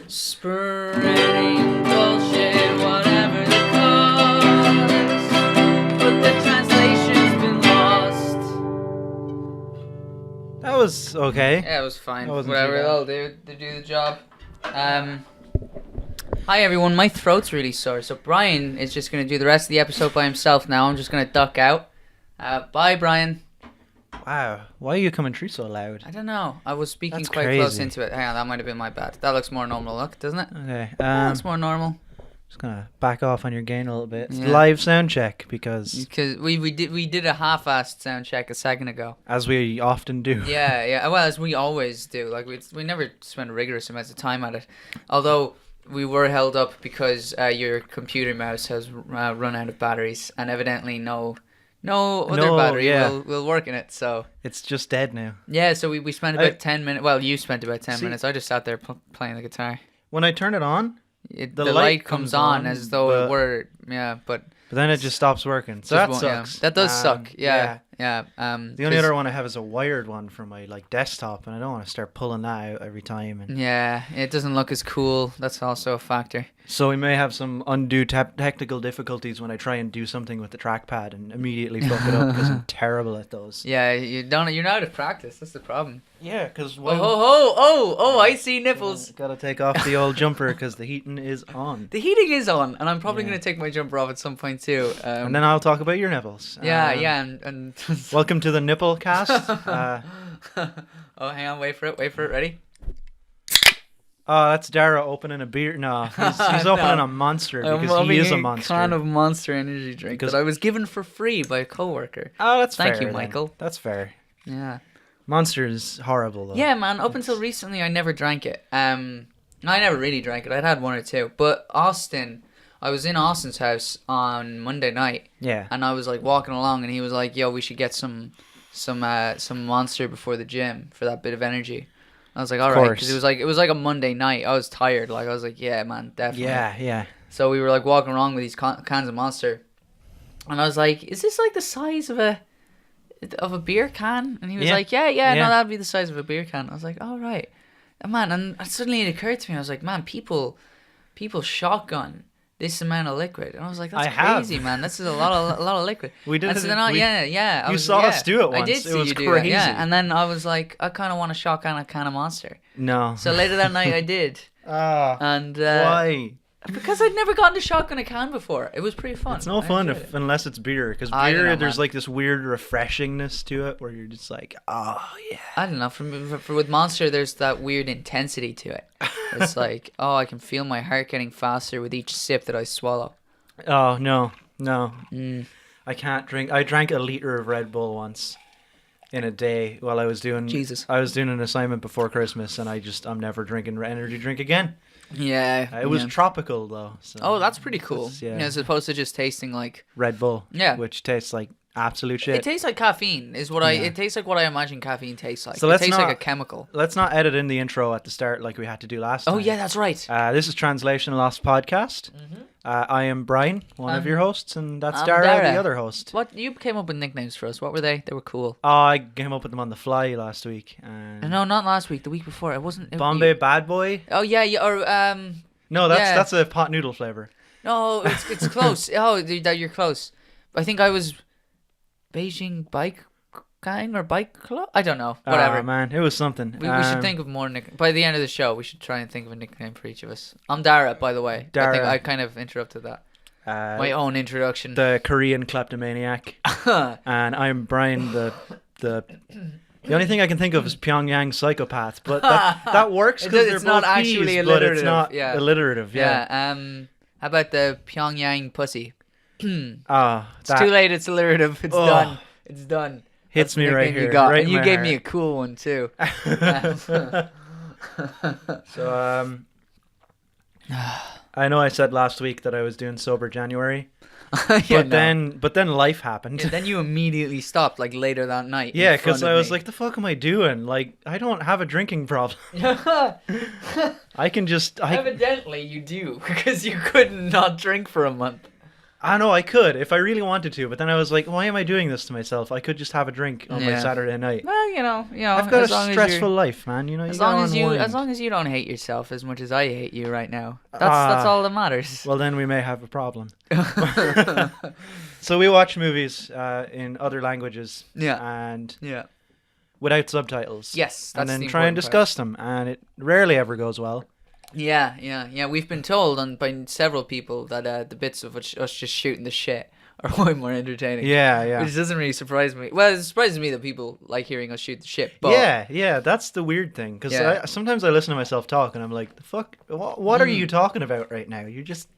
Spreading bullshit, whatever the cause, but the translation's been lost. That was okay. Yeah, it was fine. That wasn't Whatever, too bad. they'll do to do the job. Hi everyone, my throat's really sore, so Brian is just going to do the rest of the episode by himself now. I'm just going to duck out. Bye, Brian. Wow. Why are you coming through so loud? I don't know. I was speaking That's quite close crazy. into it. Hang on, that might have been my bad. That looks more normal, look, doesn't it? Okay. That looks more normal. Just gonna back off on your gain a little bit. It's Yeah. live sound check because, Because we did a half-assed sound check a second ago. as we often do. Yeah. Well, as we always do. Like we never spend rigorous amounts of time at it. Although we were held up because your computer mouse has run out of batteries, and evidently no other battery will work in it. So It's just dead now. yeah, so we spent about 10 minutes. Well, you spent about 10 See- minutes. I just sat there playing the guitar. When I turn it on, The light light comes comes on on, as though but- it were but then it just stops working. So just that won't- yeah. sucks. That does suck. Yeah. The only 'cause- other one I have is a wired one for my desktop, and I don't want to start pulling that out every time. And Yeah, it doesn't look as cool. That's also a factor. so we may have some undue technical difficulties when I try and do something with the trackpad and immediately fuck it up because I'm terrible at those. Yeah, you're not out of practice. That's the problem. Yeah, because Oh! I see nipples. gotta take off the old jumper because the heating is on. The heating is on, and I'm probably Yeah. gonna take my jumper off at some point too. And then I'll talk about your nipples. and Welcome to the nipple cast. oh, hang on, wait for it. Ready? Oh, that's Dara opening a beer. No, he's opening a Monster I'm because he is a opening monster. can of Monster energy drink Because- that I was given for free by a coworker. Oh, that's Thank fair. you, then. Michael. That's fair. Yeah. Monster is horrible though. Yeah, man. Up until recently, I never drank it. I never really drank it. I'd had one or two. But Austin, I was in Austin's house on Monday night, Yeah. and I was like walking along, and he was like, "Yo, we should get some Monster before the gym for that bit of energy." I was like, "All right," because it was like a Monday night. I was tired. Like I was like, "Yeah, man, definitely." Yeah. So we were like walking around with these cans of Monster, and I was like, "Is this like the size of a beer can?" And he was Yeah. like, yeah, Yeah. no, that'd be the size of a beer can. I was like, "All right." And man, and suddenly it occurred to me, I was like, "Man, people shotgun this amount of liquid," and I was like, "That's I have. crazy, man. This is a lot of liquid." We did And it. so then I You saw us do it once. I did It see was you do that, crazy. yeah. And then I was like, I kind of want to shotgun a can of Monster. No. So later that night I did, Ah. and Why? because I'd never gotten to shotgun a can before. It was pretty fun. It's no I fun enjoyed it. unless it's beer. Because I don't beer, know, there's man. like this weird refreshingness to it where you're just like, oh yeah. I don't know. For with Monster, there's that weird intensity to it. It's like, oh, I can feel my heart getting faster with each sip that I swallow. Oh no. Mm. I can't drink. I drank a liter of Red Bull once in a day while I was doing. Jesus. I was doing an assignment before Christmas, and I'm never drinking energy drink again. Yeah. It was yeah. tropical though. So Oh, that's pretty cool. yeah. As opposed to just tasting like. Red Bull. Yeah. Which tastes like absolute shit. It tastes like caffeine. It tastes like what I imagine caffeine tastes like. So it let's tastes like not- a chemical. Let's not edit in the intro at the start like we had to do last time. Oh yeah, that's right. This is Translation Lost Podcast. I am Brian, one of your hosts, and that's I'm Dara, Dara. the other host. What you came up with nicknames for us? What were they? They were cool. Oh, I came up with them on the fly last week. And No, not last week. The week before. It wasn't. Bombay Bad Boy. Oh yeah, or No, yeah. that's a pot noodle flavor. No, it's close. Oh, you're close. I think I was Beijing Bike Gang or Bike Club. I don't know. Whatever. Oh, man, it was something. We should think of more by the end of the show. We should try and think of a nickname for each of us. I'm Dara, by the way. I think Dara. I kind of interrupted that. My own introduction. the Korean kleptomaniac, and I'm Brian, the only thing I can think of is Pyongyang psychopath, but that works because they're It's not both actually P's, but it's alliterative, not yeah. alliterative. Yeah. Yeah. How about the Pyongyang pussy? Ah, It's too late. It's alliterative. It's Oh. done. It's done. Hits That's the me right nickname here. You got. right And in you my gave heart. me a cool one too. So I know I said last week that I was doing sober January, Yeah, but then life happened. And then you immediately stopped like later that night. Yeah, because I was like, the fuck am I doing? Like, I don't have a drinking problem. I can just evidently you do because you could not drink for a month. I know I could if I really wanted to, but then I was like, why am I doing this to myself? I could just have a drink on my Saturday night. Well, I've got a stressful life, man. You know, as long as you don't hate yourself as much as I hate you right now, that's all that matters. Well, then we may have a problem. So we watch movies in other languages, and without subtitles. Yes, that's and then the try and important discuss them, and it rarely ever goes well. Yeah. We've been told by several people that the bits of us just shooting the shit are way more entertaining. Yeah. Which doesn't really surprise me. Well, it surprises me that people like hearing us shoot the shit. But yeah, that's the weird thing. Because sometimes I listen to myself talk and I'm like, the fuck? What are you talking about right now? You're just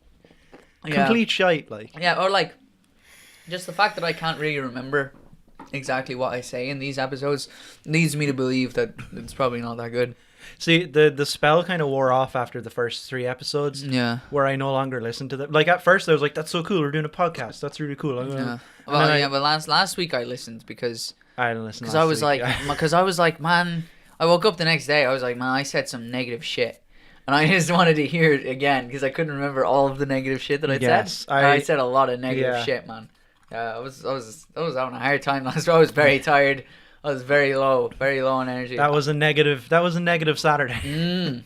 complete shite, like. Yeah, or like, just the fact that I can't really remember exactly what I say in these episodes leads me to believe that it's probably not that good. See, the spell kind of wore off after the first 3 episodes. Yeah. Where I no longer listened to them. Like, at first I was like, that's so cool, we're doing a podcast. That's really cool. But last week I listened because I didn't listen because I was like, man, I woke up the next day, I was like, man, I said some negative shit. And I just wanted to hear it again because I couldn't remember all of the negative shit that I'd said. I said a lot of negative shit, man. I was having a hard time last week. I was very tired. I was very low on energy. That was a negative Saturday.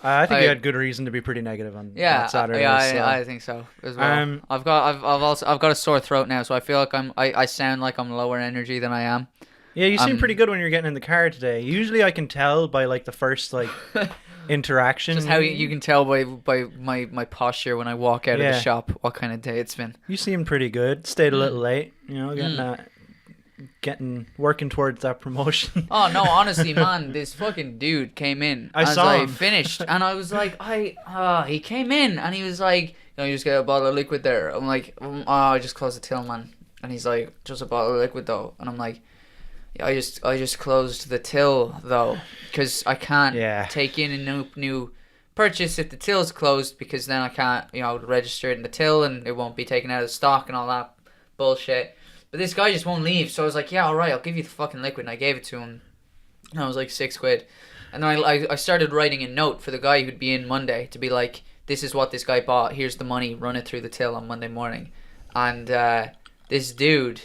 I think you had good reason to be pretty negative on that Saturday. Yeah, I think so as well. I've got a sore throat now, so I feel like I sound like I'm lower energy than I am. Yeah, you seem pretty good when you're getting in the car today. Usually I can tell by like the first interaction. Just how you can tell by my posture when I walk out of the shop what kind of day it's been. You seem pretty good. Stayed a little late, working towards that promotion. Oh no, honestly, man, this fucking dude came in as I finished, and I was like, he came in and he was like, you just get a bottle of liquid there. I'm like, I just closed the till, man. And he's like, just a bottle of liquid though. And I'm like, yeah, I just closed the till though, because I can't take in a new purchase if the till's closed, because then I can't register it in the till and it won't be taken out of stock and all that bullshit. But this guy just won't leave, so I was like, yeah, alright, I'll give you the fucking liquid, and I gave it to him. And I was like, £6. And then I started writing a note for the guy who'd be in Monday to be like, this is what this guy bought, here's the money, run it through the till on Monday morning. And this dude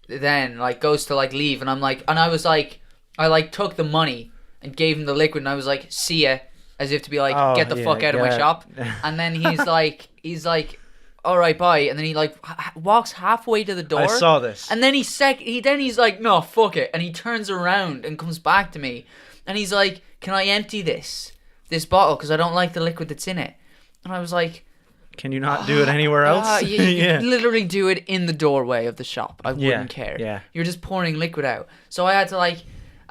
then goes to leave, and I was like, I took the money and gave him the liquid, and I was like, see ya, as if to be like, get the fuck out of my shop. And then he's like, all right, bye. And then he walks halfway to the door. I saw this. And then he's like, no, fuck it. And he turns around and comes back to me, and he's like, can I empty this bottle because I don't like the liquid that's in it? And I was like, can you not do it anywhere else? You literally do it in the doorway of the shop. I wouldn't care. Yeah. You're just pouring liquid out. So I had to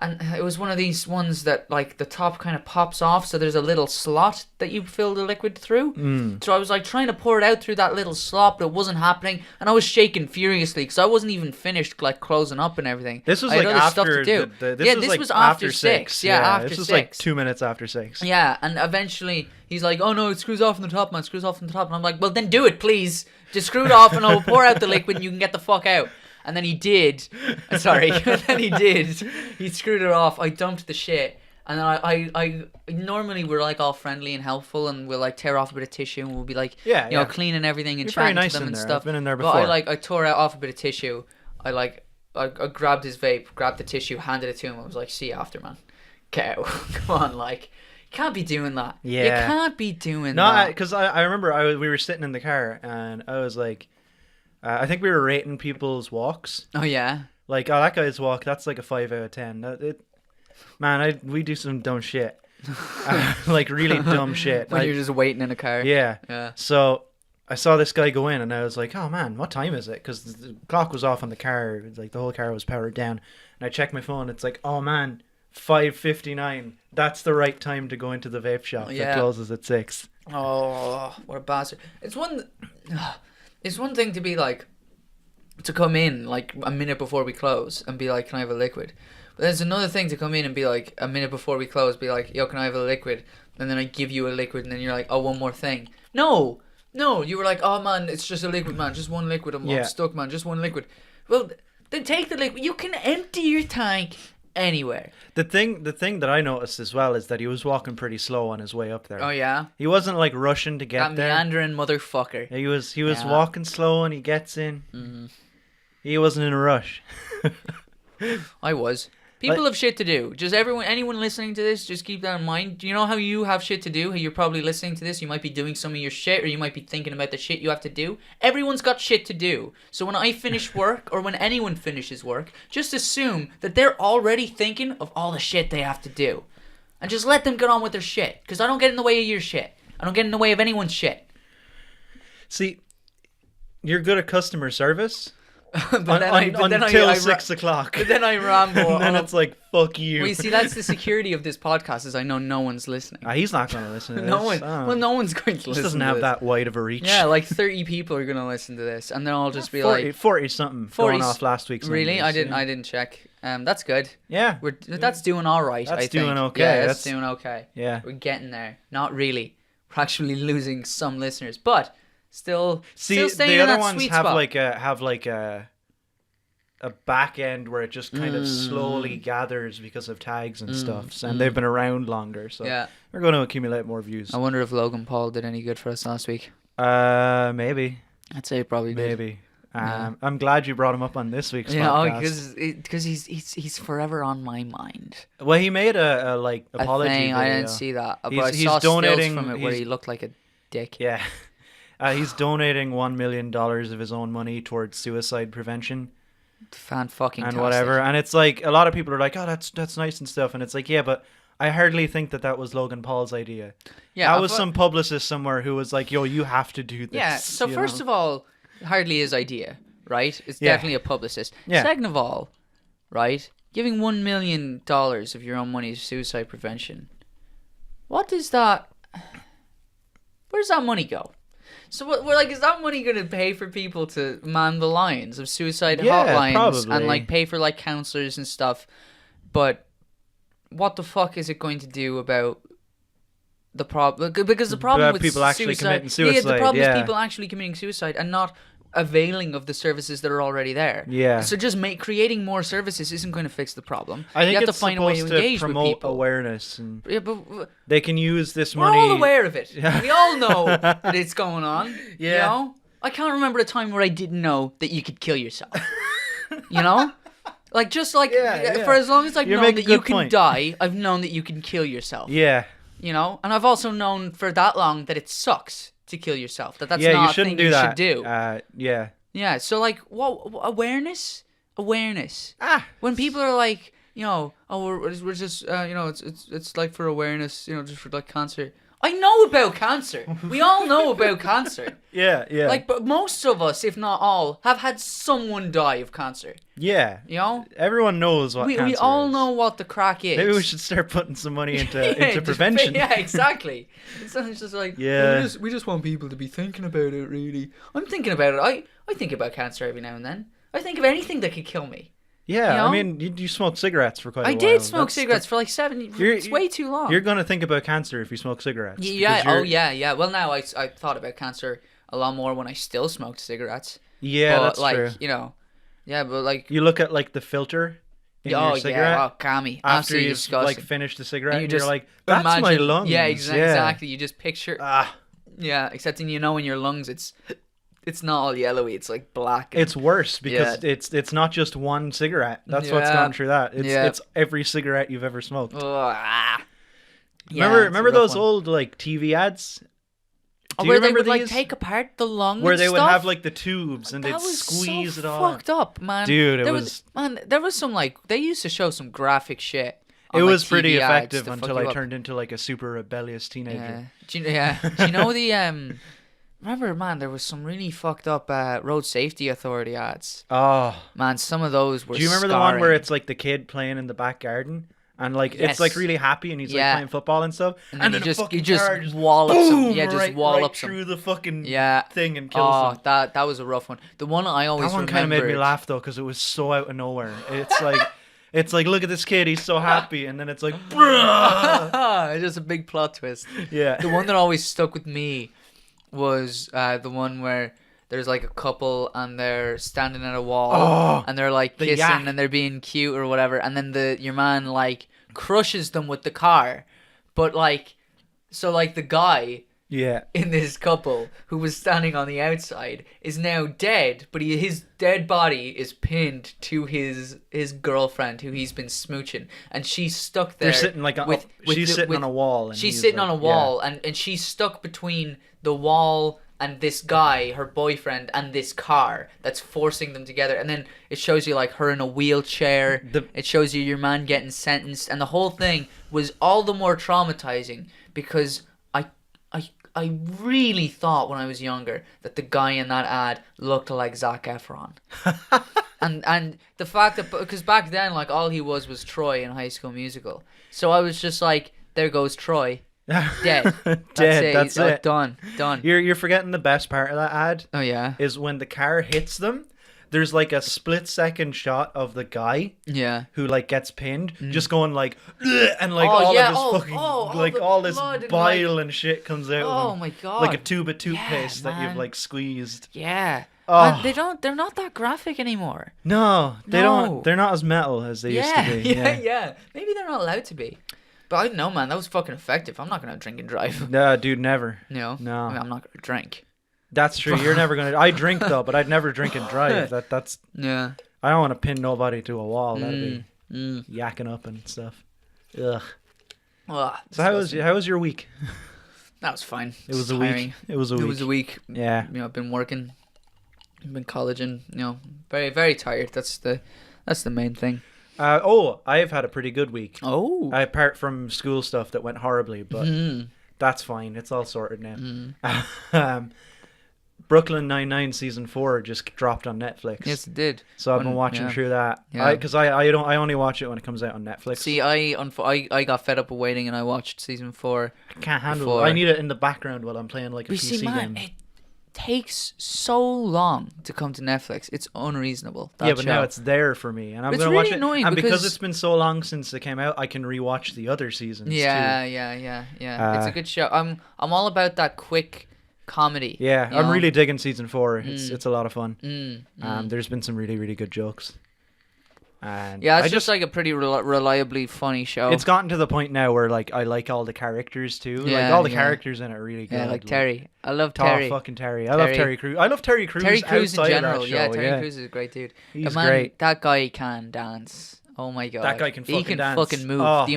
and it was one of these ones that the top kind of pops off, so there's a little slot that you fill the liquid through. So I was trying to pour it out through that little slot, but it wasn't happening, and I was shaking furiously because I wasn't even finished closing up and everything. This was after stuff to do. This was after 6. Yeah, after this was 6. 2 minutes after 6. Yeah, and eventually he's like, oh no, it screws off on the top, man, screws off on the top. And I'm like, well then do it, please. Just screw it off and I'll pour out the liquid and you can get the fuck out. And then he did. Sorry. And then he did. He screwed it off. I dumped the shit. And then I normally we're all friendly and helpful, and we'll tear off a bit of tissue and we'll be cleaning everything and You're chatting nice to them and there. stuff. I've been in there before. But I tore off a bit of tissue. I grabbed his vape, grabbed the tissue, handed it to him. I was like, see you after, man. Cow. Come on, you can't be doing that. Yeah. You can't be doing that. No, because I remember we were sitting in the car and I was like, I think we were rating people's walks. Oh yeah. That guy's walk, that's a 5 out of 10. We do some dumb shit. Really dumb shit. When you're just waiting in a car. Yeah. So I saw this guy go in and I was like, oh man, what time is it? Because the clock was off on the car. The whole car was powered down. And I checked my phone. It's like, oh man, 5:59. That's the right time to go into the vape shop. That closes at 6. Oh, what a bastard. It's one thing to be to come in a minute before we close and be like, can I have a liquid? But there's another thing to come in and be like, a minute before we close, be like, yo, can I have a liquid? And then I give you a liquid and then you're like, oh, one more thing. No, you were like, oh man, it's just a liquid, man, just one liquid, I'm stuck, man, just one liquid. Well, then take the liquid. You can empty your tank anywhere. The thing that I noticed as well is that he was walking pretty slow on his way up there. Oh yeah, He wasn't like rushing to get that there. meandering motherfucker. He was walking slow and he gets in. Mm-hmm. He wasn't in a rush. I was. People have shit to do. Just anyone listening to this, just keep that in mind. Do you know how you have shit to do? How you're probably listening to this, you might be doing some of your shit, or you might be thinking about the shit you have to do. Everyone's got shit to do. So when I finish work, or when anyone finishes work, just assume that they're already thinking of all the shit they have to do. And just let them get on with their shit. Because I don't get in the way of your shit. I don't get in the way of anyone's shit. See, you're good at customer service. until 6 o'clock. But then I ramble. And then it's like, fuck you. Well, you see, that's the security of this podcast, is I know no one's listening. He's not going to listen to this. No one. Well, no one's going to listen to this. Doesn't have that wide of a reach. Yeah, like 30 people are going to listen to this, and they'll all just be 40, like... 40-something going off last week's Really? numbers. I didn't check. That's good. Yeah. That's doing all right, I think. Doing okay. Yeah, that's doing okay. Yeah. We're getting there. Not really. We're actually losing some listeners, but still staying the in other that ones sweet have spot. a back end where it just kind of slowly gathers because of tags and stuff, and they've been around longer, so we're going to accumulate more views. I wonder if Logan Paul did any good for us last week. Maybe. I'd say it probably did. Maybe. I'm glad you brought him up on this week's podcast. because he's forever on my mind. Well, he made a apology video. I didn't see that, but I He's saw donating stills from it where he looked like a dick. Yeah. He's donating $1 million of his own money towards suicide prevention. Fan-fucking-tastic. And whatever. And it's like, a lot of people are like, oh, that's nice and stuff. And it's like, yeah, but I hardly think that was Logan Paul's idea. Yeah, that was some publicist somewhere who was like, yo, you have to do this. Yeah, so first of all, hardly his idea, right? It's definitely a publicist. Yeah. Second of all, right, giving $1 million of your own money to suicide prevention. What does that... Where does that money go? So we're like, is that money going to pay for people to man the lines of suicide hotlines probably. and like pay for like counselors and stuff? But what the fuck is it going to do about the problem? Because the problem with people actually committing suicide. Yeah, the problem is people actually committing suicide and not availing of the services that are already there. Yeah. So just creating more services isn't going to fix the problem. I think you have it's to find a way to engage promote with people. Awareness, and but they can use this money. We're all aware of it. Yeah. We all know that it's going on. Yeah. You know? I can't remember a time where I didn't know that you could kill yourself. You know? Like, just like, for as long as I've known that you can die, I've known that you can kill yourself. Yeah. You know? And I've also known for that long that it sucks to kill yourself. That's not a thing you should do. Yeah. Yeah, so like, what awareness? When people are like, you know, oh, we're just, you know, it's like for awareness, you know, just for like cancer. I know about cancer. We all know about cancer. Yeah. Like, but most of us, if not all, have had someone die of cancer. Yeah. You know? Everyone knows what cancer is. We all know what the crack is. Maybe we should start putting some money into prevention. Yeah, exactly. It's just like, we just want people to be thinking about it, really. I'm thinking about it. I think about cancer every now and then. I think of anything that could kill me. Yeah, you know? I mean, you smoked cigarettes for quite a while. I did smoke cigarettes for like 7 years. It's way too long. You're going to think about cancer if you smoke cigarettes. Yeah, yeah. Well, now I thought about cancer a lot more when I still smoked cigarettes. Yeah, but, that's like, true. You know, yeah, but like... You look at like the filter in your cigarette. Yeah, Cammy. After you've like finished the cigarette, and you're like, that's my lungs. Yeah, exactly. You just picture... Yeah, except in your lungs, it's not all yellowy. It's like black. It's worse because it's not just one cigarette. That's what's gone through that. It's every cigarette you've ever smoked. Remember those old like TV ads? Where they would like take apart the lung, where they would have like the tubes and they'd squeeze it all. Fucked up, man. Dude, there was some like they used to show some graphic shit. It was pretty effective until I turned into like a super rebellious teenager. Do you know the Remember, man, there was some really fucked up road safety authority ads. Oh. Man, some of those were Do you remember the one where it's like the kid playing in the back garden? And like it's like really happy and he's like playing football and stuff. And then you just wallop him. Yeah, just wallop him through the fucking thing and kills him. Oh, that was a rough one. The one I always remembered... That one kind of made me laugh though because it was so out of nowhere. It's like, look at this kid, he's so happy, and then it's like, it's just a big plot twist. Yeah. The one that always stuck with me was the one where there's like a couple and they're standing at a wall and they're like the kissing yak. and they're being cute or whatever, and then your man like crushes them with the car, but like so like the guy Yeah. in this couple who was standing on the outside is now dead, but his dead body is pinned to his girlfriend who he's been smooching, and she's stuck there. They're sitting like she's sitting on a wall. And she's sitting on a wall, and she's stuck between the wall and this guy, her boyfriend, and this car that's forcing them together. And then it shows you like her in a wheelchair. It shows you your man getting sentenced, and the whole thing was all the more traumatizing because I really thought when I was younger that the guy in that ad looked like Zac Efron. and the fact that, because back then, like, all he was Troy in High School Musical. So I was just like, there goes Troy. Dead. That's it. Done. You're forgetting the best part of that ad. Oh, yeah. Is when the car hits them. There's like a split-second shot of the guy who like gets pinned, just going like, and like all this bile and shit comes out. Oh of him, my god! Like a tube of toothpaste that you've like squeezed. Yeah. Oh. And they're not that graphic anymore. No, they don't. They're not as metal as they used to be. Yeah. Maybe they're not allowed to be. But I don't know, man. That was fucking effective. I'm not gonna drink and drive. No, dude, never. No. I mean, I'm not gonna drink. That's true. You're never gonna. I drink though, but I'd never drink and drive. That's. Yeah. I don't want to pin nobody to a wall. That'd be yakking up and stuff. Ugh. So how was your week? That was fine. It was a week. It was a week. Yeah. You know, I've been working. I've been colleging. You know, very very tired. That's the main thing. I've had a pretty good week. Oh. Apart from school stuff that went horribly, but that's fine. It's all sorted now. Brooklyn Nine-Nine season 4 just dropped on Netflix. Yes, it did. So I've been watching through that. Yeah. Because I only watch it when it comes out on Netflix. See, I got fed up of waiting and I watched season 4. I can't handle it. I need it in the background while I'm playing like a PC game. It takes so long to come to Netflix. It's unreasonable. Now it's there for me, and I'm going to watch it. And because it's been so long since it came out, I can rewatch the other seasons. Yeah. It's a good show. I'm all about that quick comedy. Yeah, I'm really digging season 4. It's a lot of fun. There's been some really really good jokes. And it's just like a pretty reliably funny show. It's gotten to the point now where like I like all the characters too. Like all the characters in it are really good. Yeah, like Terry. I love Terry. Fucking Terry. I love Terry Crews. I love Terry Crews. Terry Crews in general. Terry Crews is a great dude. He's great. That guy can dance. Oh my god. That guy can fucking dance. He can fucking move. Oh. The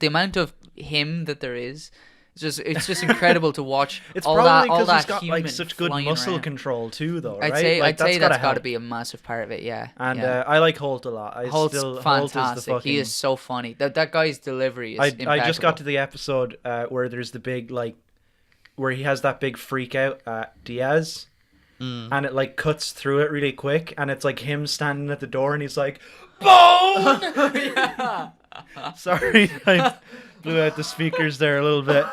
amount of him that there is. It's just incredible to watch. It's all probably because he's got like such good muscle control too, though. Right? I'd say that's got to be a massive part of it. Yeah. And I like Holt a lot. Holt's fantastic. Holt is the fucking... He is so funny. That guy's delivery is impeccable. I just got to the episode where there's the big like, where he has that big freak out at Diaz, and it like cuts through it really quick, and it's like him standing at the door, and he's like, "Bone." Sorry. Blew out the speakers there a little bit.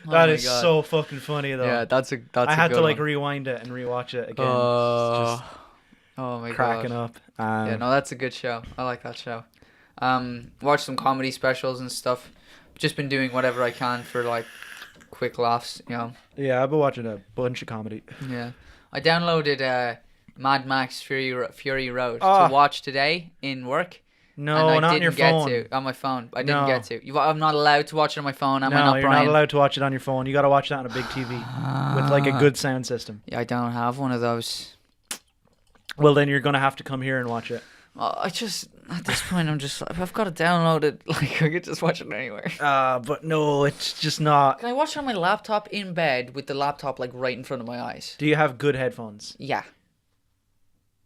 That is so fucking funny though. Yeah, that's I had to like rewind it and rewatch it again. Just oh my god, cracking up. That's a good show. I like that show. Watch some comedy specials and stuff. Just been doing whatever I can for like quick laughs, you know. Yeah, I've been watching a bunch of comedy. Yeah, I downloaded Mad Max Fury Road to watch today in work. No, not on your phone. Get to on my phone. I didn't get to. I'm not allowed to watch it on my phone. Am I not, you're Brian? not allowed to watch it on your phone. You got to watch that on a big TV with like a good sound system. Yeah, I don't have one of those. Well, then you're gonna have to come here and watch it. I just at this point I'm just if I've got it downloaded, like I could just watch it anywhere. But no, it's just not. Can I watch it on my laptop in bed with the laptop like right in front of my eyes? Do you have good headphones? Yeah.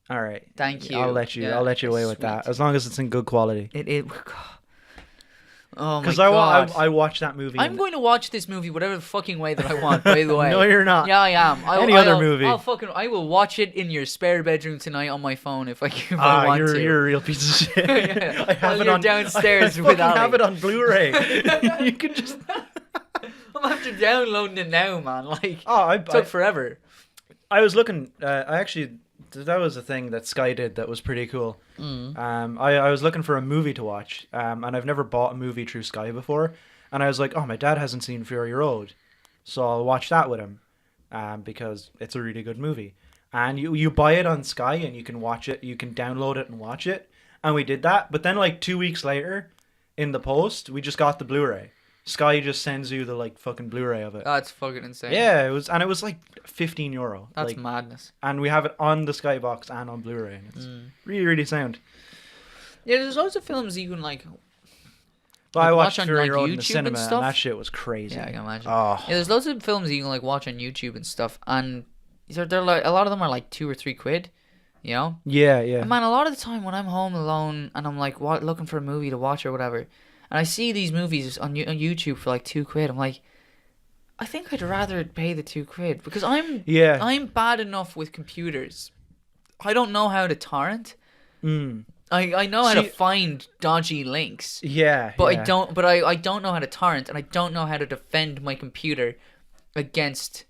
All right. Thank you. I'll let you away with that as long as it's in good quality. Oh my god. Because I watched that movie. I'm going to watch this movie whatever the fucking way that I want. By the way. No, you're not. Yeah, I am. Other movie. I will watch it in your spare bedroom tonight on my phone if I want to. You're a real piece of shit. Yeah. I have it on downstairs with Ali. I have it on Blu-ray. You can just. I'm after downloading it now, man. Like it took forever. I was looking. That was a thing that Sky did that was pretty cool. I was looking for a movie to watch, and I've never bought a movie through Sky before, and I was like, oh, my dad hasn't seen Fury Road, so I'll watch that with him. because it's a really good movie. And you buy it on Sky and you can watch it. You can download it and watch it. And we did that. But then like 2 weeks later, in the post, we just got the Blu-ray. Sky just sends you the like fucking Blu-ray of it. That's fucking insane. Yeah, it was like €15. That's like, madness. And we have it on the Sky box and on Blu-ray. And it's really, really sound. Yeah, there's loads of films you can like. But I watched on Fury like Road in the YouTube cinema, and and that shit was crazy. Yeah, I can imagine. Oh. Yeah, there's loads of films you can like watch on YouTube and stuff, and they're like a lot of them are like £2 or £3, you know. Yeah, yeah. And man, a lot of the time when I'm home alone and I'm like looking for a movie to watch or whatever, and I see these movies on YouTube for like £2, I'm like, I think I'd rather pay the £2 because I'm bad enough with computers. I don't know how to torrent. I know how to find dodgy links. Yeah, but yeah. I don't know how to torrent, and I don't know how to defend my computer against,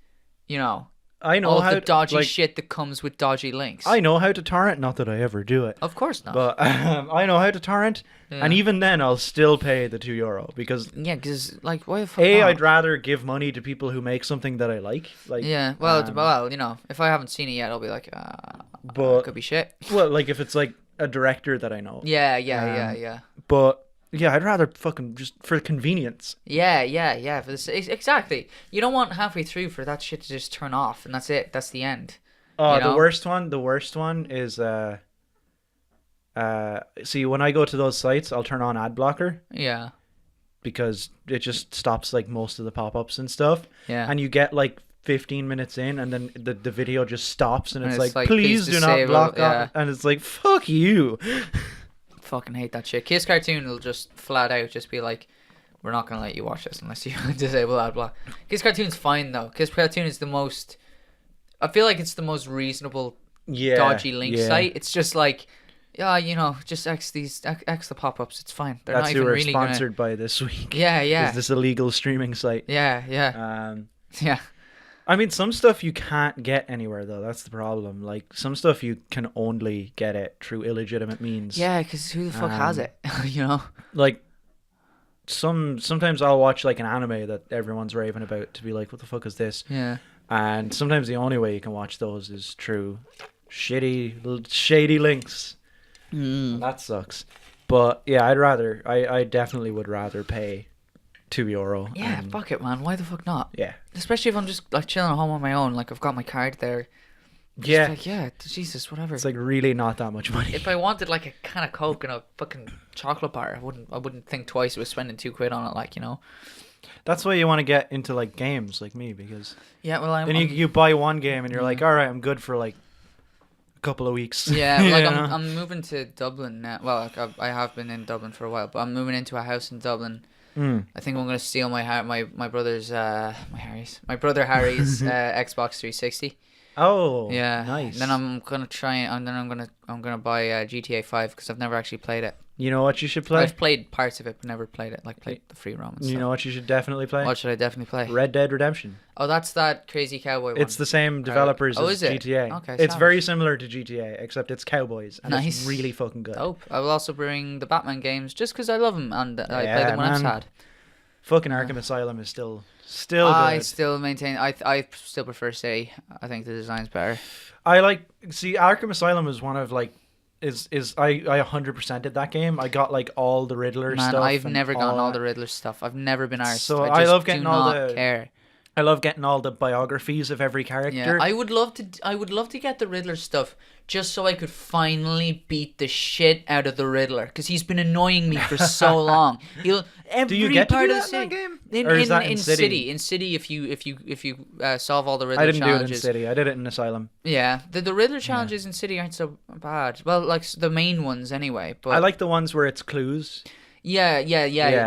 I know all of how the dodgy shit that comes with dodgy links. I know how to torrent, not that I ever do it. Of course not. But I know how to torrent, and even then I'll still pay the €2 because like why the fuck not? I'd rather give money to people who make something that I like. Like if I haven't seen it yet, I'll be like, but it could be shit. Well, like if it's like a director that I know. Yeah. But yeah, I'd rather fucking just for convenience. Yeah. For this, exactly. You don't want halfway through for that shit to just turn off, and that's it. That's the end. Oh, the worst one is see, when I go to those sites, I'll turn on ad blocker. Yeah. Because it just stops like most of the pop-ups and stuff. Yeah. And you get like 15 minutes in, and then the video just stops, and it's like, please do not block off. And it's like, fuck you. Fucking hate that shit. Kiss Cartoon will just flat out just be like, we're not gonna let you watch this unless you disable ad block. Kiss Cartoon's fine though. Kiss Cartoon is I feel like it's the most reasonable dodgy link site. It's just like, just X the pop-ups. It's fine. They're That's not who even we're really sponsored by this week. Yeah. Is this illegal streaming site? Yeah. Yeah. I mean, some stuff you can't get anywhere, though. That's the problem. Like, some stuff you can only get it through illegitimate means. Yeah, because who the fuck has it? Like, sometimes I'll watch, like, an anime that everyone's raving about to be like, what the fuck is this? Yeah. And sometimes the only way you can watch those is through shady links. And that sucks. But, yeah, I definitely would rather pay €2. Yeah, fuck it, man. Why the fuck not? Yeah. Especially if I'm just like chilling at home on my own, like I've got my card there. Yeah. Like, yeah, Jesus, whatever. It's like really not that much money. If I wanted like a can of Coke and a fucking chocolate bar, I wouldn't think twice about spending £2 on it, like, That's why you want to get into like games like me, because then you buy one game and you're like, all right, I'm good for like a couple of weeks. Yeah, like I'm moving to Dublin now. Well, like I have been in Dublin for a while, but I'm moving into a house in Dublin. I think I'm gonna steal my brother's my brother Harry's Xbox 360. Oh, yeah, nice. And then I'm gonna I'm gonna buy GTA 5 because I've never actually played it. You know what you should play? I've played parts of it, but never played it. Like played the free ROM and stuff. You know what you should definitely play? What should I definitely play? Red Dead Redemption. Oh, that's that crazy cowboy one. It's the same developers as GTA. Okay, it's very similar to GTA, except it's cowboys, and it's really fucking good. Dope. I will also bring the Batman games just because I love them and I play them when I'm sad. Fucking Arkham Asylum is still good. I still maintain. I still prefer City. I think the design's better. Arkham Asylum is one of like. I 100%ed that game. I got like all the Riddler stuff. Man, I've never gotten all the Riddler stuff. I've never been arsed. So I love getting all the care. I love getting all the biographies of every character. Yeah, I would love to get the Riddler stuff just so I could finally beat the shit out of the Riddler because he's been annoying me for so long. Do you get to do that in that game? Or is that in City? In City, if you solve all the Riddler challenges. I didn't do it in City. I did it in Asylum. Yeah, the Riddler challenges in City aren't so bad. Well, like the main ones anyway. But I like the ones where it's clues. Yeah.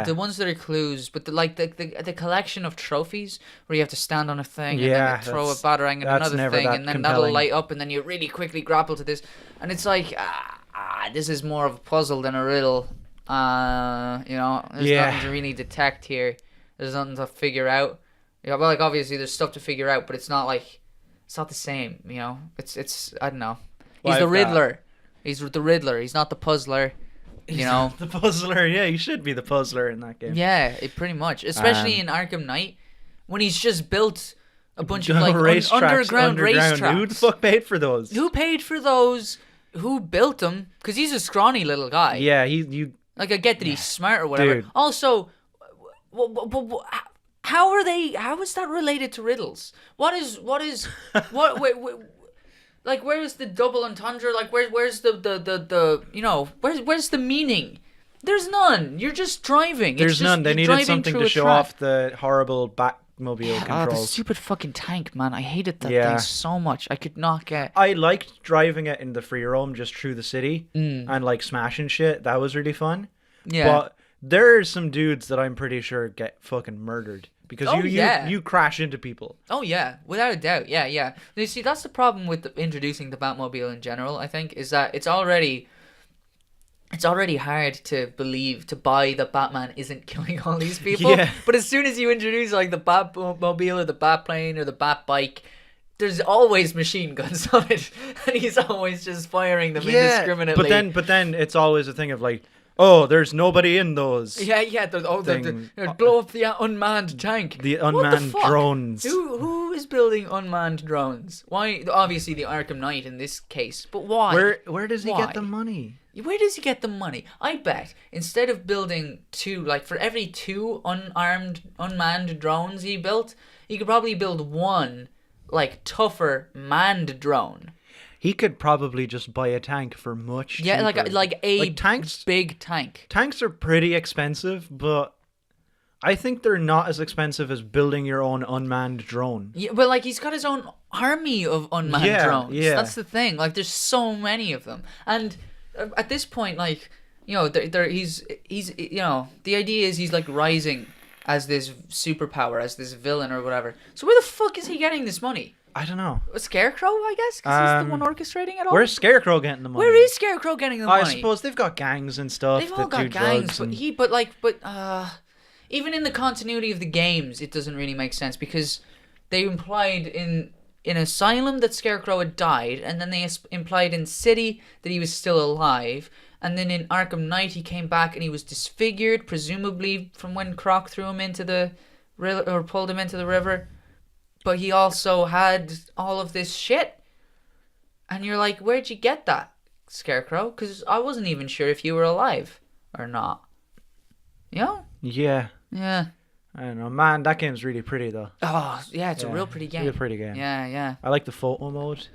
The ones that are clues, but the collection of trophies where you have to stand on a thing and then you throw a batarang at another thing and then that'll light up and then you really quickly grapple to this, and it's like this is more of a puzzle than a riddle. There's nothing to really detect here. There's nothing to figure out. Yeah, well, like obviously there's stuff to figure out, but it's not the same. It's I don't know. He's the Riddler. He's the Riddler. He's not the puzzler. The puzzler. Yeah, you should be the puzzler in that game. Yeah, pretty much. Especially in Arkham Knight, when he's just built a bunch of like racetracks underground racetracks. Who the fuck paid for those? Who paid for those? Who built them? Because he's a scrawny little guy. Yeah, you. Like I get that he's smart or whatever. Dude. Also, how are they? How is that related to riddles? What is what? Wait, like where's the double entendre? Like where's the you know where's the meaning? There's none. You're just driving. There's none. They needed something to show off the horrible Batmobile controls. Oh, the stupid fucking tank, man. I hated that thing so much. I could not get... I liked driving it in the free roam just through the city and like smashing shit. That was really fun. Yeah. But there's some dudes that I'm pretty sure get fucking murdered because you crash into people. Oh, yeah. Without a doubt. Yeah. You see, that's the problem with introducing the Batmobile in general, I think, is that it's already hard to buy that Batman isn't killing all these people. Yeah. But as soon as you introduce like the Batmobile or the Batplane or the Batbike, there's always machine guns on it, and he's always just firing them indiscriminately. But then it's always a thing of like, oh, there's nobody in those. Yeah. Blow up the unmanned tank. The unmanned drones. Who is building unmanned drones? Why? Obviously the Arkham Knight in this case, but why? Where does he get the money? Where does he get the money? I bet instead of building two, like for every two unmanned drones he built, he could probably build one, like tougher manned drone. He could probably just buy a tank for much cheaper. Yeah, like a tanks, big tank. Tanks are pretty expensive, but I think they're not as expensive as building your own unmanned drone. Yeah, but like he's got his own army of unmanned drones. Yeah. That's the thing. Like there's so many of them, and at this point, like, you know, he's you know, the idea is he's like rising as this superpower, as this villain or whatever. So where the fuck is he getting this money? I don't know. A Scarecrow, I guess, because he's the one orchestrating it all. Where's Scarecrow getting the money? Where is Scarecrow getting the money? I suppose they've got gangs and stuff. They've all got gangs, but even in the continuity of the games, it doesn't really make sense because they implied in Asylum that Scarecrow had died, and then they implied in City that he was still alive, and then in Arkham Knight he came back and he was disfigured, presumably from when Croc threw him into the or pulled him into the river. But he also had all of this shit. And you're like, where'd you get that, Scarecrow? Because I wasn't even sure if you were alive or not. You know? Yeah. Yeah. I don't know. Man, that game's really pretty, though. Oh, yeah, it's a real pretty game. Real pretty game. Yeah. I like the photo mode.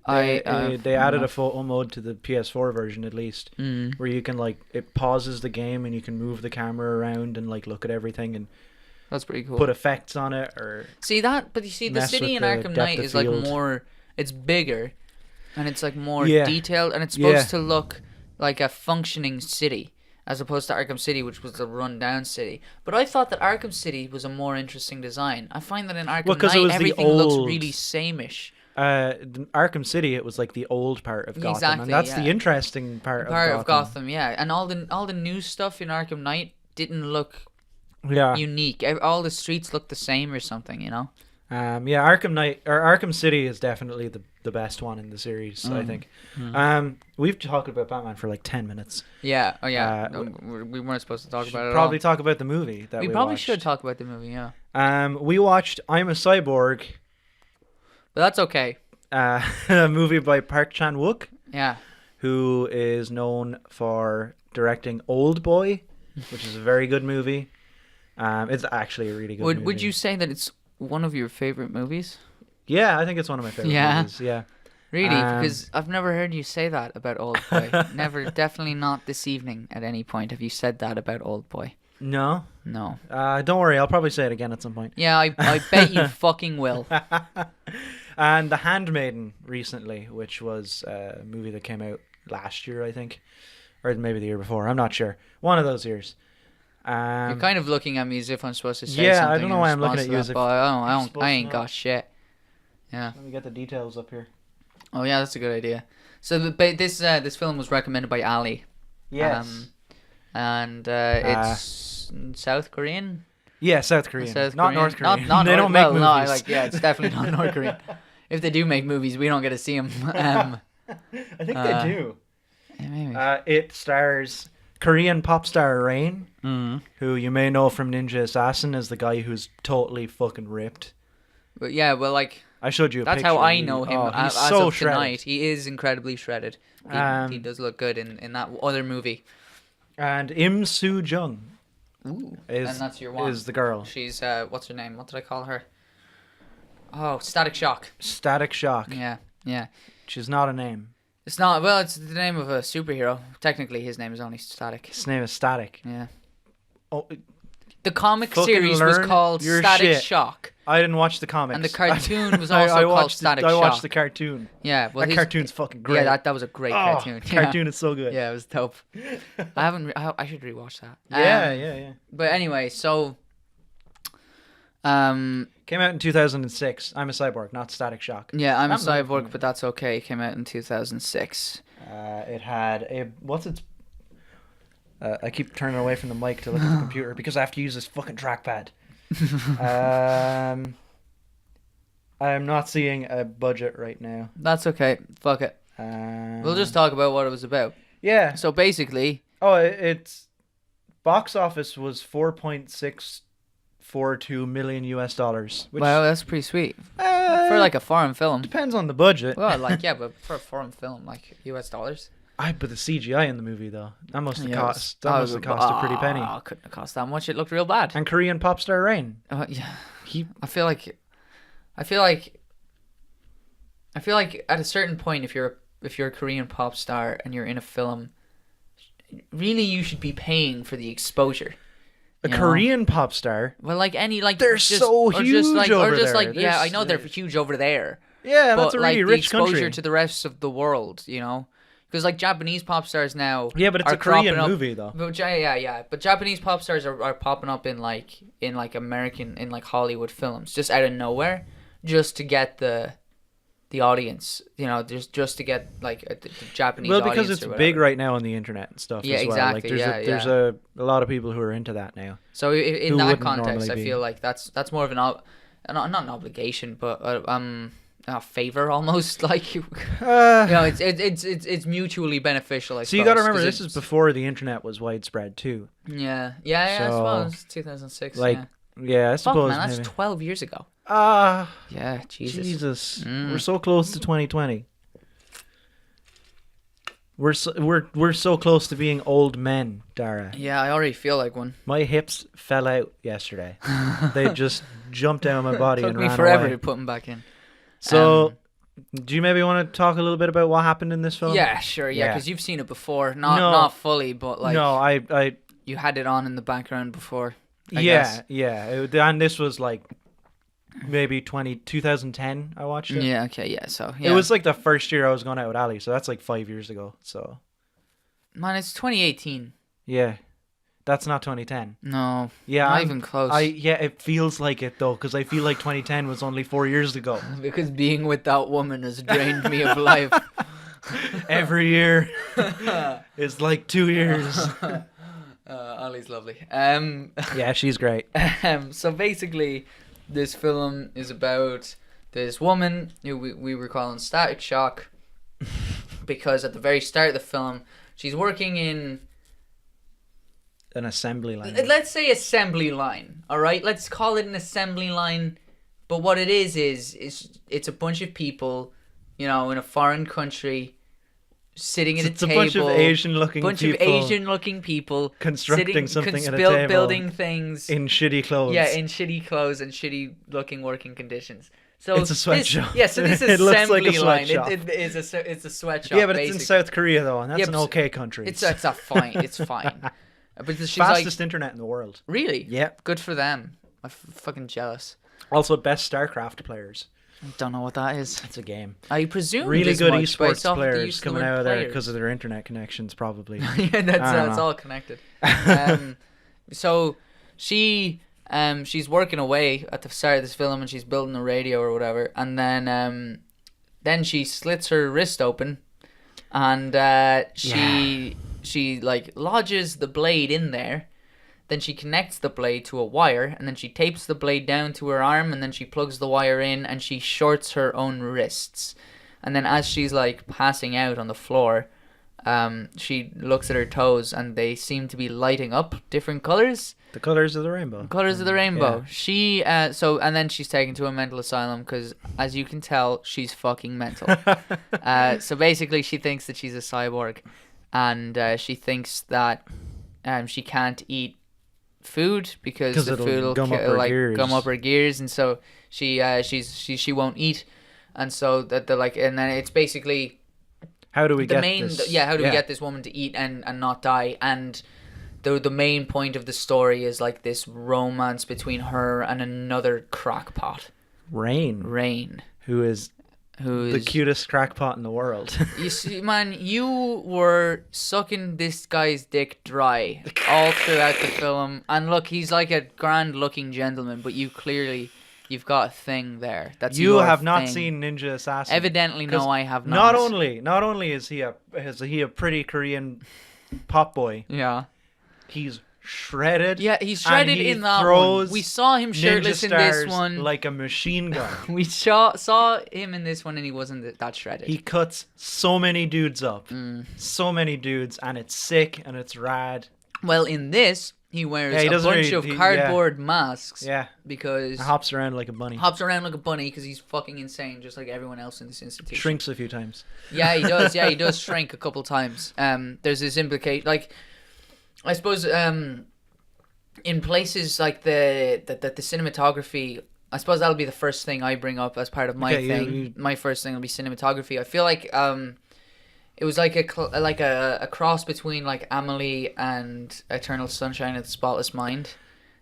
They added a photo mode to the PS4 version, at least, where you can, like, it pauses the game and you can move the camera around and, like, look at everything and... That's pretty cool. Put effects on it or but you see the city in Arkham Knight is like more, it's bigger and it's like more detailed and it's supposed to look like a functioning city as opposed to Arkham City, which was a run-down city. But I thought that Arkham City was a more interesting design. I find that in Arkham Knight everything looks really same-ish. Arkham City, it was like the old part of Gotham, exactly, and that's the interesting part of Gotham. Yeah, and all the new stuff in Arkham Knight didn't look unique. All the streets look the same or something, you know. Arkham Knight or Arkham City is definitely the best one in the series, I think. We've talked about Batman for like 10 minutes. Yeah. Oh yeah. We weren't supposed to talk about it. Probably talk about the movie that we probably watched. should talk about the movie. Yeah. We watched I'm a Cyborg. But that's okay. A movie by Park Chan-wook. Yeah. Who is known for directing Old Boy, which is a very good movie. It's actually a really good movie. Would you say that it's one of your favorite movies? Yeah, I think it's one of my favorite movies. Yeah. Really? Because I've never heard you say that about Old Boy. Never, definitely not this evening at any point have you said that about Old Boy. No. No. Don't worry, I'll probably say it again at some point. Yeah, I bet you fucking will. And The Handmaiden recently, which was a movie that came out last year, I think. Or maybe the year before, I'm not sure. One of those years. You're kind of looking at me as if I'm supposed to say something. Yeah, I don't know why I'm looking at you as if... I ain't got shit. Yeah. Let me get the details up here. Oh yeah, that's a good idea. So this film was recommended by Ali. Yes. It's South Korean. Yeah, South Korean. Not North Korean. Not they don't make movies. No, it's definitely not North Korean. If they do make movies, we don't get to see them. I think they do. Yeah, maybe. It stars Korean pop star Rain, who you may know from Ninja Assassin as the guy who's totally fucking ripped. But yeah, well, like I showed you a that's picture. how I know him He's as so of shredded. tonight. He is incredibly shredded. He does look good in that other movie. And Im Soo Jung Ooh, is and that's your one. is the girl. She's what's her name? What did I call her? Oh, Static Shock. Static Shock. Yeah, yeah. She's not a name. It's not. Well, it's the name of a superhero. Technically, his name is only Static. His name is Static. Yeah. Oh, The comic fucking series was learn called your Static shit. Shock. I didn't watch the comics. And the cartoon was I also called watched Static I watched Shock. the cartoon. Yeah, well, That cartoon's fucking great. Yeah, that was a great cartoon. Yeah. Cartoon is so good. Yeah, it was dope. I haven't. I should rewatch that. Yeah. But anyway, so. Came out in 2006. I'm a Cyborg, not Static Shock. Yeah, I'm a That movie- Cyborg, but that's okay. It came out in 2006. It had a what's its. I keep turning away from the mic to look at the computer because I have to use this fucking trackpad. I'm not seeing a budget right now. That's okay. Fuck it. We'll just talk about what it was about. Yeah. So basically, It's box office was $4.642 million US. Which, wow, that's pretty sweet for like a foreign film. depends on the budget. Well, like yeah, but for a foreign film, like US dollars. But the CGI in the movie though, that must have Yeah, cost. That must have cost a pretty penny. Oh, couldn't have cost that much. It looked real bad. And Korean pop star Rain. Yeah. He I feel like at a certain point, if you're a Korean pop star and you're in a film, really you should be paying for the exposure. a you know? Korean pop star. Well, like any like They're just, so or just huge like, over or just there. like yeah, I know they're There's- huge over there. Yeah, But that's a really like the rich exposure country. to the rest of the world, you know, because like Japanese pop stars now. Yeah, but it's are a Korean cropping up- movie though. But yeah. But Japanese pop stars are popping up in American in like Hollywood films just out of nowhere, just to get the audience, you know, just to get like the Japanese Well, audience. because it's or whatever. big right now on the internet and stuff. Yeah, as well. exactly, Like there's a lot of people who are into that now. So in Who that wouldn't context, I normally be. feel like that's more of not an obligation, but a favor almost. Like you know, it's mutually beneficial. I So you got to suppose, remember, 'cause this is before the internet was widespread too. Yeah. I So, suppose 2006. Like, yeah. I Fuck suppose man, that's maybe. 12 years ago. Yeah, Jesus. Jesus, Mm. we're so close to 2020. We're so close to being old men, Dara. Yeah, I already feel like one. My hips fell out yesterday. They just jumped out of my body Took and me ran forever away. to put them back in. So, do you maybe want to talk a little bit about what happened in this film? Yeah, sure. Yeah, Yeah. because you've seen it before. Not No. not fully, but like no, I you had it on in the background before. I yeah, guess. yeah. And this was like maybe 2010 I watched it. Yeah. Okay. Yeah. So yeah. It was like the first year I was going out with Ali, so that's like 5 years ago. So, Man, it's 2018. yeah. That's not 2010. No. Yeah, Not even close. it feels like it though, because I feel like 2010 was only 4 years ago. Because being with that woman has drained me of life. Every year is like 2 years. Ollie's lovely. Yeah, she's great. So basically, this film is about this woman who we were calling Static Shock, because at the very start of the film, she's working in, An assembly line. let's say, assembly line. All right, let's call it an assembly line. But what it is it's a bunch of people, you know, in a foreign country, sitting at It's a a table. bunch of Asian-looking bunch people of Asian-looking people constructing something at a table building things in shitty clothes. Yeah, in shitty clothes and shitty-looking working conditions. So It's a sweatshop. Yeah, so this It looks like a assembly line. sweatshop. It's a sweatshop. Yeah, but it's in basically. South Korea though, and that's Yeah, an but okay country. It's a fine. It's fine. But she's fastest like, internet in the world. really? Yep. Good for them. I'm fucking jealous. Also, best StarCraft players. I don't know what that is. It's a game. I presume Really this good much based esports off of the players use of the coming word out of there players. because of their internet connections, probably. Yeah, I don't that's know. all connected. So she's working away at the start of this film, and she's building a radio or whatever, and then she slits her wrist open, and she like lodges the blade in there. Then she connects the blade to a wire, and then she tapes the blade down to her arm, and then she plugs the wire in, and she shorts her own wrists. And then as she's like passing out on the floor, she looks at her toes and they seem to be lighting up different colors. The colors of the rainbow. Colors of the rainbow. Yeah. She and then she's taken to a mental asylum because, as you can tell, she's fucking mental. So basically, she thinks that she's a cyborg, and she thinks that she can't eat food because the it'll food will gum up her gears. gum up her gears, and so she won't eat, and so that and then it's basically how do we the get main this? how do we get this woman to eat and not die, and the main point of the story is like this romance between her and another crackpot, Rain, who's the cutest crackpot in the world. You see, man, you were sucking this guy's dick dry all throughout the film, and look, he's like a grand-looking gentleman, but you've got a thing there. That's you your have not thing. seen Ninja Assassin. Evidently, no, I have not. Not only is he a pretty Korean pop boy. Yeah. He's shredded. Yeah, he's shredded in that one. We saw him shirtless in this one. Like a machine gun. We saw him in this one and he wasn't that shredded. He cuts so many dudes up. So many dudes, and it's sick and it's rad. Well, in this, he wears a bunch of cardboard masks. Yeah. Because... hops around like a bunny. Because he's fucking insane, just like everyone else in this institution. Shrinks a few times. Yeah, he does. Yeah, he does shrink a couple times. There's this like... I suppose in places like the cinematography, I suppose that'll be the first thing I bring up as part of my thing. My first thing will be cinematography. I feel like it was like a cross between like Amelie and Eternal Sunshine of the Spotless Mind.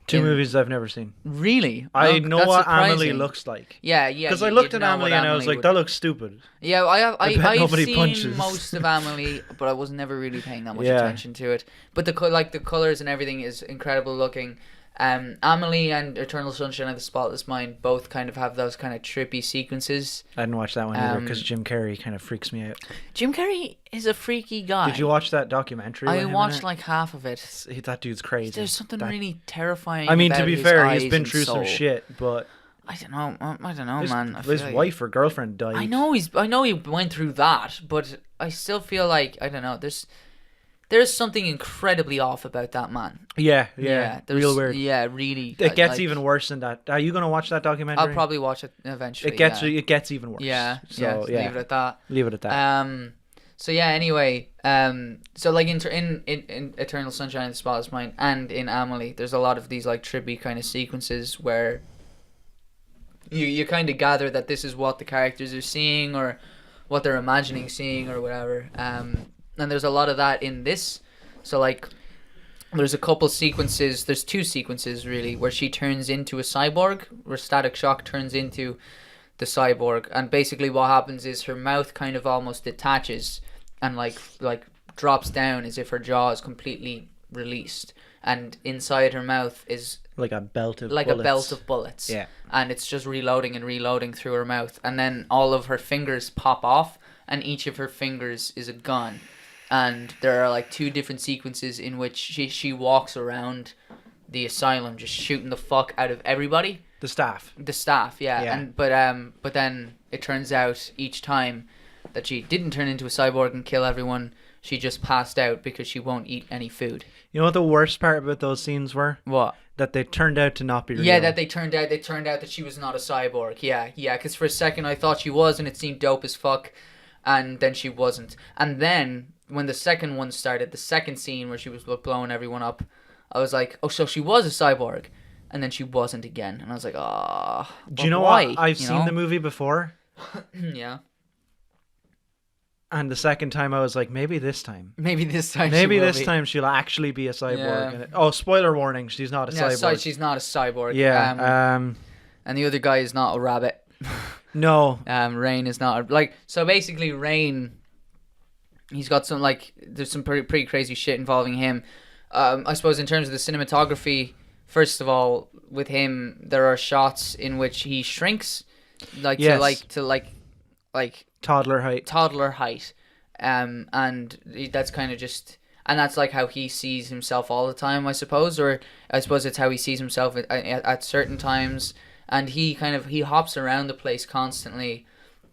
Two movies I've never seen. Really? I know what surprising. Amelie looks like. Yeah. Because I looked at Amelie and I was like, that looks stupid. Yeah, I've seen punches. most of Amelie, but I was never really paying that much attention to it. But the colors and everything is incredible looking. Amelie and Eternal Sunshine of the Spotless Mind both kind of have those kind of trippy sequences. I didn't watch that one either because Jim Carrey kind of freaks me out. Jim Carrey is a freaky guy. Did you watch that documentary? I watched like half of it. That dude's crazy. There's something really terrifying. I mean, about to be his fair, eyes he's been and through soul. some shit, but I don't know, man. His wife or girlfriend died. I know he went through that, but I still feel like I don't know. There's something incredibly off about that man. Yeah, real weird. Yeah, really. It gets even worse than that. Are you gonna watch that documentary? I'll probably watch it eventually. It gets even worse. Yeah, so, leave it at that. Leave it at that. So yeah. Anyway, so like in Eternal Sunshine of the Spotless Mind and in Amelie, there's a lot of these like trippy kind of sequences where you kind of gather that this is what the characters are seeing or what they're imagining seeing or whatever. And there's a lot of that in this. So like there's a couple sequences, there's two sequences really, where she turns into a cyborg, where Static Shock turns into the cyborg, and basically what happens is her mouth kind of almost detaches and like drops down as if her jaw is completely released, and inside her mouth is like a belt of bullets. Yeah. And it's just reloading and reloading through her mouth, and then all of her fingers pop off and each of her fingers is a gun. And there are like two different sequences in which she walks around the asylum just shooting the fuck out of everybody. The staff, yeah. And but then it turns out each time that she didn't turn into a cyborg and kill everyone, she just passed out because she won't eat any food. You know what the worst part about those scenes were? What? That they turned out to not be real. Yeah, that they turned out that she was not a cyborg. Yeah, because for a second I thought she was, and it seemed dope as fuck, and then she wasn't. And then when the second one started, the second scene where she was blowing everyone up, I was like, oh, so she was a cyborg, and then she wasn't again, and I was like, ah. Oh, do you know why? What? I've seen the movie before. Yeah. And the second time I was like, maybe this time she'll actually be a cyborg. Yeah. Spoiler warning, she's not a cyborg. She's not a cyborg. Yeah. And the other guy is not a rabbit. No. Rain is not so basically Rain, he's got some there's some pretty crazy shit involving him. I suppose in terms of the cinematography, first of all, with him there are shots in which he shrinks to toddler height, and that's kind of just, and that's like how he sees himself all the time, I suppose, or I suppose it's how he sees himself at certain times, and he hops around the place constantly,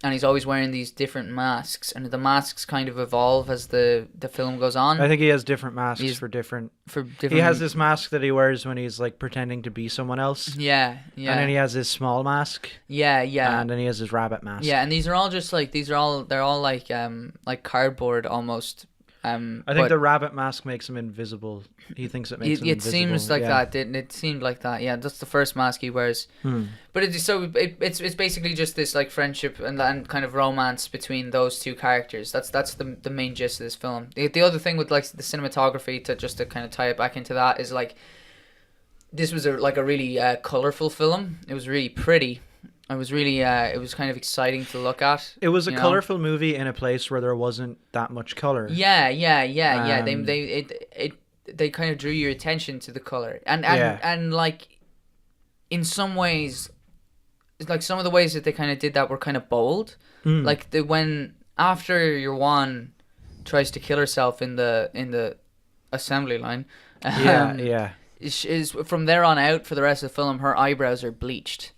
and he's always wearing these different masks, and the masks kind of evolve as the film goes on. I think he has different masks for different. He has this mask that he wears when he's like pretending to be someone else. Yeah. And then he has his small mask. Yeah. And then he has his rabbit mask. Yeah, and these are all just like they're all like cardboard almost. I think the rabbit mask makes him invisible. He thinks it makes him invisible. It seems like that. It seemed like that. Yeah, that's the first mask he wears. But it's basically just this like friendship and kind of romance between those two characters. That's the main gist of this film. The other thing with like the cinematography to kind of tie it back into that is like this was a really colorful film. It was really pretty. It was really it was kind of exciting to look at. It was a colorful movie in a place where there wasn't that much color. Yeah. They kind of drew your attention to the color, and like in some ways, like some of the ways that they kind of did that were kind of bold. Like when after your one tries to kill herself in the assembly line. Is from there on out for the rest of the film, her eyebrows are bleached.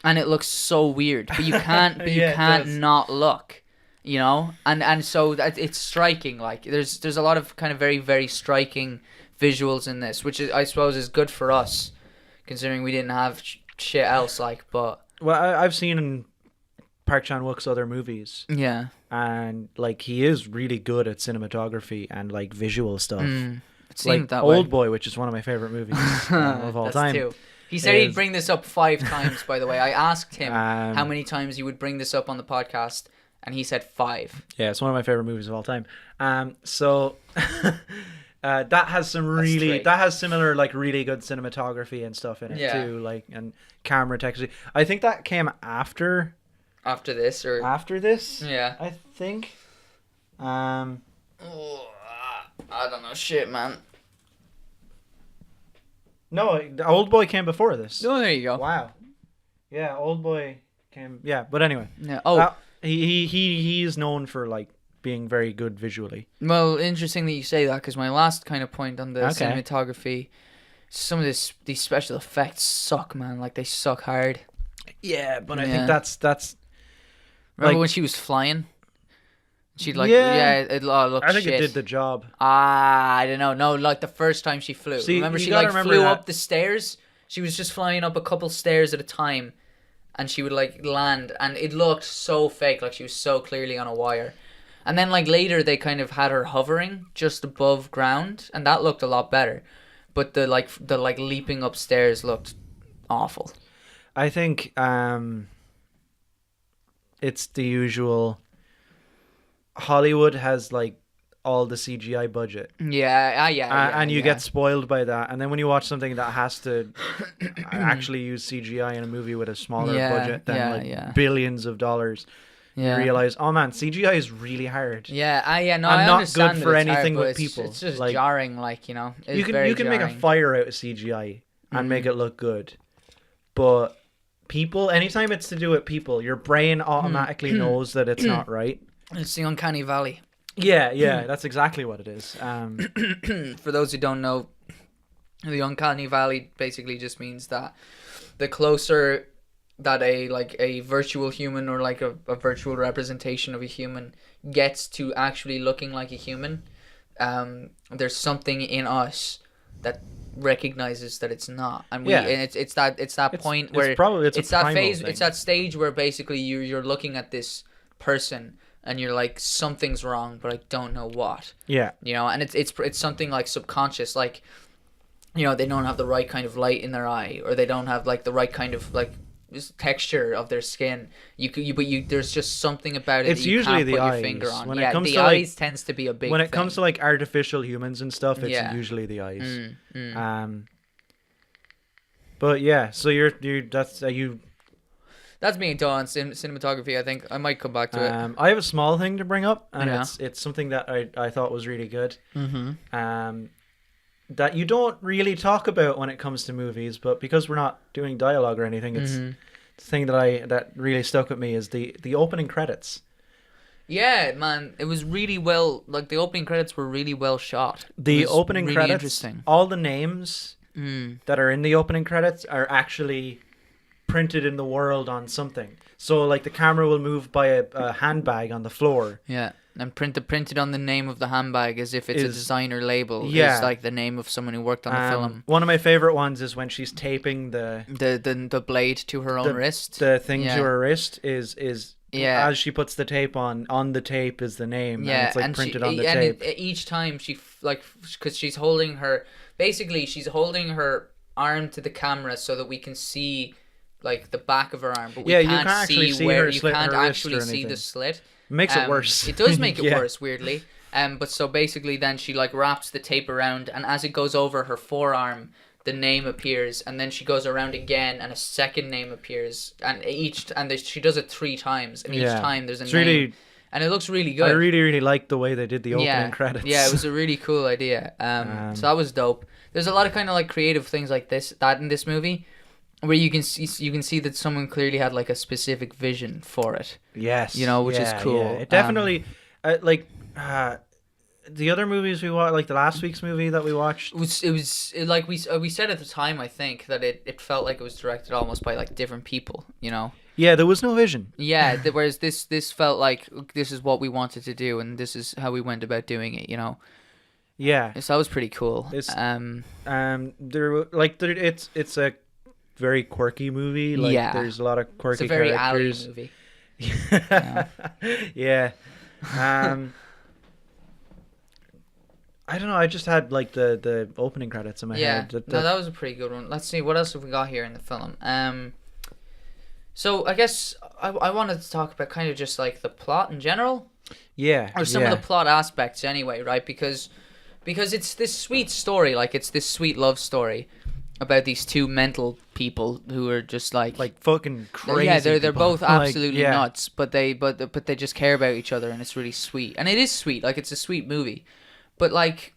And it looks so weird, but you can't not look, you know, and so it's striking. Like there's a lot of kind of very, very striking visuals in this, which I suppose is good for us, considering we didn't have shit else. Like, but I've seen Park Chan-wook's other movies, and like he is really good at cinematography and like visual stuff. It seemed like that way. Oldboy, which is one of my favorite movies of all time. Too. He said he'd bring this up 5 times, by the way. I asked him how many times he would bring this up on the podcast, and he said 5. Yeah, it's one of my favorite movies of all time. So that has similar like really good cinematography and stuff in it too, like and camera technology. I think that came after this. Yeah, I think. I don't know, shit, man. No, Oldboy came before this. Oh, there you go. Wow. Yeah, Oldboy came. Yeah, but anyway. Yeah. Oh, he is known for like being very good visually. Well, interesting that you say that, because my last kind of point on the cinematography, some of these special effects suck, man. Like they suck hard. Yeah, but I think that's. Remember when she was flying? She'd like it looked I think shit. it did the job. I don't know. No, like the first time she flew. See, remember she like flew up the stairs? She was just flying up a couple stairs at a time, and she would like land, and it looked so fake, like she was so clearly on a wire. And then like later they kind of had her hovering just above ground, and that looked a lot better. But the leaping upstairs looked awful. I think it's the usual. Hollywood has like all the CGI budget. And you get spoiled by that. And then when you watch something that has to actually use CGI in a movie with a smaller budget than billions of dollars, you realize, oh man, CGI is really hard. And not good for anything with people. It's just like, jarring, like, you know. You can make a fire out of CGI and make it look good, but people, anytime it's to do with people, your brain automatically knows that it's not right. It's the uncanny valley. Yeah, that's exactly what it is. For those who don't know, the uncanny valley basically just means that the closer that a virtual human or like a virtual representation of a human gets to actually looking like a human, there's something in us that recognizes that it's not, and it's that point where it's that phase, it's that stage where basically you're looking at this person. And you're like, something's wrong, but I don't know what. Yeah. You know, and it's something like subconscious, like, you know, they don't have the right kind of light in their eye, or they don't have like the right kind of like texture of their skin. There's just something about it. It's that you usually can't the put eyes. your finger on. When it comes the to eyes like, tends to be a big. When it thing. comes to like artificial humans and stuff, it's usually the eyes. But yeah, so That's being done on cinematography. I think I might come back to it. I have a small thing to bring up, and it's something that I thought was really good. That you don't really talk about when it comes to movies, but because we're not doing dialogue or anything, it's the thing that really stuck with me is the opening credits. Yeah, man, it was really well. Like the opening credits were really well shot. The opening really credits, interesting. all the names that are in the opening credits are actually printed in the world on something. So like the camera will move by a handbag on the floor. Yeah. And printed on the name of the handbag as if it's a designer label. Yeah. Is like the name of someone who worked on the film. One of my favorite ones is when she's taping the blade to her own wrist. The thing to her wrist is yeah. as she puts the tape on the tape is the name. Yeah, and it's like and printed on the tape. Each time she because she's holding her arm to the camera so that we can see like the back of her arm, but we can't actually see where you can't actually see the slit. Makes it worse. It does make it worse, weirdly. But so basically, then she like wraps the tape around, and as it goes over her forearm, the name appears, and then she goes around again, and a second name appears, and she does it 3 times, and each time there's a name. Really, and it looks really good. I really, really like the way they did the opening credits. Yeah, it was a really cool idea. So that was dope. There's a lot of kind of like creative things like that in this movie, where you can see that someone clearly had like a specific vision for it. Yes, which is cool. Yeah. It definitely the other movies we watched, like the last week's movie that we watched. It was like we said at the time. I think that it felt like it was directed almost by like different people. Yeah, there was no vision. Yeah, whereas this felt like this is what we wanted to do, and this is how we went about doing it. Yeah, so that was pretty cool. It's a very quirky movie. Like there's a lot of quirky characters. It's a very Ali movie. Yeah. I don't know. I just had like the opening credits in my head. No, that was a pretty good one. Let's see what else have we got here in the film. So I guess I wanted to talk about kind of just like the plot in general. Yeah. Or some of the plot aspects anyway, right? Because it's this sweet story, like it's this sweet love story about these 2 mental people who are just like fucking crazy. Yeah, they're both absolutely like, nuts, but they just care about each other, and it's really sweet. And it is sweet, like it's a sweet movie. But like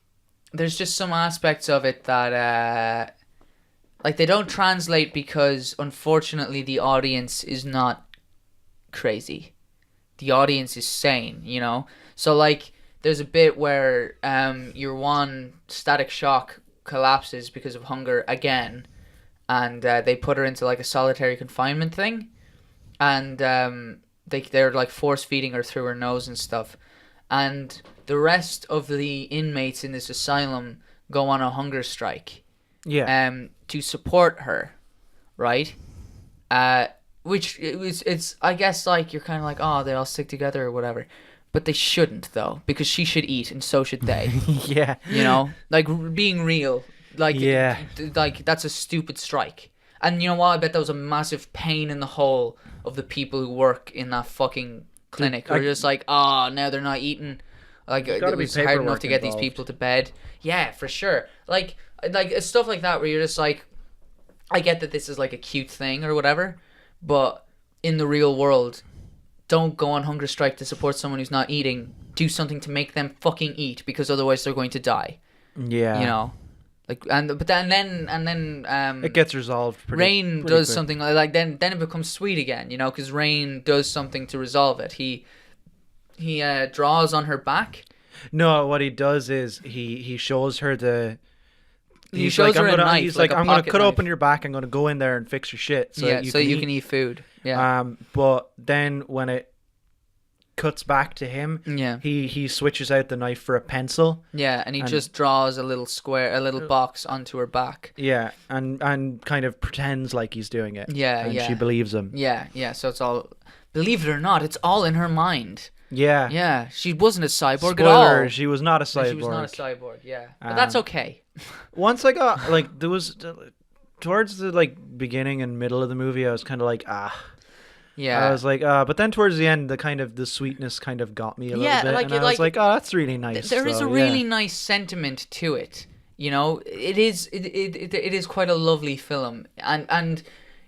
there's just some aspects of it that like they don't translate because unfortunately the audience is not crazy. The audience is sane, So like there's a bit where your one Static Shock collapses because of hunger again, and they put her into like a solitary confinement thing, and they're like force feeding her through her nose and stuff, and the rest of the inmates in this asylum go on a hunger strike to support her, right? Which it's I guess like you're kind of like, oh, they all stick together or whatever. But they shouldn't, though, because she should eat, and so should they. Yeah. Like, being real, like, like that's a stupid strike. And you know what? I bet that was a massive pain in the hole of the people who work in that fucking clinic. Who are just like, now they're not eating. Like, it was hard enough to get these people to bed. Yeah, for sure. Like stuff like that where you're just like, I get that this is like a cute thing or whatever, but in the real world, don't go on hunger strike to support someone who's not eating. Do something to make them fucking eat, because otherwise they're going to die. Yeah. Like, but then it gets resolved pretty Rain does quick. Something like then it becomes sweet again, because Rain does something to resolve it. He draws on her back. No, what he does is he shows her the. He shows her a knife. He's like, I'm gonna cut open your back. I'm gonna go in there and fix your shit. So you can eat food. Yeah. But then when it cuts back to him, he switches out the knife for a pencil. Yeah, and he just draws a little box onto her back. Yeah, and kind of pretends like he's doing it. Yeah, and she believes him. Yeah. So it's all, believe it or not, it's all in her mind. Yeah. Yeah, she wasn't a cyborg at all. She was not a cyborg. She was not a cyborg. Yeah, but that's okay. Once I got there was towards the beginning and middle of the movie, I was kind of like Yeah. I was like but then towards the end, the sweetness kind of got me a little bit, and I was like, oh, that's really nice. There is a really nice sentiment to it. It is quite a lovely film, and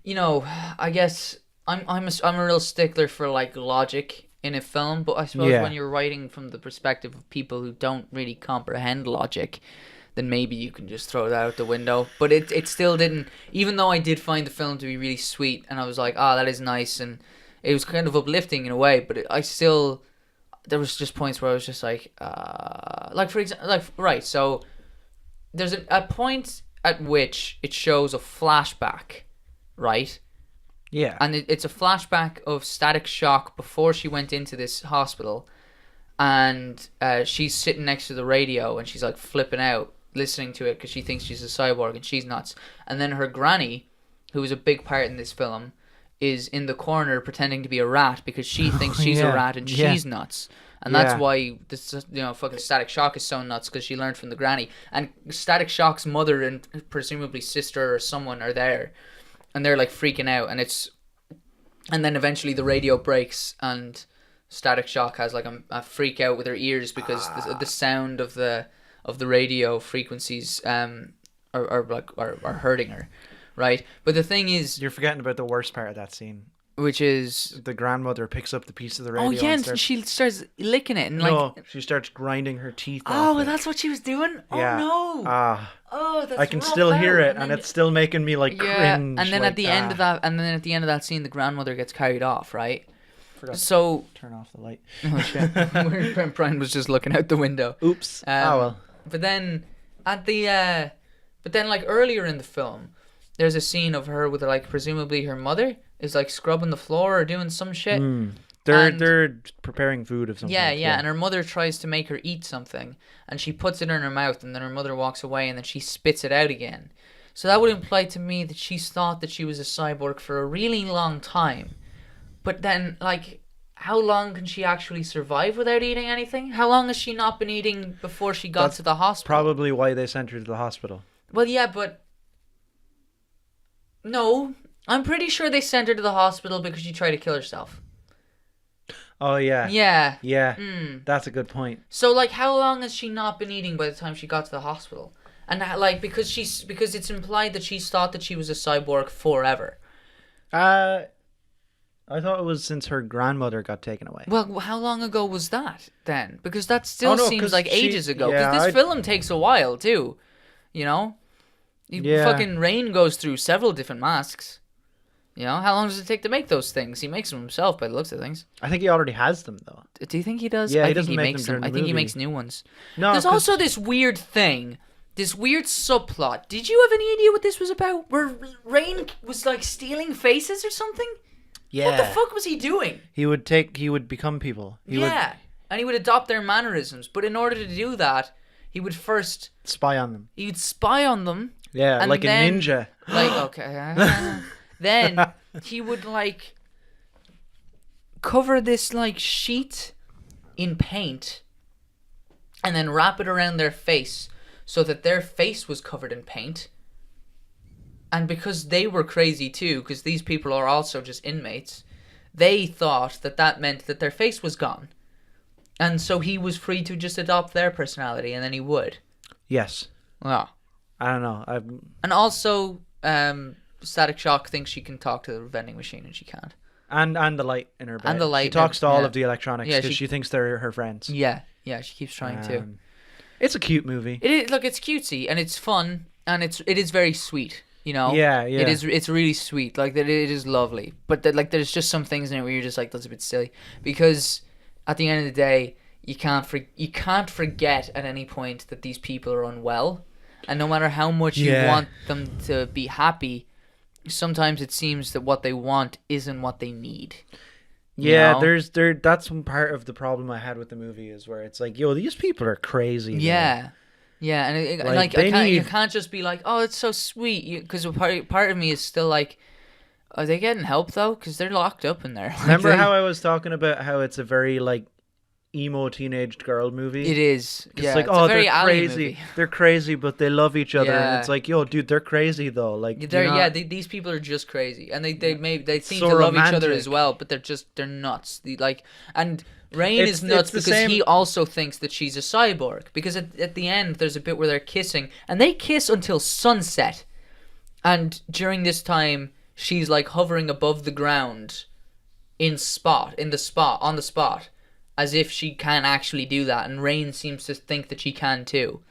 I guess I'm a real stickler for logic in a film, but I suppose when you're writing from the perspective of people who don't really comprehend logic, then maybe you can just throw that out the window. But it still didn't, even though I did find the film to be really sweet, and I was like, that is nice, and it was kind of uplifting in a way, but there was just points where I was just like for example, right, so there's a point at which it shows a flashback, right? Yeah. And it's a flashback of Static Shock before she went into this hospital, and she's sitting next to the radio and she's like flipping out listening to it because she thinks she's a cyborg and she's nuts. And then her granny, who is a big part in this film, is in the corner pretending to be a rat because she thinks she's a rat and she's nuts. And that's why this, fucking Static Shock is so nuts, because she learned from the granny. And Static Shock's mother and presumably sister or someone are there, and they're like freaking out. And then eventually the radio breaks, and Static Shock has like a freak out with her ears because the sound of the radio frequencies are hurting her, right? But the thing is, you're forgetting about the worst part of that scene, which is the grandmother picks up the piece of the radio. Oh yeah, and she starts licking it, and she starts grinding her teeth. Oh, that's what she was doing. Yeah. Oh no. Oh, that's I can rough still hear out. it, and it's still making me like cringe. And then at the end of that scene, the grandmother gets carried off, right? Forgot So to turn off the light. Oh shit! Brian was just looking out the window. Oops. Well. But then like earlier in the film, there's a scene of her with like presumably her mother is like scrubbing the floor or doing some shit. They're preparing food of something. Yeah, and her mother tries to make her eat something, and she puts it in her mouth, and then her mother walks away, and then she spits it out again. So that would imply to me that she's thought that she was a cyborg for a really long time. But then, like, how long can she actually survive without eating anything? How long has she not been eating before she got to the hospital? Probably why they sent her to the hospital. Well, yeah, but no, I'm pretty sure they sent her to the hospital because she tried to kill herself. Oh, yeah. Yeah. Yeah. That's a good point. So, like, how long has she not been eating by the time she got to the hospital? And, like, because it's implied that she's thought that she was a cyborg forever. I thought it was since her grandmother got taken away. Well, how long ago was that, then? Because that still seems like ages ago. Because this film takes a while, too. You know? Fucking Rain goes through several different masks. You know, how long does it take to make those things? He makes them himself by the looks of things. I think he already has them, though. Do you think he does? Yeah, I he think doesn't he make makes them. I think he makes new ones. No, there's also this weird thing, this weird subplot. Did you have any idea what this was about? Where Rain was like stealing faces or something? Yeah. What the fuck was he doing? He would become people. And he would adopt their mannerisms. But in order to do that, he would first spy on them. He would spy on them. Yeah, like then, a ninja. Like, okay. Then he would like cover this like sheet in paint and then wrap it around their face so that their face was covered in paint. And because they were crazy too, because these people are also just inmates, they thought that meant that their face was gone. And so he was free to just adopt their personality, and then he would. Yes. Yeah. I don't know. And also, Static Shock thinks she can talk to the vending machine, and she can't. And the light in her bed. And the light. She talks to all of the electronics because she thinks they're her friends. Yeah, she keeps trying to. It's a cute movie. It is. Look, it's cutesy and it's fun and it is very sweet. You know. Yeah. It is. It's really sweet. Like it is lovely. But there's just some things in it where you're just like, that's a bit silly, because at the end of the day, you can't forget at any point that these people are unwell, and no matter how much you want them to be happy, sometimes it seems that what they want isn't what they need. Yeah, that's one part of the problem I had with the movie, is where it's like, yo, these people are crazy. Yeah. Yeah, and you can't just be like, oh, it's so sweet, because part of me is still like, are they getting help though? Because they're locked up in there. Remember how I was talking about how it's a very like emo teenage girl movie? It is. It's like, oh, they're crazy. They're crazy, but they love each other. And it's like, yo, dude, they're crazy though. Like, these people are just crazy, and they seem to love each other as well, but they're nuts. And Rain is nuts because he also thinks that she's a cyborg. Because at the end, there's a bit where they're kissing, and they kiss until sunset. And during this time, she's like hovering above the ground on the spot, as if she can actually do that. And Rain seems to think that she can too.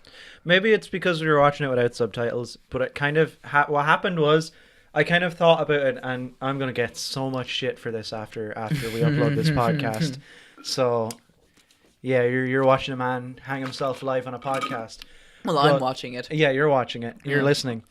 Maybe it's because we were watching it without subtitles, but it kind of what happened was, I kind of thought about it, and I'm gonna get so much shit for this after we upload this podcast. So, yeah, you're watching a man hang himself live on a podcast. Well, I'm watching it. Yeah, you're watching it. You're listening.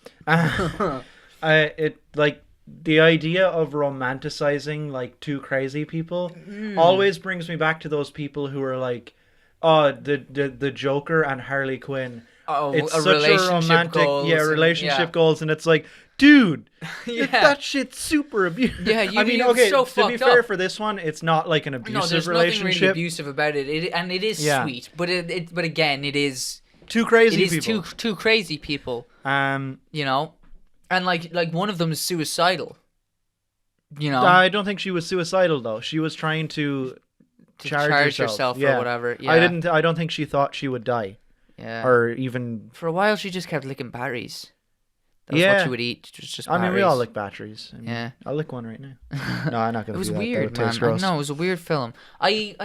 the idea of romanticizing like two crazy people always brings me back to those people who are like, oh, the Joker and Harley Quinn. Oh, It's a such a relationship romantic, goals and- relationship goals, and it's like, dude, Yeah. that shit's super abusive. Yeah, I mean, it's okay, so to be fucked fair, up. for this one, it's not like an No, abusive there's nothing really relationship. abusive about it. And it is Yeah. sweet, but but again, it is Two crazy it is people. two crazy people, you know, and like one of them is suicidal. You know, I don't think she was suicidal though. She was trying to charge herself Yeah. or whatever. Yeah. I don't think she thought she would die, Yeah. or even. For a while, she just kept licking batteries. That was Yeah. what she would eat. Just I mean, we batteries. all lick batteries. I mean, Yeah. I'll lick one right now. No, I'm not gonna. It was do that. weird, That would man. taste gross. No, it was a weird film. I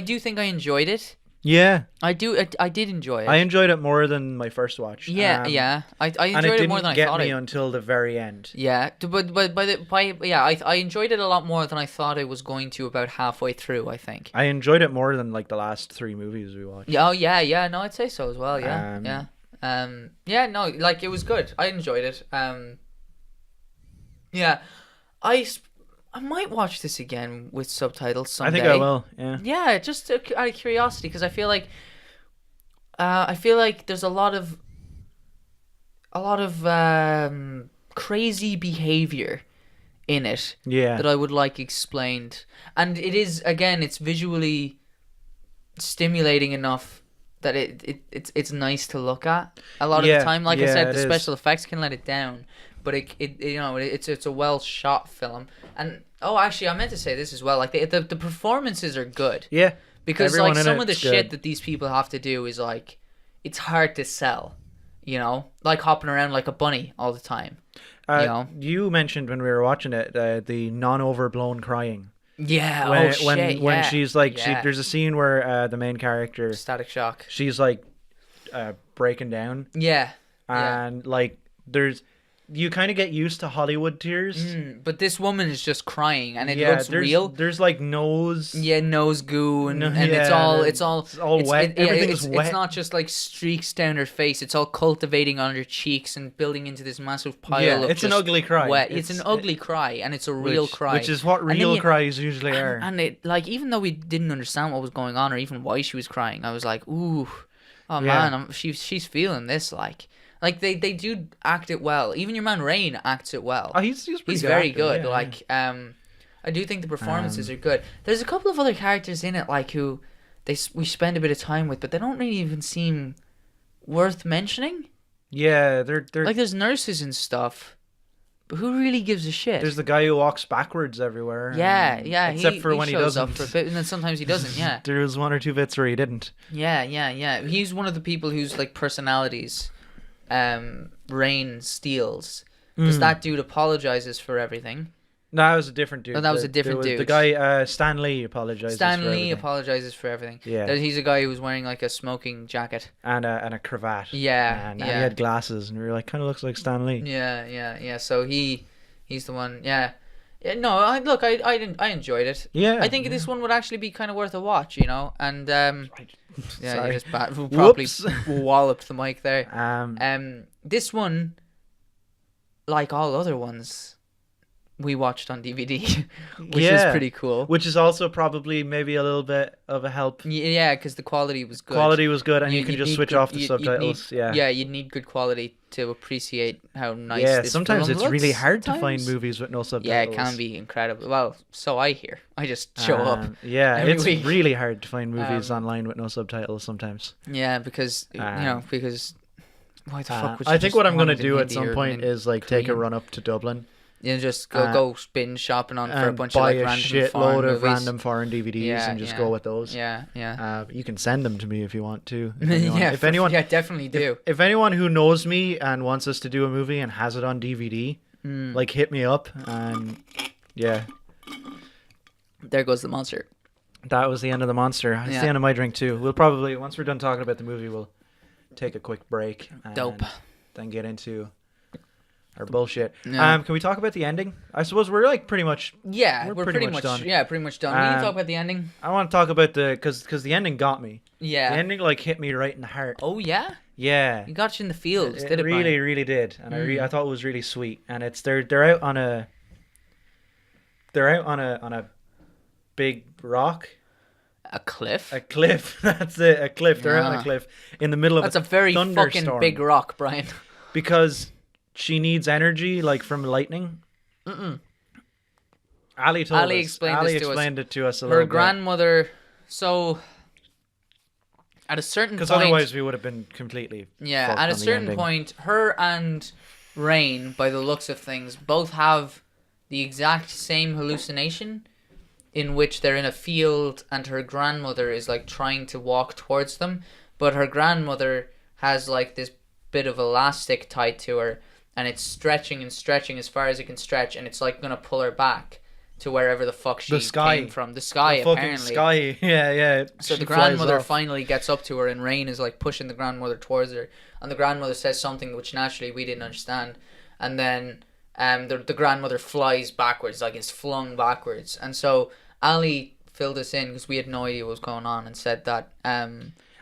do think I enjoyed it. Yeah, I did enjoy it. I enjoyed it more than my first watch. Yeah, Um, I and it enjoyed it didn't more than I get thought me it. until the very end. Yeah, I enjoyed it a lot more than I thought I was going to about halfway through, I think. I enjoyed it more than like the last 3 movies we watched. Yeah, oh yeah, no, I'd say so as well, yeah. Yeah. No, like it was good. I enjoyed it. Yeah. I might watch this again with subtitles I someday. think I will. Yeah. Yeah, just out of curiosity, because I feel like there's a lot of crazy behavior in it Yeah. that I would like explained, and it is, again, it's visually stimulating enough that it's nice to look at a lot of Yeah, the time. Like I yeah, said, it the is. special effects can let it down, but it's a well shot film. And actually, I meant to say this as well. Like the performances are good. Yeah. Because Everyone like in some of the it's shit good. that these people have to do is like, it's hard to sell, you know, like hopping around like a bunny all the time. You know? You mentioned when we were watching it the non-overblown crying. Yeah. When she's like, Yeah. there's a scene where the main character, Static Shock. she's like breaking down, Yeah. Yeah. and like you kind of get used to Hollywood tears. But this woman is just crying, and it Yeah, looks there's, real. There's like nose. Yeah, nose goo, and No, it's all wet. Everything's wet. It's not just like streaks down her face. It's all cultivating on her cheeks and building into this massive pile Yeah, of it's an just ugly cry. wet. It's an ugly cry, and it's a real cry. Which is what And then real cries usually are. And it, like, even though we didn't understand what was going on or even why she was crying, I was like, ooh, oh Yeah. man, she's feeling this. Like they do act it well. Even your man Rain acts it well. Oh, he's pretty He's good very actor, good. yeah, Like, I do think the performances are good. There's a couple of other characters in it, like, who we spend a bit of time with, but they don't really even seem worth mentioning. yeah. They're Like, there's nurses and stuff, but who really gives a shit? There's the guy who walks backwards everywhere. Yeah, Except for when he shows doesn't. up for a bit, and then sometimes he doesn't. Yeah, There was 1 or 2 bits where he didn't. yeah. He's one of the people whose like personalities, Rain steals, because that dude apologizes for everything. No, that was a different dude. Oh, that was a different The dude. guy, Stan Lee, apologizes. Stan for Lee everything. apologizes for everything. Yeah. He's a guy who was wearing like a smoking jacket. and a cravat. Yeah, and yeah. he had glasses, and we were like, kind of looks like Stan Lee. Yeah. So he's the one. Yeah. No, I enjoyed it. Yeah, I think this one would actually be kind of worth a watch, you know. And yeah, Sorry. you just probably Whoops. walloped the mic there. This This one, like all other ones, we watched on DVD, which is Yeah. pretty cool. which is also probably maybe a little bit of a help. Yeah, because the quality was good. Quality was good, and you can you'd just need switch good- off the you'd need- subtitles. Yeah. Yeah, you'd need good quality to appreciate how nice. Yeah, this sometimes film it's really looks hard to find sometimes. movies with no subtitles. Yeah, it can be incredible. Well, so I hear. I just show up. Yeah, every it's week. really hard to find movies online with no subtitles sometimes. Yeah, because because why the fuck would you I think just what I'm want gonna it in do at Hindi some or point in is like take a Korean? run up to Dublin You know, just go bin shopping on for a and bunch of buy like a random shitload foreign of movies. random foreign DVDs Yeah, and just yeah. go with those. Yeah. You can send them to me if you want to. If anyone, Yeah, if anyone, yeah, definitely do. if anyone who knows me and wants us to do a movie and has it on DVD, like hit me up. And yeah, There goes the monster. that was the end of the monster. It's Yeah. the end of my drink too. We'll probably, once we're done talking about the movie, we'll take a quick break. And Dope. Then get into our bullshit. Yeah. Can we talk about the ending? I suppose we're like pretty much. Yeah, We're we're pretty pretty much much done. Yeah, pretty much done. We can Um, talk about the ending. I want to talk about because the ending got me. Yeah. The ending like hit me right in the heart. Oh yeah, Yeah. you got you in the feels, It did it? really, Brian? really did, and I thought it was really sweet. And it's they're out on a they're out on a big rock. A cliff? A cliff. That's it. A cliff. They're out on a Ah. cliff in the middle of That's a very fucking thunderstorm big rock, Brian. because she needs energy, like from lightning. Mm-mm. Ali told Ali us. explained Ali this to us. explained it to us a Her little bit. grandmother. So, at a certain Because point, otherwise we would have been completely. yeah, fucked at a on the certain ending. point, her and Rain, by the looks of things, both have the exact same hallucination, in which they're in a field and her grandmother is like trying to walk towards them, but her grandmother has like this bit of elastic tied to her, and it's stretching and stretching as far as it can stretch, and it's like gonna pull her back to wherever the fuck she The sky. came from. The sky, The fucking apparently. sky. Yeah. So She the flies grandmother off. finally gets up to her, and Rain is like pushing the grandmother towards her, and the grandmother says something which naturally we didn't understand, and then the grandmother flies backwards, like is flung backwards, and so Ali filled us in because we had no idea what was going on, and said that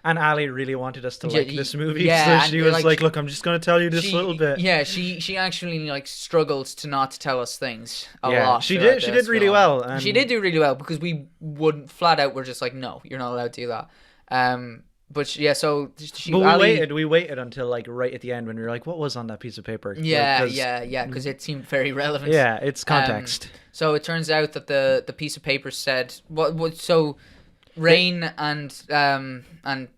And Ali really wanted us to Yeah, like this movie, yeah, so she and, was like, like, "Look, I'm just going to tell you this little bit." Yeah, she actually like struggled to not tell us things a Yeah, lot. she throughout did. She this did really film. well. And She did do really well because we would flat out were just like, no, you're not allowed to do that. But so she. But Ali, we waited until like right at the end when we were like, "What was on that piece of paper?" Yeah, Like, 'cause- yeah, because it seemed very relevant. yeah. It's context. So it turns out that the piece of paper said what so Rain and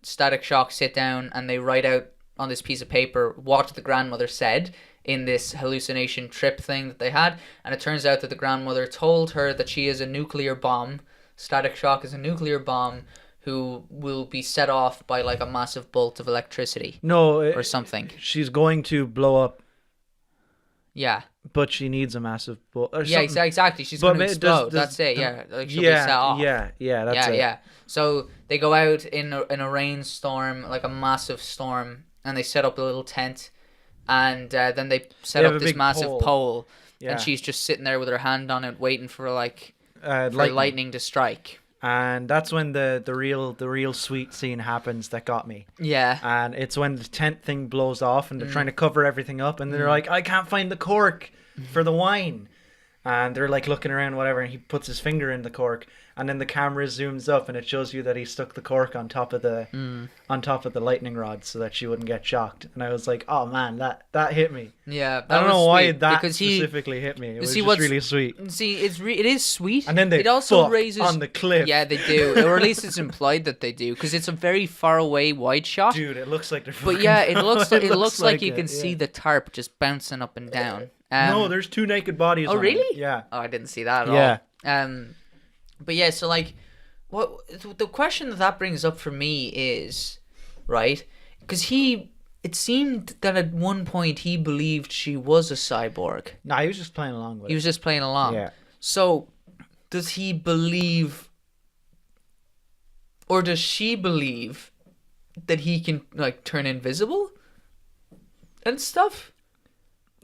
Static Shock sit down and they write out on this piece of paper what the grandmother said in this hallucination trip thing that they had, and it turns out that the grandmother told her that she is a nuclear bomb. Static Shock is a nuclear bomb who will be set off by like a massive bolt of electricity No, or something. she's going to blow up, Yeah. but she needs a massive bolt. Or Yeah, something. exactly. She's But going to does- explode. does That's it. the- Yeah, like she'll be set off. Yeah. That's Yeah, it. yeah. So they go out in a rainstorm, like a massive storm, and they set up a little tent, and then they set They have up a this big massive pole, Yeah. and she's just sitting there with her hand on it, waiting for Lightning. lightning to strike. And that's when the real sweet scene happens that got me. Yeah. And it's when the tent thing blows off and they're trying to cover everything up, and they're like, "I can't find the cork for the wine." And they're like looking around, whatever, and he puts his finger in the cork, and then the camera zooms up and it shows you that he stuck the cork on top of the lightning rod so that she wouldn't get shocked. And I was like, "Oh man, that hit me." Yeah. I don't know why sweet, that because specifically hit me. It was see, just what's- really sweet. See, it is sweet. And then they it also fuck raises on the cliff. Yeah, they do, or at least it's implied that they do, because it's a very far away wide shot. Dude, it looks like they're. But yeah, it looks it looks like you it, can yeah. see the tarp just bouncing up and down. No, there's two naked bodies. Oh on it. really? Yeah. Oh, I didn't see that at Yeah. all. But yeah, so like, what the question that brings up for me is, right? Because it seemed that at one point he believed she was a cyborg. No, he was just playing along with He it. was just playing along. Yeah. So, does he believe, or does she believe that he can like turn invisible and stuff?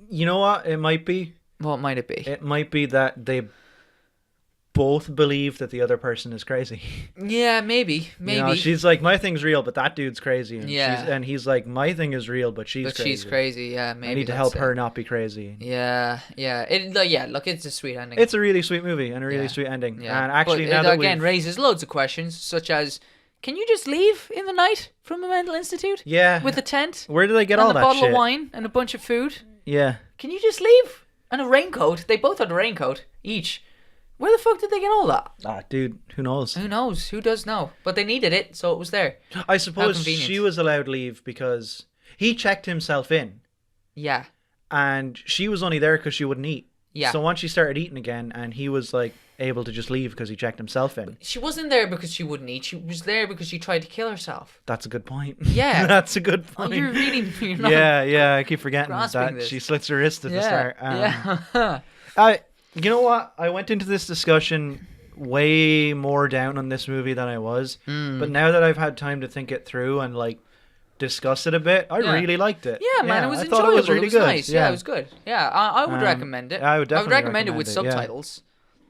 You know what? It might be. What might it be? It might be that they both believe that the other person is crazy. Yeah, maybe. You know, she's like, "My thing's real, but that dude's crazy." And Yeah. and he's like, "My thing is real, but she's But crazy." she's crazy. Yeah, maybe. I need to that's help it. her not be crazy. Yeah, yeah. Yeah, look, it's a sweet ending. It's a really sweet movie and a really Yeah. sweet ending. Yeah. And actually, but now it that again we've... raises loads of questions, such as, can you just leave in the night from a mental institute Yeah. with a tent Where did they get and all a that bottle shit? of wine and a bunch of food? Yeah. Can you just leave? And a raincoat. They both had a raincoat each. Where the fuck did they get all that? Ah, dude, who knows? Who knows? Who does know? But they needed it, so it was there. I suppose convenient. she was allowed leave because he checked himself in, Yeah. and she was only there because she wouldn't eat. Yeah. So once she started eating again, and he was like able to just leave because he checked himself in. She wasn't there because she wouldn't eat. She was there because she tried to kill herself. That's a good point. Yeah. That's a good Oh, point. you're really... You're not Yeah, I keep forgetting grasping that this. she slits her wrist at the start. yeah. You know what? I went into this discussion way more down on this movie than I was, but now that I've had time to think it through and like discuss it a bit, I Yeah. really liked it. Yeah, man, it was I enjoyable. thought it was really good. Nice. Yeah, it was good. Yeah, I would Um, recommend it. I would definitely recommend it with recommend it, yeah. subtitles.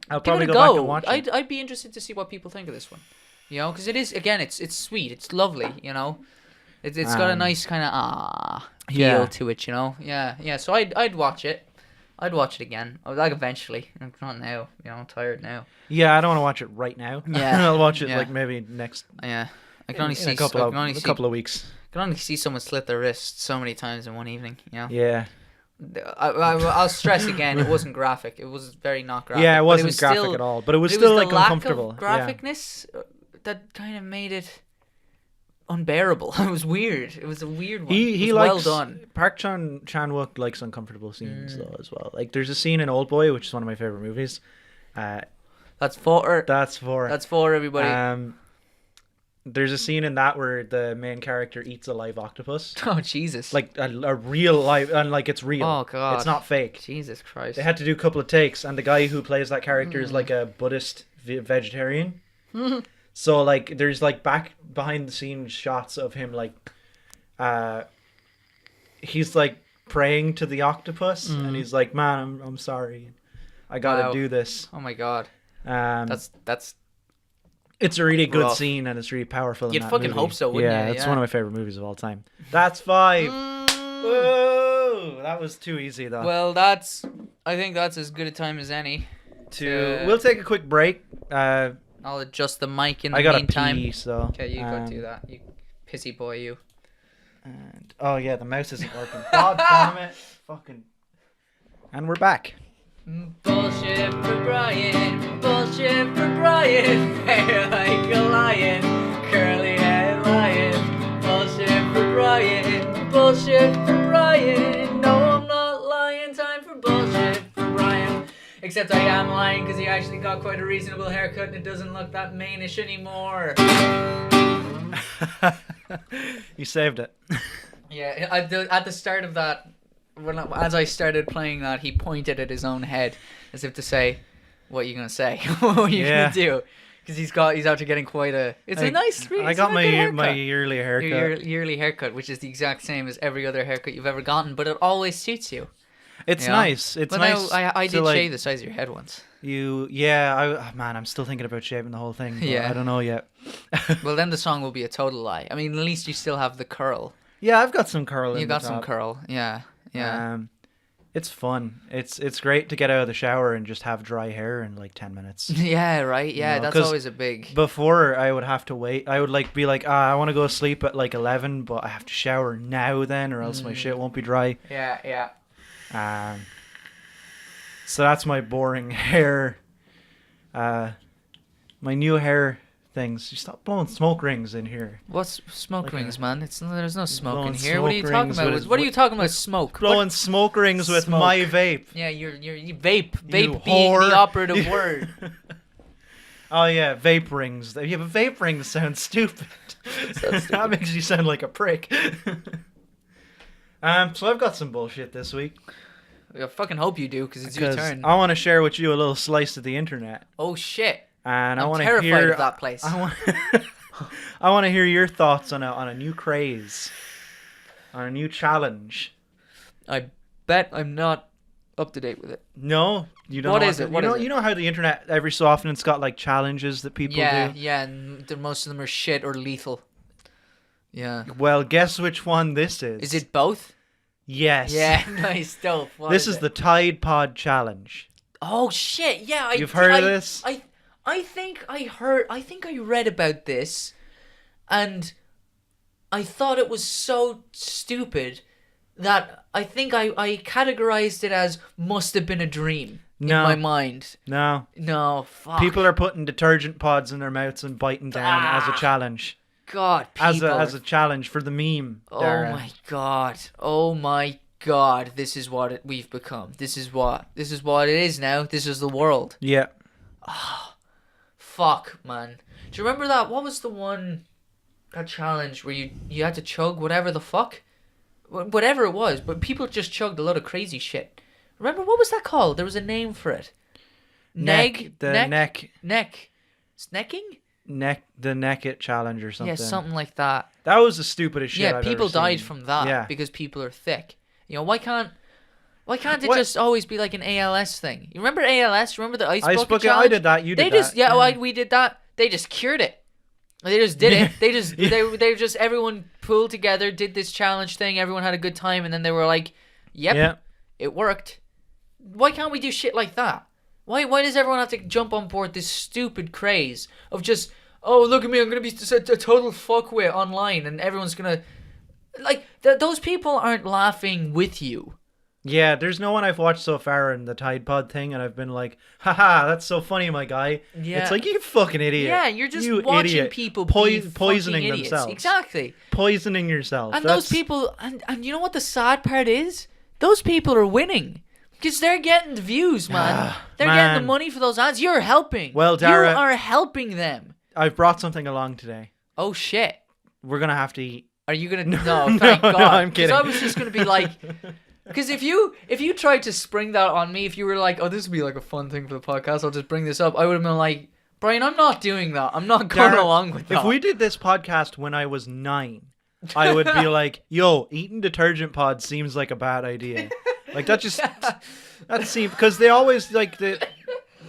I'll Give probably it a go back and watch it. I'd be interested to see what people think of this one. You know, because it is, again, it's sweet, it's lovely. You know, it's got a nice kind of feel yeah. to it. You know, yeah. So I'd watch it. I'd watch it again. I would like eventually. Not now. I'm tired now. Yeah, I don't want to watch it right now. Yeah. I'll watch it Yeah. like maybe next. Yeah. I can In, only in see a couple I of can only a see couple of weeks. I can only see someone slit their wrist so many times in one evening. Yeah. I'll stress again. It wasn't graphic. It was very not graphic. Yeah, it but wasn't was graphic still, at all, but it was but still the like lack uncomfortable. Of graphicness that kind of made it unbearable. It was weird. It was a weird one. He it was likes well done. Park Chan-wook likes uncomfortable scenes though as well. Like there's a scene in Old Boy, which is one of my favorite movies. That's for everybody. There's a scene in that where the main character eats a live octopus. Oh Jesus! Like a real live, and like it's real. Oh God! It's not fake. Jesus Christ! They had to do a couple of takes, and the guy who plays that character is like a Buddhist vegetarian. So like there's like behind the scenes shots of him like he's like praying to the octopus and he's like, man, I'm sorry, I gotta do this. Oh my God. That's it's a really good rough. Scene and it's really powerful. You'd in that fucking movie. hope so, wouldn't you? It's one of my favorite movies of all time. That's 5. Whoa, that was too easy though. Well, I think that's as good a time as any. We'll take a quick break. I'll adjust the mic in the I gotta meantime. pee, so. Okay, you go do that. You pissy boy, you. And oh yeah, the mouse isn't working. God damn it! Fucking. And we're back. Bullshit for Brian. Bullshit for Brian. Hair like a lion. Curly head lion. Bullshit for Brian. Bullshit for Brian. No, I'm not lying. Time for bullshit for Brian. Except I am lying because he actually got quite a reasonable haircut and it doesn't look that manish anymore. You saved it. Yeah, at the start of that, as I started playing that, he pointed at his own head as if to say, "What are you gonna say? What are you gonna do?" Because he's after getting quite a. It's a nice. I got my yearly haircut. Your yearly haircut, which is the exact same as every other haircut you've ever gotten, but it always suits you. It's nice. It's nice. Now, I did shave the size of your head once. I'm still thinking about shaving the whole thing. Yeah, I don't know yet. Well, then the song will be a total lie. I mean, at least you still have the curl. Yeah, I've got some curl. You got some curl. Yeah. It's fun. It's great to get out of the shower and just have dry hair in like 10 minutes. Yeah, right. Yeah, that's always a big. Before I would have to wait. I would be like, I want to go to sleep at like 11, but I have to shower now then, or else my shit won't be dry. Yeah. So that's my boring hair. My new hair things. You stop blowing smoke rings in here. What's smoke rings, man? There's no smoke in here. Smoke What are you talking about? What are you talking about? Smoke. Blowing smoke rings with my vape. Yeah, you vape. Vape You being whore. the operative word. Oh yeah, vape rings. Yeah, but vape rings sound stupid. That makes you sound like a prick. So I've got some bullshit this week. I fucking hope you do, because it's your turn. I want to share with you a little slice of the internet. Oh shit! And I'm terrified of that place. I want to hear your thoughts on a new craze, on a new challenge. I bet I'm not up to date with it. No, you don't. What is it? You know how the internet every so often it's got like challenges that people do. Yeah, and most of them are shit or lethal. Yeah. Well, guess which one this is. Is it both? Yes. Yeah, nice, dope. This is the Tide Pod challenge. Oh shit! Yeah, You've heard of this? I think I read about this, and I thought it was so stupid that I think I categorized it as must have been a dream in my mind. No, fuck. People are putting detergent pods in their mouths and biting down as a challenge. God, people. As a challenge for the meme. Dara. Oh my god! This is what we've become. This is what it is now. This is the world. Yeah. Fuck, man. Do you remember that? What was that challenge where you had to chug whatever the fuck? Whatever it was, but people just chugged a lot of crazy shit. Remember, what was that called? There was a name for it. Neck. Snecking? The neck it challenge or something. Yeah, something like that. That was the stupidest shit Yeah, I've people ever died seen. from that because people are thick. You know, why can't it just always be like an ALS thing? You remember ALS? Remember the ice bucket challenge? I did that. You did that. We did that. They just cured it. They just did it. They just they just everyone pulled together, did this challenge thing. Everyone had a good time, and then they were like, "Yep, it worked." Why can't we do shit like that? Why does everyone have to jump on board this stupid craze of just, oh, look at me, I'm going to be a total fuckwit online and everyone's going to... Like, those people aren't laughing with you. Yeah, there's no one I've watched so far in the Tide Pod thing, and I've been like, haha, that's so funny, my guy. Yeah. It's like, you fucking idiot. Yeah, you're just you watching idiot. people be poisoning fucking idiots. themselves. Exactly. Poisoning yourself. And those people, and you know what the sad part is? Those people are winning. Because they're getting the views, man. They're getting the money for those ads. You're helping. Well, Dara, you are helping them. I've brought something along today. Oh, shit. We're going to have to eat. Are you going to... No, thank God. No, I'm kidding. Because I was just going to be like... Because if you tried to spring that on me, if you were like, oh, this would be like a fun thing for the podcast, I'll just bring this up, I would have been like, Brian, I'm not doing that. I'm not going along with that. If we did this podcast when I was 9, I would be like, yo, eating detergent pods seems like a bad idea. Like, that seems... Because they always, like...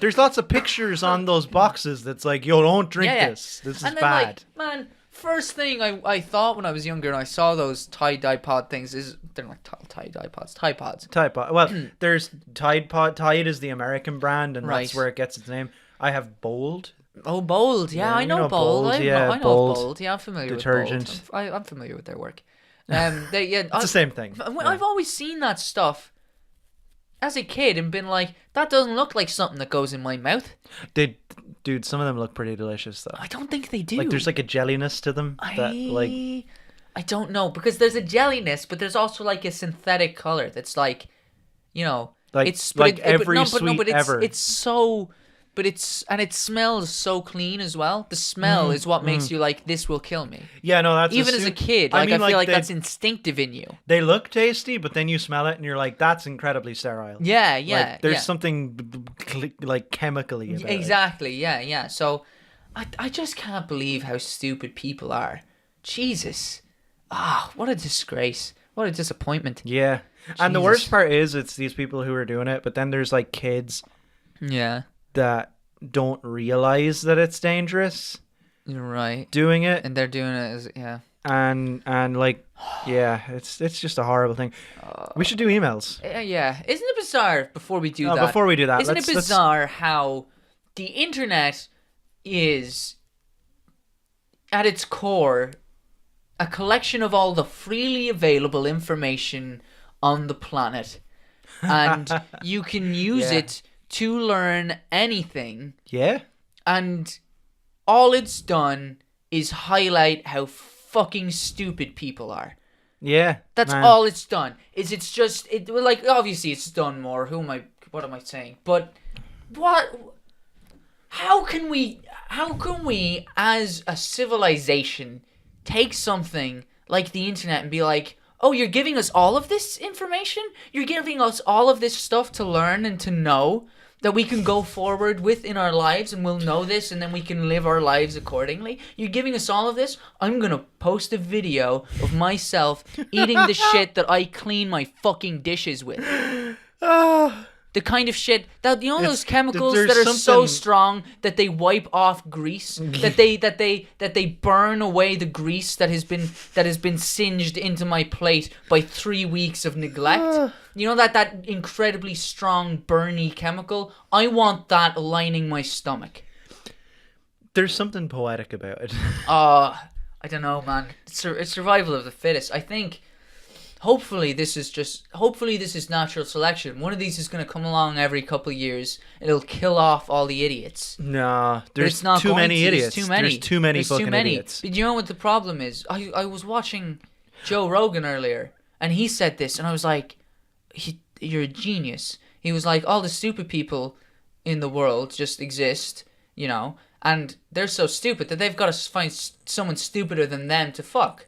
There's lots of pictures on those boxes that's like, yo, don't drink this. This is and then, bad. Like, man... First thing I thought when I was younger and I saw those tie-dye pod things is they're like tie-dye pods, Tide Pods. Tide Pod. Well, there's Tide Pod. Tide is the American brand, and that's where it gets its name. I have Bold. Oh, Bold. Yeah, I know Bold. I know Bold. Yeah, I'm familiar detergent. with Bold. I'm familiar with their work. It's the same thing. I've always seen that stuff as a kid and been like, that doesn't look like something that goes in my mouth. Dude, some of them look pretty delicious, though. I don't think they do. Like, there's like a jelliness to them. I don't know, because there's a jelliness, but there's also like a synthetic color that's like, you know, like it's like every sweet ever. It's so, but it smells so clean as well. The smell is what makes you like, this will kill me. Yeah, no, that's even as a kid. Like, I feel like that's instinctive in you. They look tasty, but then you smell it and you're like, that's incredibly sterile. Yeah. Like, there's something like chemically about exactly. Yeah. So, I just can't believe how stupid people are. Jesus. What a disgrace. What a disappointment. Yeah. Jesus. And the worst part is, it's these people who are doing it, but then there's like kids. Yeah. That don't realize that it's dangerous. You're right. Doing it. And they're doing it as, yeah. And like, yeah, it's just a horrible thing. We should do emails. Yeah. Isn't it bizarre, before we do that? Before we do that. Isn't it bizarre how the internet is, at its core, a collection of all the freely available information on the planet. And you can use it to learn anything. Yeah. And all it's done is highlight how fucking stupid people are. Yeah. That's all it's done. It's just like, obviously it's done more. What am I saying? But how can we as a civilization take something like the internet and be like, oh, you're giving us all of this information? You're giving us all of this stuff to learn and to know that we can go forward with in our lives, and we'll know this, and then we can live our lives accordingly? You're giving us all of this? I'm gonna post a video of myself eating the shit that I clean my fucking dishes with. The kind of shit that, you know, those chemicals that are so strong that they wipe off grease, that they burn away the grease that has been singed into my plate by 3 weeks of neglect. You know, that incredibly strong burny chemical. I want that lining my stomach. There's something poetic about it. I don't know, man. It's survival of the fittest. I think. Hopefully this is natural selection. One of these is going to come along every couple of years. It'll kill off all the idiots. Nah, there's too many idiots. There's too many fucking idiots. But you know what the problem is? I was watching Joe Rogan earlier, and he said this, and I was like, you're a genius. He was like, all the stupid people in the world just exist, you know, and they're so stupid that they've got to find someone stupider than them to fuck.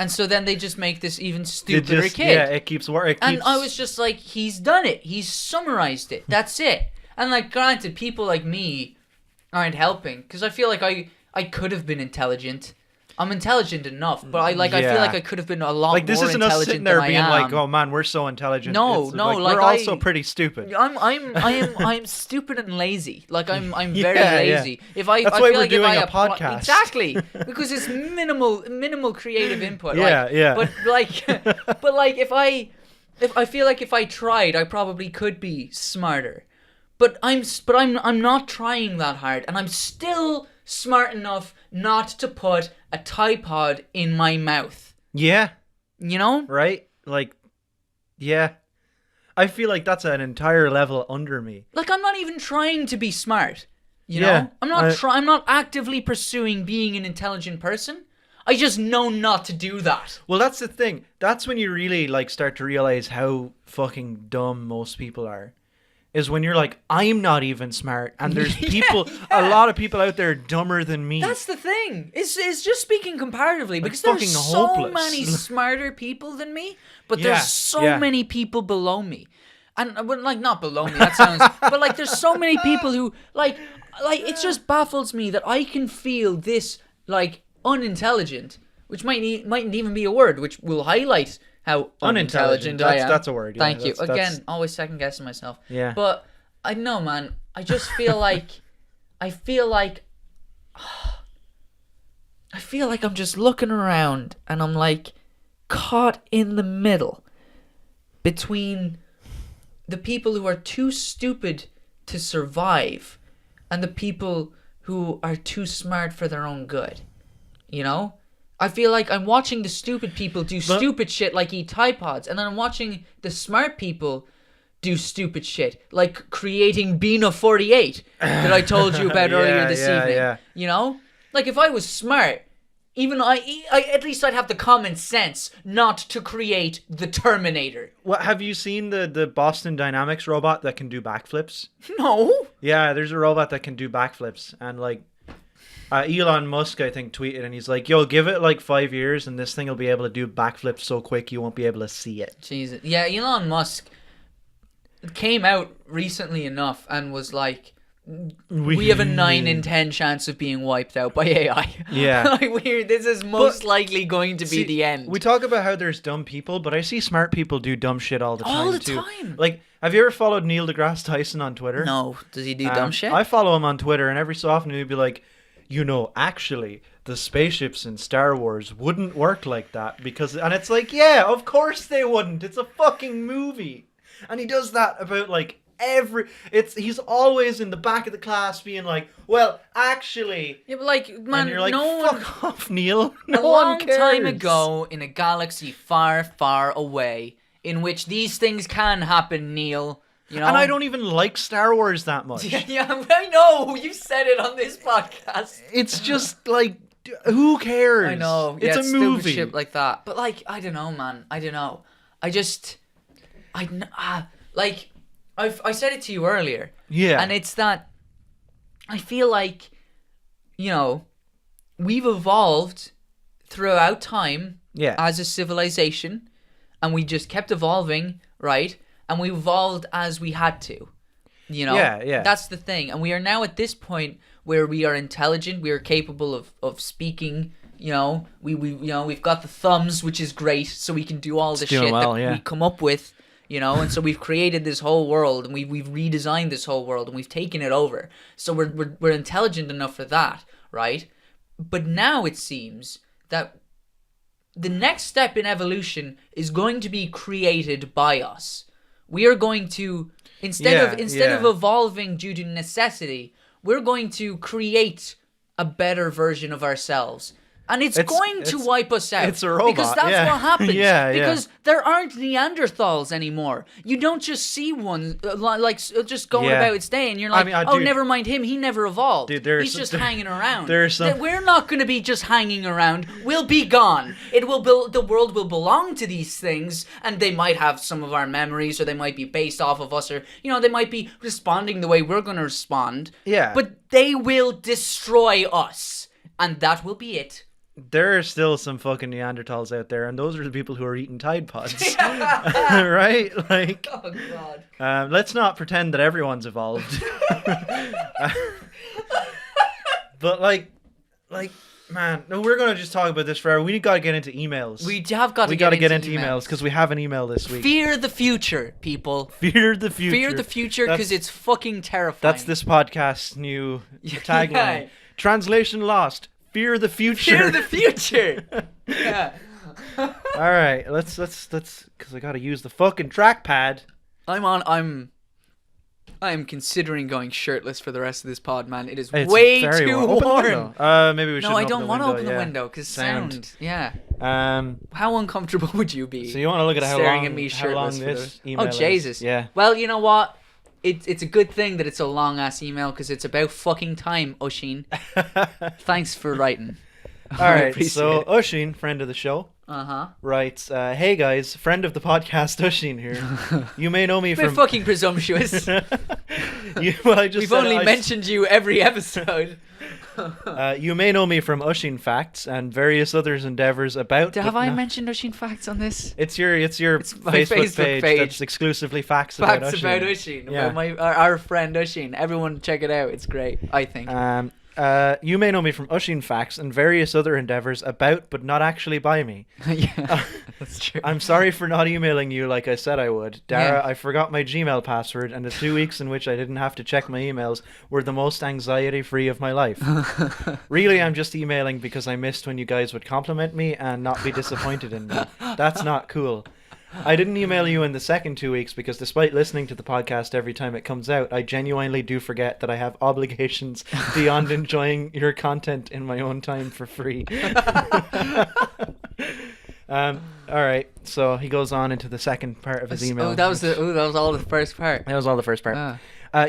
And so then they just make this even stupider kid. Yeah, it keeps working. And I was just like, he's done it. He's summarized it. That's it. And like, granted, people like me aren't helping, because I feel like I could have been intelligent. I'm intelligent enough, but I feel like I could have been a lot more intelligent than I am. Like, this isn't us sitting there being like, "Oh man, we're so intelligent." No, like we're also pretty stupid. I'm stupid and lazy. Like I'm very lazy. Yeah. That's why we're doing a podcast. Exactly, because it's minimal creative input. Yeah. But if I feel like if I tried, I probably could be smarter. But I'm not trying that hard, and I'm still smart enough not to put a Tide Pod in my mouth. Yeah. You know? Right? Like, yeah. I feel like that's an entire level under me. Like, I'm not even trying to be smart. You Yeah, know? I'm not actively pursuing being an intelligent person. I just know not to do that. Well, that's the thing. That's when you really like start to realize how fucking dumb most people are. Is when you're like, I'm not even smart, and there's people, a lot of people out there dumber than me. That's the thing. It's just speaking comparatively, because fucking there's so hopeless. many smarter people than me, but Yeah, there's so yeah. many people below me. And well, like, not below me, that sounds, but like there's so many people who like it just baffles me that I can feel this like unintelligent, which mightn't even be a word, which will highlight how unintelligent I am. That's a word. Yeah. Thank you. Again, always second guessing myself. Yeah. But I know, man. I just feel like I feel like I'm just looking around and I'm like caught in the middle between the people who are too stupid to survive and the people who are too smart for their own good. You know? I feel like I'm watching the stupid people do stupid shit like eat Tide Pods, and then I'm watching the smart people do stupid shit like creating Bina 48 that I told you about earlier this evening. Yeah. You know? Like, if I was smart, even I at least I'd have the common sense not to create the Terminator. What, have you seen the Boston Dynamics robot that can do backflips? No. Yeah, there's a robot that can do backflips, and like Elon Musk, I think, tweeted, and he's like, yo, give it like 5 years and this thing will be able to do backflips so quick you won't be able to see it. Jesus. Yeah, Elon Musk came out recently enough and was like, we have a 9 in 10 chance of being wiped out by AI. Yeah. Like, this is most likely going to be the end. We talk about how there's dumb people, but I see smart people do dumb shit all the time, all the too. time. Like, have you ever followed Neil deGrasse Tyson on Twitter? No. Does he do dumb shit? I follow him on Twitter, and every so often he'd be like, you know, actually, the spaceships in Star Wars wouldn't work like that because... And it's like, yeah, of course they wouldn't. It's a fucking movie. And he does that about, like, he's always in the back of the class being like, well, actually... Yeah, but, like, man, and you're like, fuck off, Neil. A long time ago, in a galaxy far, far away, in which these things can happen, Neil... You know? And I don't even like Star Wars that much. Yeah, I know. You said it on this podcast. It's just like, who cares? I know. It's a movie. Stupid shit like that. But like, I don't know, man. I don't know. I said it to you earlier. Yeah. And it's that I feel like, you know, we've evolved throughout time as a civilization, and we just kept evolving, right? And we evolved as we had to, you know? Yeah. That's the thing. And we are now at this point where we are intelligent. We are capable of speaking, you know? We've got the thumbs, which is great. So we can do all the shit that we come up with, you know? And so we've created this whole world, and we've redesigned this whole world, and we've taken it over. So we're intelligent enough for that, right? But now it seems that the next step in evolution is going to be created by us. We are going to, instead of evolving due to necessity, we're going to create a better version of ourselves. And it's going to wipe us out. It's a robot. Because that's what happens. Because there aren't Neanderthals anymore. You don't just see one, like, just going about its day, and you're like, dude, never mind him, he never evolved. Dude, he's just hanging around. We're not going to be just hanging around. We'll be gone. The world will belong to these things, and they might have some of our memories, or they might be based off of us, or, you know, they might be responding the way we're going to respond. Yeah. But they will destroy us, and that will be it. There are still some fucking Neanderthals out there, and those are the people who are eating Tide Pods. Right? Like, oh, God. Let's not pretend that everyone's evolved. But, like, man, no, we're going to just talk about this forever. We got to get into emails. We have got to get into emails, because we have an email this week. Fear the future, people. Fear the future. Fear the future, because it's fucking terrifying. That's this podcast's new tagline. Translation lost. Fear the future. Fear the future. Yeah. All right, let's because I gotta use the fucking trackpad. I'm considering going shirtless for the rest of this pod, man. It is It's way very too warm. Open the warm. window. Maybe we should. No, I open don't the want to window, open the yeah. window because sound. Yeah. Um. How uncomfortable would you be? So you want to look at how staring long, at me how long shirtless for this the... email Oh is? Jesus! Yeah. Well, you know what? It's a good thing that it's a long ass email because it's about fucking time, Oisin. Thanks for writing. All right. So Oisin, friend of the show, writes, "Hey guys, friend of the podcast, Oisin here. You may know me We're from fucking presumptuous. We've only mentioned you every episode. You may know me from Oisin Facts and various others endeavors about. Have I mentioned Oisin Facts on this? It's your my Facebook page that's exclusively facts about Oisin. Facts about Oisin. Yeah. About our friend Oisin. Everyone check it out. It's great, I think. You may know me from Oisin Facts and various other endeavors about, but not actually by me. Yeah, that's true. I'm sorry for not emailing you like I said I would. Dara, Yeah. I forgot my Gmail password, and the 2 weeks in which I didn't have to check my emails were the most anxiety-free of my life. Really, I'm just emailing because I missed when you guys would compliment me and not be disappointed in me. That's not cool. I didn't email you in the second 2 weeks because despite listening to the podcast every time it comes out, I genuinely do forget that I have obligations beyond enjoying your content in my own time for free. All right, so he goes on into the second part of his email. That was all the first part. That was all the first part.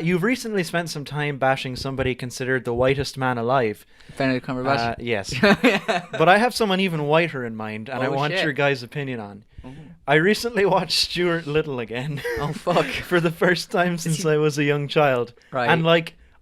You've recently spent some time bashing somebody considered the whitest man alive. Benedict Cumberbatch. Yes. But I have someone even whiter in mind, and I want your guys' opinion on. Ooh. I recently watched Stuart Little again. Oh, fuck. For the first time since I was a young child. Right. And,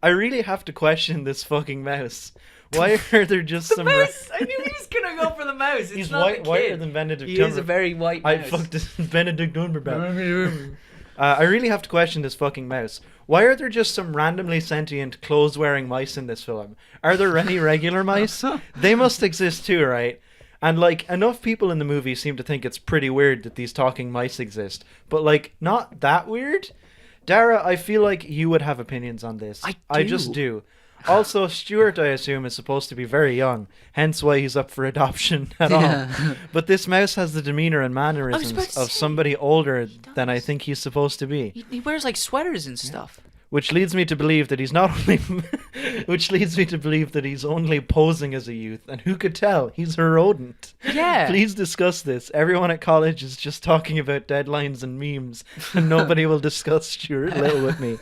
I really have to question this fucking mouse. Why are there just some... mouse! I knew he was going to go for the mouse. He's whiter than Benedict Cumberbatch. He is a very white mouse. I fucked Benedict Cumberbatch. I really have to question this fucking mouse. Why are there just some randomly sentient, clothes-wearing mice in this film? Are there any regular mice? They must exist too, right? And, enough people in the movie seem to think it's pretty weird that these talking mice exist. But, not that weird? Dara, I feel like you would have opinions on this. I just do. Also, Stuart, I assume, is supposed to be very young, hence why he's up for adoption at all. But this mouse has the demeanor and mannerisms of somebody older than I think he's supposed to be. He wears, sweaters and stuff. Which leads me to believe that he's not only... which leads me to believe that he's only posing as a youth. And who could tell? He's a rodent. Yeah. Please discuss this. Everyone at college is just talking about deadlines and memes. And nobody will discuss Stuart Little with me.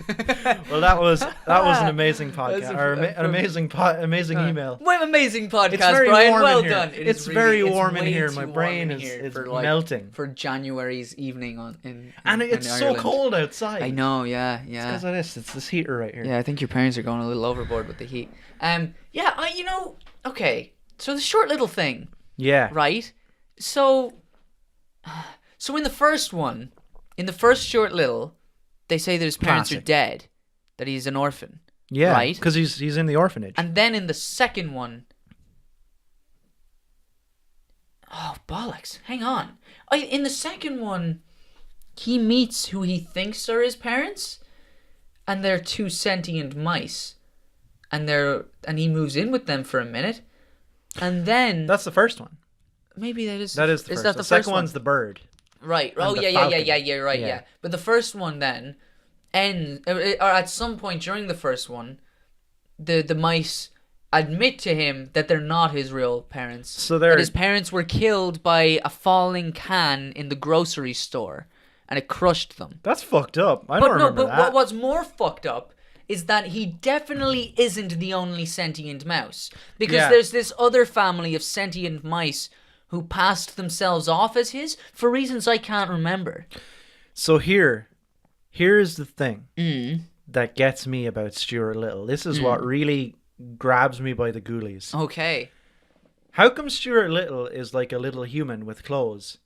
Well, that was an amazing podcast. Amazing email. What an amazing podcast, it's very Brian. Warm well in here. done. It's very warm in here. My brain is melting. For January's evening in it's so cold outside. I know, yeah. It's because of this. It's this heater right here. Yeah, I think your parents are going a little overboard with the heat. Okay. So the Stuart Little thing. Yeah. Right? So in the first Stuart Little, they say that his parents are dead, that he's an orphan. Yeah. Right? Because he's in the orphanage. And then in the second one, oh, bollocks. Hang on. In the second one, he meets who he thinks are his parents, and they're two sentient mice. And he moves in with them for a minute. And then... That's the first one. Maybe that is... That is the first. The second one's the bird. Right. And right, yeah. But the first one then or at some point during the first one, the mice admit to him that they're not his real parents. So that his parents were killed by a falling can in the grocery store, and it crushed them. That's fucked up. I don't remember that. But what's more fucked up is that he definitely isn't the only sentient mouse, because there's this other family of sentient mice who passed themselves off as his for reasons I can't remember. So here's the thing that gets me about Stuart Little. This is what really grabs me by the ghoulies. Okay. How come Stuart Little is like a little human with clothes,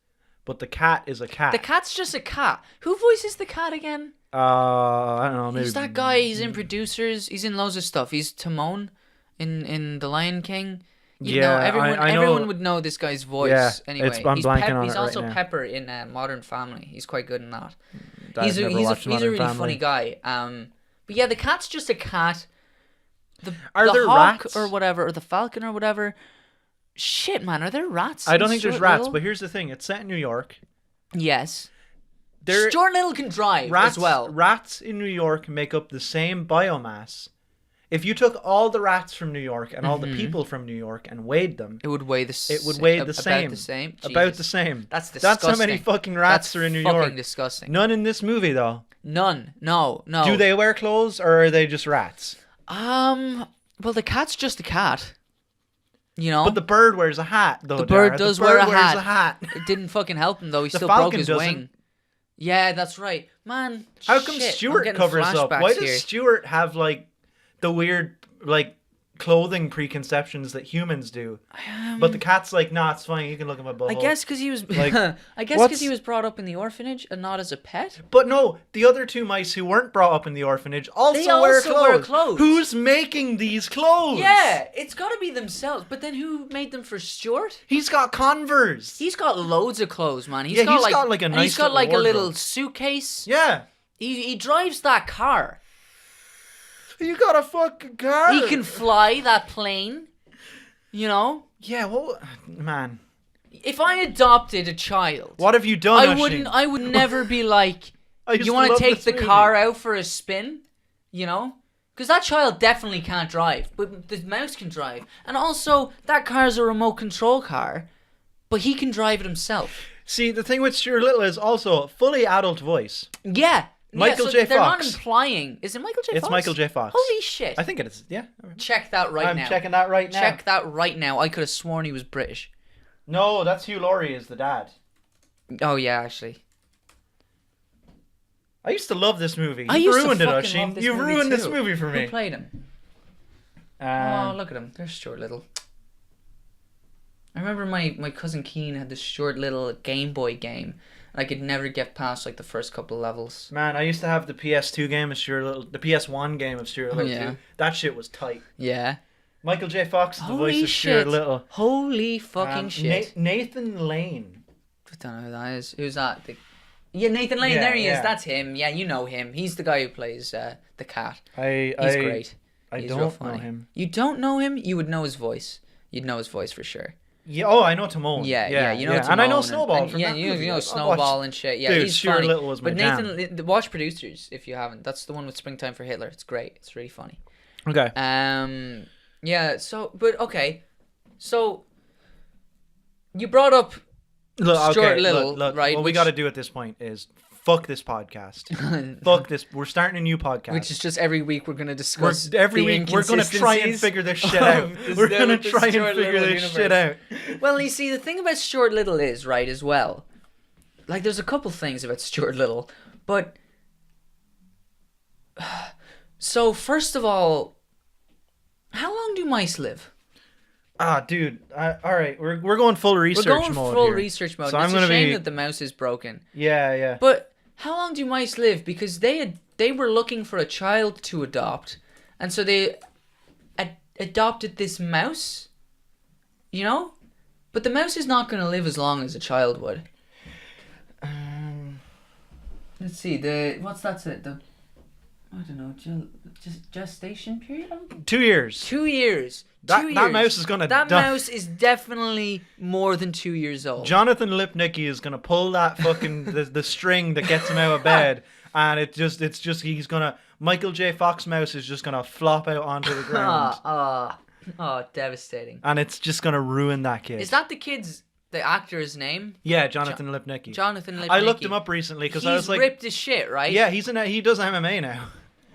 but the cat is a cat? The cat's just a cat. Who voices the cat again? I don't know. Maybe He's that guy. He's in Producers. He's in loads of stuff. He's Timon in The Lion King. Everyone would know this guy's voice. Yeah, anyway, I'm blanking on it he's right also now. Pepper in Modern Family. He's quite good in that. He's a really funny guy. But yeah, the cat's just a cat. The there hawk rats? or whatever, or the falcon or whatever, Shit, man, are there rats? I don't in think there's Stuart rats, Little? but here's the thing: it's set in New York. Yes. There, Stuart Little can drive rats, as well. Rats in New York make up the same biomass. If you took all the rats from New York and all the people from New York and weighed them, It would weigh the the same. About the same. About Jesus. the same. That's disgusting. That's how many fucking rats are in New York. Fucking disgusting. None in this movie though. None. No. Do they wear clothes or are they just rats? Well, the cat's just a cat. You know. But the bird wears a hat though. The bird Dara. does the bird wear a wears hat. a hat. It didn't fucking help him though. He The still broke falcon his doesn't. wing. Yeah, that's right, man. How come shit, I'm Stuart getting covers up? flashbacks Why does here. Stuart have like the weird like clothing preconceptions that humans do? But the cat's like, nah, it's fine. You can look at my butthole. I guess because he was. Like, I guess because he was brought up in the orphanage and not as a pet. But no, the other two mice who weren't brought up in the orphanage also wear clothes. Who's making these clothes? Yeah, it's got to be themselves. But then who made them for Stuart? He's got Converse. He's got loads of clothes, man. He's got like a and nice he's got like a wardrobe. little suitcase. Yeah. He drives that car. You got a fucking car. He can fly that plane. You know? Yeah, well, man. If I adopted a child, What have you done, I would never be like, I used you to want to love take this the movie. car out for a spin? You know? Because that child definitely can't drive, but the mouse can drive. And also, that car is a remote control car, but he can drive it himself. See, the thing with Stuart Little is also fully adult voice. Yeah. Michael so J. They're not Fox. implying. Is it Michael J. Fox? It's Michael J. Fox. Holy shit. I think it is. Yeah. Check that right now. I'm checking that right now. Check that right now. I could have sworn he was British. No, that's Hugh Laurie is the dad. Oh, yeah, actually. I used to love this movie. I You've used to ruined it, fucking Oisin. love this You've movie ruined this too. movie for me. Who played him? Oh, look at him. There's Stuart Little. I remember my cousin Keen had this Stuart Little Game Boy game. And I could never get past like the first couple of levels. Man, I used to have the PS2 game of Stuart Little, the PS1 game of Stuart Little yeah. too. That shit was tight. Yeah. Michael J. Fox is the voice Holy of shit. Stuart Little. Holy fucking shit. Nathan Lane. I don't know who that is. Who's that? Yeah, Nathan Lane. Yeah, there he yeah. is. That's him. Yeah, you know him. He's the guy who plays the cat. He's He's great. I He's don't real know funny. him. You don't know him? You would know his voice. You'd know his voice for sure. Yeah. Oh, I know Timon. Yeah, you know Timon. And I know Snowball and from yeah, that you movie. know I've Snowball watched- and shit. Yeah, Dude, he's Stuart funny. Little was my but jam. Nathan, watch Producers if you haven't. That's the one with Springtime for Hitler. It's great. It's really funny. Okay. Yeah. So, but okay. So, you brought up Look, Stuart okay, Little, look, right? What we got to do at this point is fuck this podcast. Fuck this. We're starting a new podcast. Which is just every week we're gonna discuss. Every the week we're going to try and inconsistencies figure this shit out. of We're going to the try and Stuart figure Little this universe. shit out. Well, you see, the thing about Stuart Little is, right, as well, like, there's a couple things about Stuart Little, but, so, first of all, how long do mice live? Dude. All right, we're going full research We're going mode full here. research mode. So It's I'm a gonna shame be- that the mouse is broken. Yeah. But how long do mice live? Because they were looking for a child to adopt, and so they adopted this mouse, you know? But the mouse is not going to live as long as a child would. Let's see, what's that? I don't know, gestation period? 2 years. 2 years. That 2 years. mouse is gonna That die. mouse is definitely more than 2 years old. Jonathan Lipnicki is gonna pull that fucking the string that gets him out of bed, and it's just he's gonna Michael J. Fox mouse is just gonna flop out onto the ground, Devastating. and it's just gonna ruin that kid. Is that the actor's name? Yeah, Jonathan Lipnicki. Jonathan Lipnicki. I looked him up recently because I was like, ripped as shit, right? yeah, he does MMA now.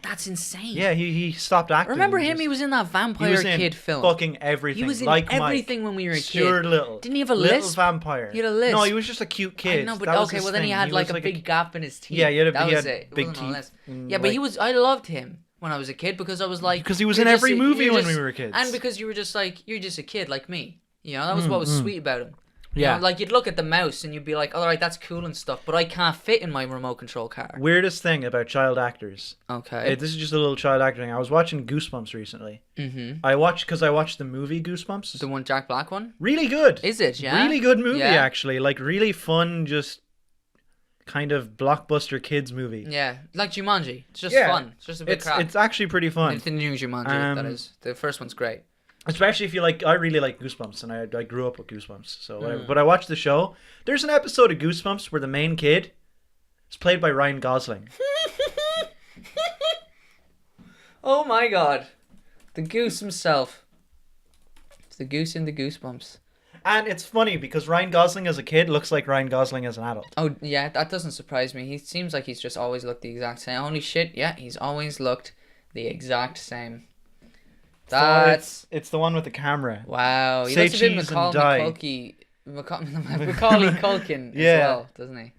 That's insane. Yeah, he stopped acting. Remember him? He was in that He Vampire was in Kid film. fucking everything. He was in like everything Mike, when we were a kid. Stuart Little. Didn't he have a Little lisp? vampire. He had a lisp. No, he was just a cute kid. I know, but That was okay, his well then he thing. had like was a big gap in his teeth. Yeah, he had that was big it. It wasn't a teeth. lisp. and, Yeah, but like, I loved him when I was a kid because I was like, because he was you're in just every a- movie you're when just- we were kids. and because you were just like, you're just a kid like me. You know, that was what was sweet about him. You Yeah. know, like you'd look at the mouse and you'd be like, all right, that's cool and stuff, but I can't fit in my remote control car. Weirdest thing about child actors. Okay. This is just a little child actor thing. I was watching Goosebumps recently. Mm-hmm. I watched the movie Goosebumps. The one Jack Black one? Really good. Is it? Yeah. Really good movie, Yeah. actually. Like, really fun, just kind of blockbuster kids movie. Yeah, like Jumanji. It's just Yeah. fun. It's just a bit crap. It's actually pretty fun. It's the new Jumanji, that is. The first one's great. Especially if you like, I really like Goosebumps, and I grew up with Goosebumps. So, whatever. Mm. But I watched the show. There's an episode of Goosebumps where the main kid is played by Ryan Gosling. Oh my god. The goose himself. It's the goose in the Goosebumps. And it's funny because Ryan Gosling as a kid looks like Ryan Gosling as an adult. Oh, yeah, that doesn't surprise me. He seems like he's just always looked the exact same. Holy shit, yeah, he's always looked the exact same. That's... It's the one with the camera. Wow. He Say looks a bit cheese and die. Macaulay Culkin Yeah. as well, doesn't he?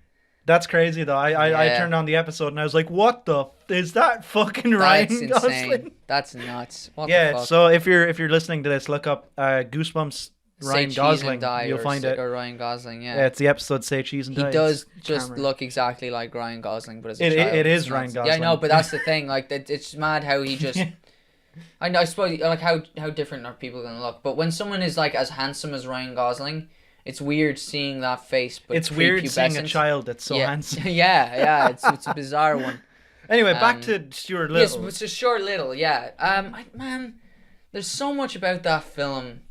That's crazy though. I Yeah. turned on the episode and I was like, "What the? Is that fucking Ryan That's Gosling?" insane. That's nuts. What the Yeah. fuck? So if you're listening to this, look up Goosebumps Say Ryan Cheese Gosling. and Die, You'll find it. Or Ryan Gosling, yeah. Yeah, it's the episode Say Cheese and He Die. does It's just camera. look exactly like Ryan Gosling, but as a It child. is It's Ryan nuts. Gosling. Yeah, I know, but that's the thing. Like, it's mad how he just... I know, I suppose, like, how different are people going to look? But when someone is, like, as handsome as Ryan Gosling, it's weird seeing that face, but it's weird seeing a child that's so handsome. yeah, it's a bizarre one. Anyway, back to Stuart Little. Yes, it's a short Little, yeah. Man, there's so much about that film...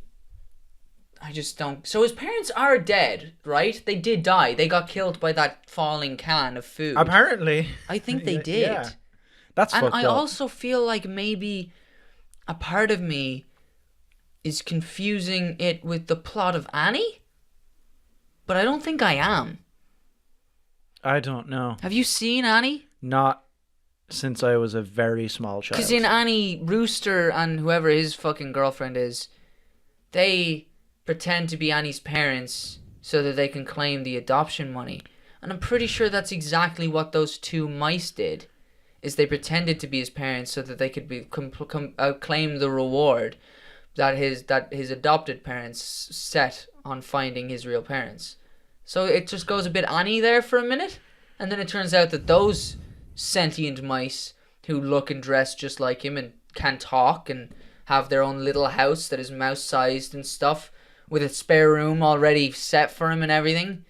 I just don't... So his parents are dead, right? They did die. They got killed by that falling can of food. Apparently. I think they did. Yeah. That's and fucked I up. also feel like maybe a part of me is confusing it with the plot of Annie. But I don't think I am. I don't know. Have you seen Annie? Not since I was a very small child. Because in Annie, Rooster and whoever his fucking girlfriend is, they pretend to be Annie's parents so that they can claim the adoption money. And I'm pretty sure that's exactly what those two mice did. Is they pretended to be his parents so that they could be claim the reward that his adopted parents set on finding his real parents. So it just goes a bit Annie there for a minute, and then it turns out that those sentient mice who look and dress just like him and can talk and have their own little house that is mouse-sized and stuff with a spare room already set for him and everything,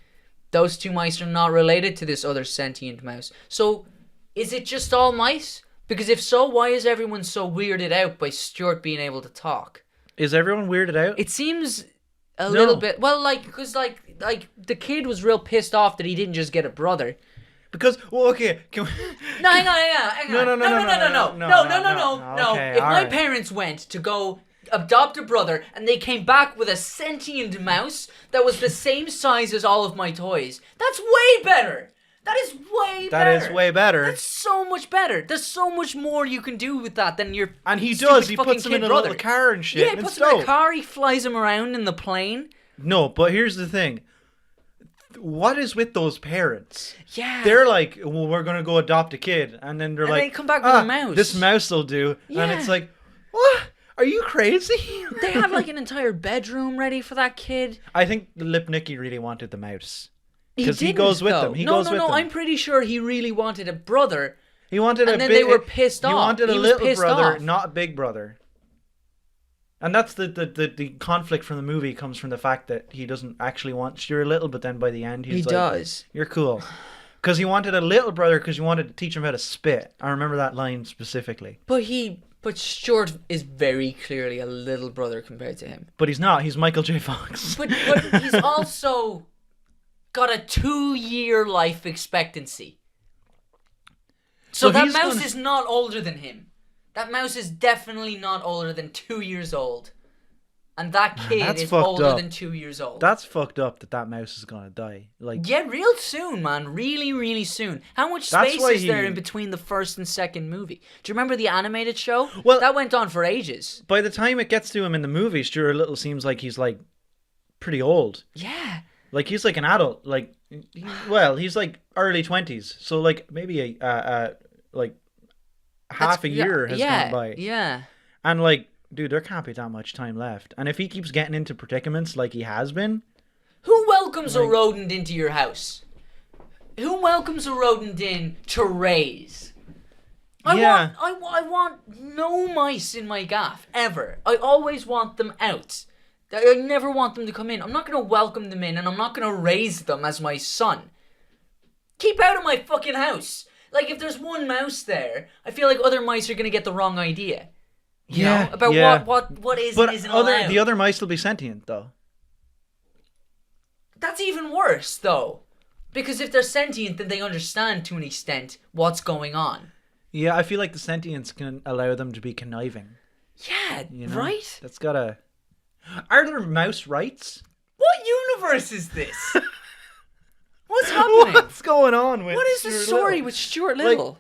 those two mice are not related to this other sentient mouse. So is it just all mice? Because if so, why is everyone so weirded out by Stuart being able to talk? Is everyone weirded out? It seems a little bit... Well, like, because, like the kid was real pissed off that he didn't just get a brother. Because, well, okay, can we... No, hang on. No. Okay, If my alright. parents went to go adopt a brother and they came back with a sentient mouse that was the same size as all of my toys, that's way better. That is way better. That is way better. That's so much better. There's so much more you can do with that than your And he stupid does. He fucking puts him kid in a brother. little car and shit. Yeah, he puts him in a car. He flies him around in the plane. No, but here's the thing. What is with those parents? Yeah. They're like, well, we're going to go adopt a kid. And then they're And like, they come back with a mouse. This mouse will do. And Yeah. it's like, what? Are you crazy? They have like an entire bedroom ready for that kid. I think Lipnicki really wanted the mouse. He Because he didn't, goes with though. them. He goes with them. I'm pretty sure he really wanted a brother. He wanted And a then big... they were pissed He off. wanted a He was little pissed brother, off. not a big brother. And that's the conflict from the movie comes from the fact that he doesn't actually want Stuart Little, but then by the end he's He like, does. you're cool. Because he wanted a little brother because he wanted to teach him how to spit. I remember that line specifically. But Stuart is very clearly a little brother compared to him. But he's not. He's Michael J. Fox. But he's also got a 2-year life expectancy. So that he's mouse gonna- is not older than him. That mouse is definitely not older than 2 years old. And that kid that's is fucked older up. than 2 years old. That's fucked up that mouse is going to die. Like, Yeah, real soon, man. Really, really soon. How much That's space why is there he- in between the first and second movie? Do you remember the animated show? Well- that went on for ages. by the time it gets to him in the movie, Stuart Little seems like he's like pretty old. Yeah. Like he's like an adult. Like, he's like early 20s. So like maybe like half a year has gone by. Yeah. And like, dude, there can't be that much time left. And if he keeps getting into predicaments like he has been, Who welcomes a rodent into your house? Who welcomes a rodent in to raise? Yeah. I want no mice in my gaff, ever. I always want them out. I never want them to come in. I'm not going to welcome them in, and I'm not going to raise them as my son. Keep out of my fucking house. Like, if there's one mouse there, I feel like other mice are going to get the wrong idea. You know? About what is and isn't allowed. The other mice will be sentient though. That's even worse though. Because if they're sentient, then they understand to an extent what's going on. Yeah, I feel like the sentience can allow them to be conniving. Yeah, you know? Right? That's gotta... Are there mouse rights? What universe is this? What's happening? What's going on with What is the story Little? with Stuart Little? Like,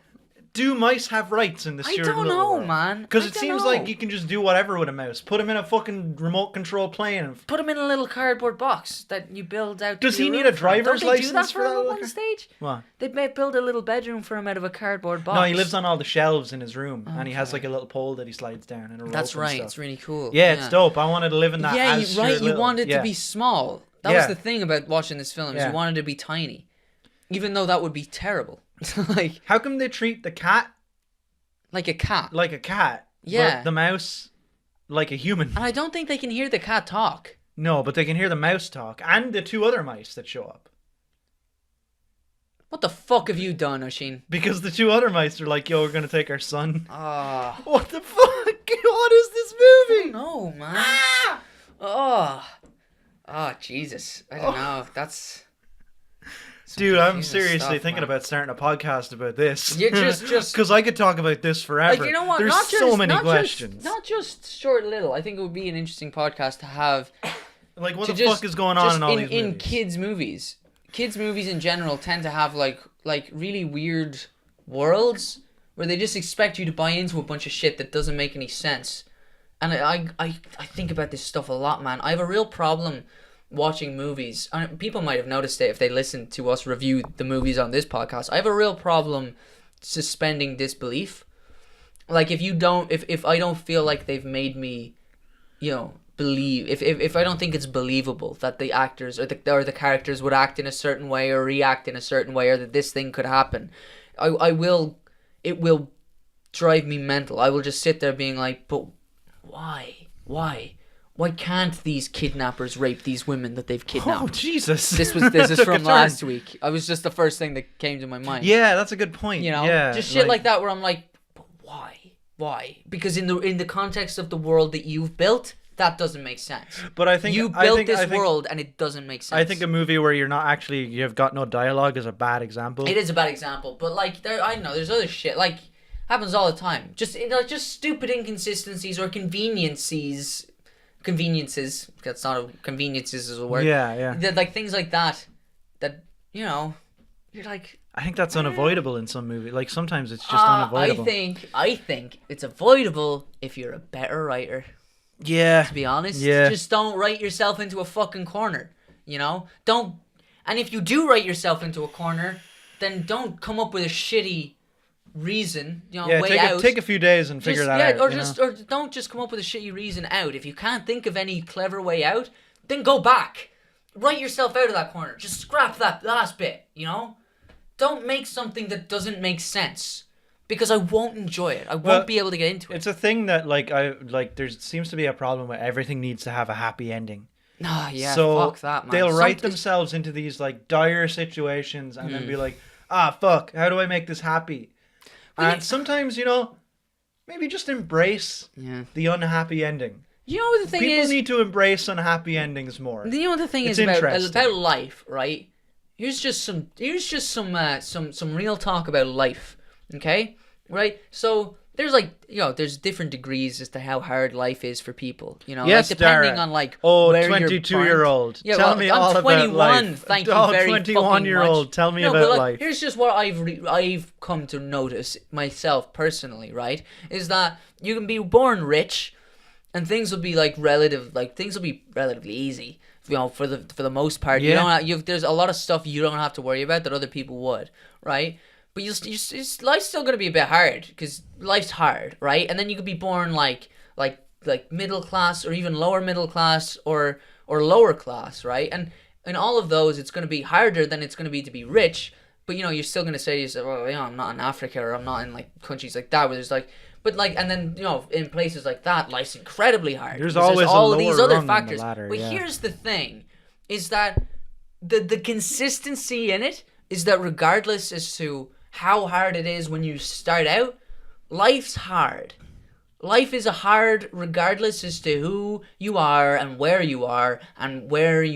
do mice have rights in the Stuart Little I don't know, world? man. Because it seems like you can just do whatever with a mouse. Put him in a fucking remote control plane. Put him in a little cardboard box that you build out. Does he need a driver's license for that? Don't they do that for him at one stage? What? They may build a little bedroom for him out of a cardboard box. No, he lives on all the shelves in his room, and he has like a little pole that he slides down and a rope. That's and right. stuff. It's really cool. Yeah, it's dope. I wanted to live in that. Yeah, as right. Stuart You Little. wanted to be small. That was the thing about watching this film. Is you wanted to be tiny, even though that would be terrible. Like, how come they treat the cat like a cat? Like a cat. Yeah. But the mouse like a human. And I don't think they can hear the cat talk. No, but they can hear the mouse talk and the two other mice that show up. What the fuck have you done, Oisin? Because the two other mice are like, yo, we're gonna take our son. Ah. What the fuck? What is this movie? No, man. Ah! Oh, Jesus. I don't know. That's... Dude, I'm seriously thinking about starting a podcast about this. You just because I could talk about this forever. Like, you know what? There's so many questions. Not just Stuart Little. I think it would be an interesting podcast to have. Like, what the fuck is going on in all these movies? In kids' movies. Kids' movies in general tend to have like really weird worlds where they just expect you to buy into a bunch of shit that doesn't make any sense. And I think about this stuff a lot, man. I have a real problem watching movies. People might have noticed it if they listen to us review the movies on this podcast. I have a real problem suspending disbelief. Like, if I don't feel like they've made me, believe, if I don't think it's believable that the actors or the characters would act in a certain way or react in a certain way, or that this thing could happen, it will drive me mental. I will just sit there being like, but why can't these kidnappers rape these women that they've kidnapped? Oh, Jesus. This is from last week. I was just the first thing that came to my mind. Yeah, that's a good point. Yeah, just shit like that where I'm like, but why? Because in the context of the world that you've built, that doesn't make sense. But I think you built this world and it doesn't make sense. I think a movie where you've got no dialogue is a bad example. It is a bad example, but like I don't know, there's other shit like happens all the time. Just stupid inconsistencies or conveniences. That's not a conveniences is a word. Yeah. Like things like that you're like, I think that's unavoidable in some movies. Like sometimes it's just unavoidable. I think it's avoidable if you're a better writer. Yeah. To be honest, yeah. Just don't write yourself into a fucking corner. Don't. And if you do write yourself into a corner, then don't come up with a shitty reason, way out. Take a few days and figure that out. Or don't just come up with a shitty reason out. If you can't think of any clever way out, then go back. Write yourself out of that corner. Just scrap that last bit, Don't make something that doesn't make sense. Because I won't enjoy it. I won't be able to get into it. It's a thing that there seems to be a problem where everything needs to have a happy ending. Ah, yeah, so fuck that, man. They'll write themselves into these like dire situations and then be like, fuck, how do I make this happy? And sometimes, maybe just embrace the unhappy ending. You know what the thing is? People need to embrace unhappy endings more. You know what the thing is about life, right? Here's just some real talk about life, okay? Right? So there's there's different degrees as to how hard life is for people, Yes, depending Dara. on where 22-year-old. Yeah, tell me all about life. I'm 21. Thank you very 21-year-old. Tell me about life. Here's just what I've come to notice myself personally, right? Is that you can be born rich, and things will be relatively easy. For the most part, there's a lot of stuff you don't have to worry about that other people would, right? But life's still gonna be a bit hard because life's hard, right? And then you could be born like middle class or even lower middle class or lower class, right? And in all of those, it's gonna be harder than it's gonna be to be rich. But you're still gonna say to yourself, well, I'm not in Africa or I'm not in like countries like that where there's like. But and then in places like that, life's incredibly hard. There's always all of these other factors. Ladder, but here's the thing, is that the consistency in it is that regardless as to how hard it is when you start out, life's hard. life is hard regardless as to who you are and where you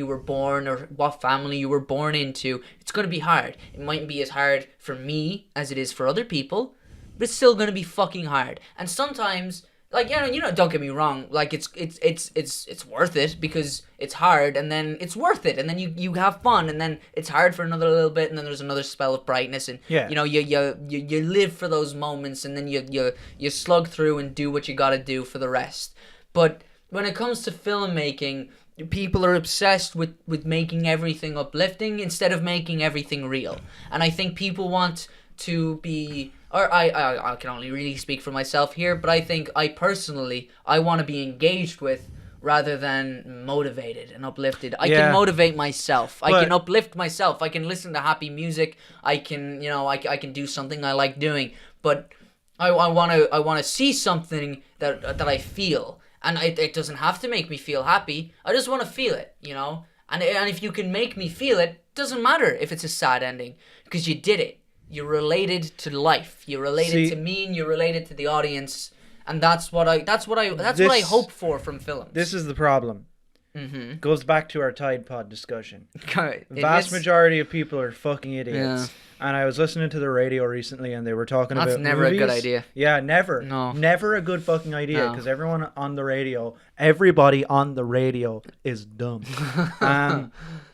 were born or what family you were born into. It's going to be hard. It mightn't be as hard for me as it is for other people, but it's still going to be fucking hard. And sometimes, like, don't get me wrong, like, it's worth it because it's hard, and then it's worth it, and then you have fun, and then it's hard for another little bit, and then there's another spell of brightness, and you live for those moments, and then you slug through and do what you gotta do for the rest. But when it comes to filmmaking, people are obsessed with making everything uplifting instead of making everything real. And I think people want to be, or I can only really speak for myself here, but I think I want to be engaged with rather than motivated and uplifted. I can motivate myself. I can uplift myself. I can listen to happy music. I can, I can do something I like doing. But I want to see something that I feel. And it doesn't have to make me feel happy. I just want to feel it, And if you can make me feel it, doesn't matter if it's a sad ending, because you did it. You're related to life. You're related to me, and you're related to the audience, and that's what I hope for from films. This is the problem. Mm-hmm. Goes back to our Tide Pod discussion. The vast majority of people are fucking idiots. Yeah. And I was listening to the radio recently, and they were talking about movies. That's never a good idea. Yeah, never. No. Never a good fucking idea, because everybody on the radio is dumb.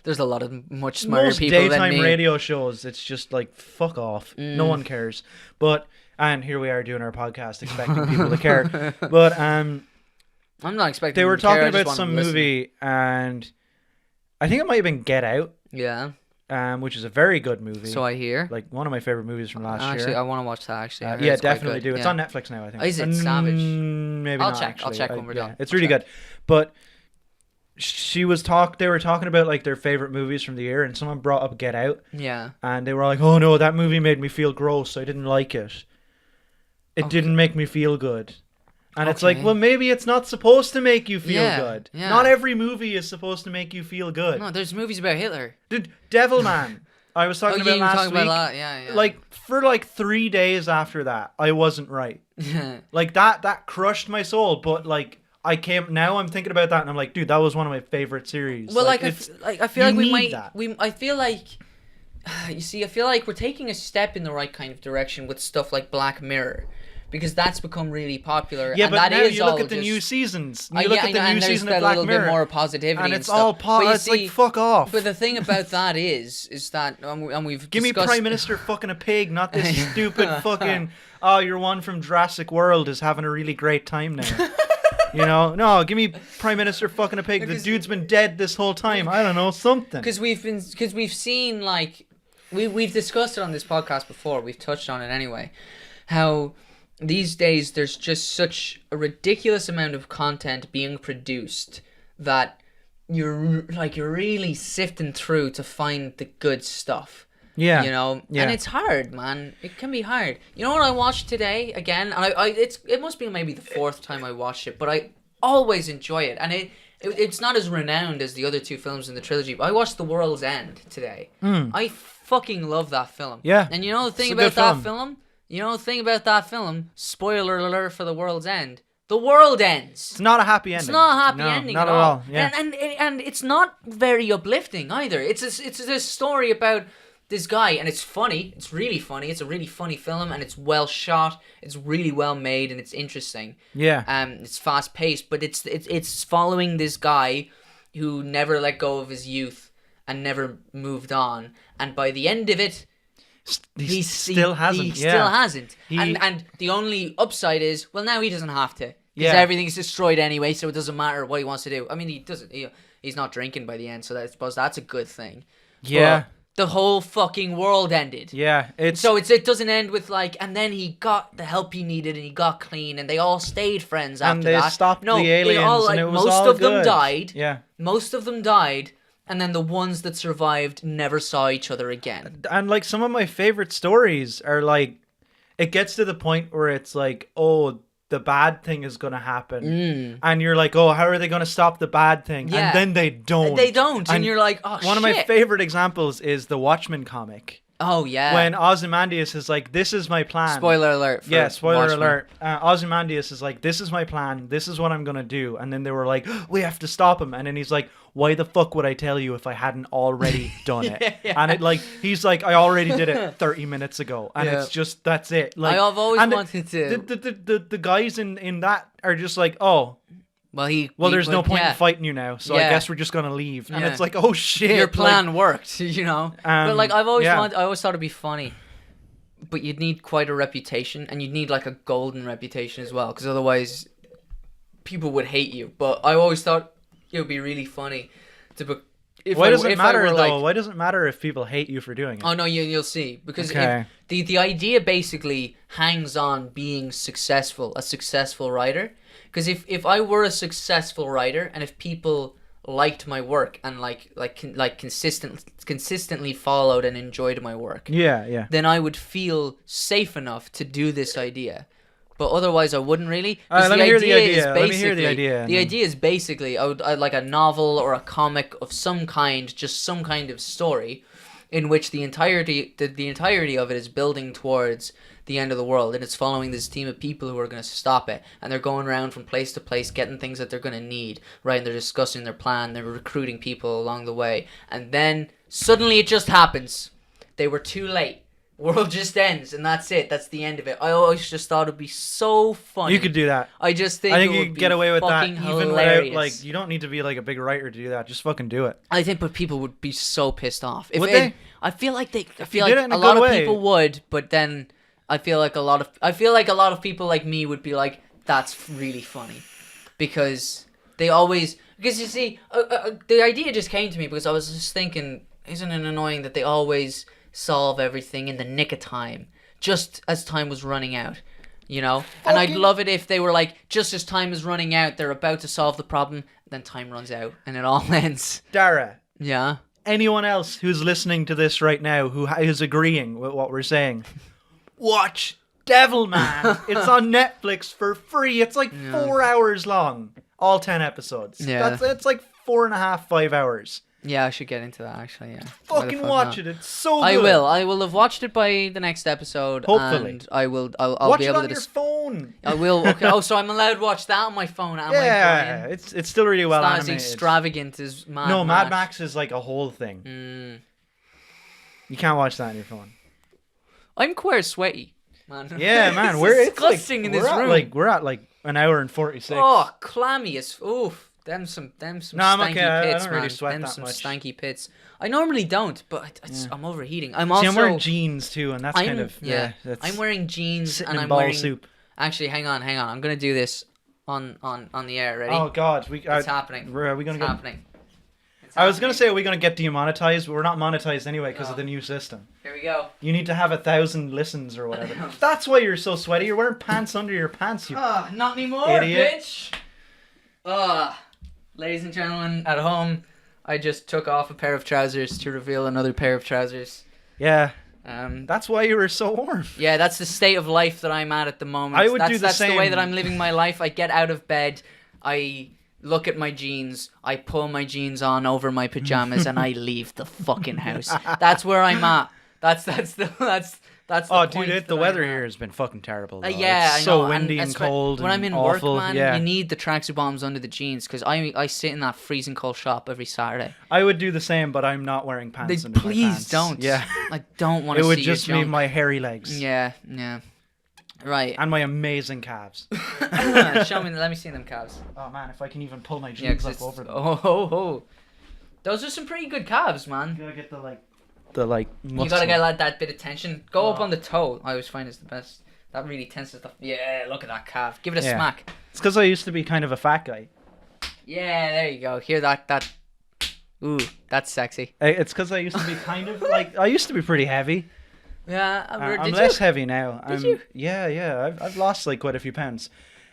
There's a lot of much smarter people than me. Most daytime radio shows, it's just like, fuck off. No one cares. And here we are doing our podcast, expecting people to care. But I'm not expecting. They were talking about some movie, and I think it might have been Get Out. Yeah. Which is a very good movie. So I hear. Like one of my favorite movies from last year. Actually, I want to watch that. Actually, yeah, definitely do. It's on Netflix now, I think. Is it savage? Maybe I'll not. check. I'll check when we're done. It's really good. But they were talking about like their favorite movies from the year, and someone brought up Get Out. Yeah. And they were like, "Oh no, that movie made me feel gross. I didn't like it. It didn't make me feel good." And it's like, well, maybe it's not supposed to make you feel good. Yeah. Not every movie is supposed to make you feel good. No, there's movies about Hitler. Dude, Devilman. I was talking about last week. Yeah. Like, for like 3 days after that, I wasn't right. Like, that crushed my soul, but like, now I'm thinking about that, and I'm like, dude, that was one of my favorite series. Well, I feel like I feel like, you see, I feel like we're taking a step in the right kind of direction with stuff like Black Mirror. Because that's become really popular. Yeah, and but that now is you look at the new seasons. You look at the new season of Black Mirror. And there's a little bit more positivity and it's stuff. all it's like, fuck off. But the thing about that is that, and we've Give discussed... me Prime Minister fucking a pig, not this stupid fucking, your one from Jurassic World is having a really great time now. No, give me Prime Minister fucking a pig. The dude's been dead this whole time. I don't know, something. Because we've seen, like, we've discussed it on this podcast before. We've touched on it anyway. How... these days, there's just such a ridiculous amount of content being produced that you're really sifting through to find the good stuff. Yeah. Yeah. And it's hard, man. It can be hard. You know what I watched today again? And it must be maybe the fourth time I watched it, but I always enjoy it. And it's not as renowned as the other two films in the trilogy, but I watched The World's End today. I fucking love that film. Yeah. And you know the thing about that film? You know the thing about that film, spoiler alert for The World's End, the world ends. It's not a happy ending. It's not a happy ending not at all. Yeah. And it's not very uplifting either. It's a story about this guy, and it's funny. It's really funny. It's a really funny film, and it's well shot. It's really well made, and it's interesting. Yeah. It's fast paced, but it's following this guy who never let go of his youth and never moved on, and by the end of it, he still hasn't. And the only upside is, well, now he doesn't have to. Because everything's destroyed anyway, so it doesn't matter what he wants to do. I mean, he's not drinking by the end, so I suppose that's a good thing. Yeah. But the whole fucking world ended. Yeah. It doesn't end with like, and then he got the help he needed and he got clean and they all stayed friends after that. And they stopped the aliens and it was all good. Most of them died. Yeah. Most of them died. And then the ones that survived never saw each other again. And like some of my favorite stories are like, it gets to the point where it's like, oh, the bad thing is going to happen. And you're like, oh, how are they going to stop the bad thing? Yeah. And then they don't. And you're like, oh, shit. One of my favorite examples is the Watchmen comic. Oh yeah. When Ozymandias is like, "This is my plan." Spoiler alert. For Yeah, spoiler Watchmen. alert. Ozymandias is like, "This is my plan. This is what I'm gonna do." And then they were like, "We have to stop him." And then he's like, "Why the fuck would I tell you if I hadn't already done it?" Yeah. And he's like, "I already did it 30 minutes ago." And Yeah. it's just that's it. Like, I've always and wanted to. The guys in that are just like, "Oh, Well, there's no point yeah. in fighting you now, so I Yeah. guess we're just gonna leave." And Yeah. it's like, "Oh shit, Your like, plan worked, but like I've always yeah. I always thought it'd be funny, but you'd need quite a reputation, and you'd need like a golden reputation as well, because otherwise people would hate you. But I always thought it would be really funny to book. Why does it matter though? Why does it matter if people hate you for doing it? Oh no, you'll see, because Okay. if the idea basically hangs on being successful, a successful writer. Because if I were a successful writer, and if people liked my work and consistently followed and enjoyed my work, Yeah. then I would feel safe enough to do this idea. But otherwise, I wouldn't really. All right, let me hear the idea. Let me Basically, hear the idea. the idea is basically I'd like a novel or a comic of some kind, just some kind of story, in which the entirety of it is building towards the end of the world, and it's following this team of people who are going to stop it, and they're going around from place to place getting things that they're going to need, right? And they're discussing their plan, they're recruiting people along the way, and then suddenly it just happens. They were too late. World just ends, and that's it. That's the end of it. I always just thought it'd be so funny. You could do that. I just think I think it you would could be get away with that fucking even hilarious. without like. You don't need to be like a big writer to do that. Just fucking do it. I think, but people would be so pissed off. Would they? I feel like they. I you feel did like it in a a lot good of way. people would, but then I feel like a lot of people like me would be like, "That's really funny," because you see, the idea just came to me because I was just thinking, isn't it annoying that they always solve everything in the nick of time, just as time was running out? And I'd love it if they were like, just as time is running out, they're about to solve the problem, then time runs out and it all ends. Dara, Yeah. anyone else who's listening to this right now who is agreeing with what we're saying, watch Devilman. It's on Netflix for free. It's like 4 hours long. All 10 episodes. Yeah. It's like 4.5, 5 hours. Yeah, I should get into that actually. Yeah. Fucking watch it. It's so good. I will. I will have watched it by the next episode. Hopefully. And I will. I'll watch be it able on to. your phone. I will. Okay. Oh, so I'm allowed to watch that on my phone. Am I Yeah, Brian? it's still really well It's not as animated. extravagant as Mad No, Max. Mad Max is like a whole thing. Mm. You can't watch that on your phone. I'm quite sweaty, man. Yeah, man, it's disgusting in this room. We're at like an hour and 46. Oh, clammy as oof. Them some No, I'm stanky okay. I pits, don't really man. sweat them that some much. stanky pits. I normally don't, but I'm overheating. I'm See, also I'm wearing jeans too, and that's I'm- kind of yeah. that's I'm wearing jeans sitting and in I'm ball wearing. soup. Actually, hang on. I'm gonna do this on the air. Ready? Oh God, it's happening. Are we gonna It's get? happening. It's I was gonna happening. say, are we gonna get demonetized? But we're not monetized anyway because No. of the new system. Here we go. You need to have 1,000 listens or whatever. That's why you're so sweaty. You're wearing pants under your pants. You Not anymore, Idiot. bitch. Ladies and gentlemen at home, I just took off a pair of trousers to reveal another pair of trousers. Yeah, Um, that's why you were so warm. yeah, that's the state of life that I'm at the moment. I would that's, do the that's the way same. that I'm living my life. I get out of bed, I look at my jeans, I pull my jeans on over my pajamas, and I leave the fucking house. That's where I'm at. That's the Oh, point dude, that the I'm weather at. here has been fucking terrible. Though. Yeah, it's I so know. windy and cold. When and I'm in awful. work, man, yeah. you need the tracksuit bottoms under the jeans because I sit in that freezing cold shop every Saturday. I would do the same, but I'm not wearing pants. under my Please pants. don't. Yeah, I don't want it to see would your just be junk. my hairy legs. Yeah. Right. And my amazing calves. Show me. Let me see them calves. Oh man, if I can even pull my Yeah, jeans 'cause up over them. oh. Those are some pretty good calves, man. You gotta get the You gotta get like that bit of tension. Go up Oh. on the toe. I always find is the best. That really tenses the. Yeah, look at that calf. Give it a Yeah. smack. It's because I used to be kind of a fat guy. Yeah, there you go. Hear that. Ooh, that's sexy. It's because I used to be kind of like I used to be pretty heavy. Yeah, I'm did less you? heavy now. Did you? Yeah. I've lost like quite a few pounds.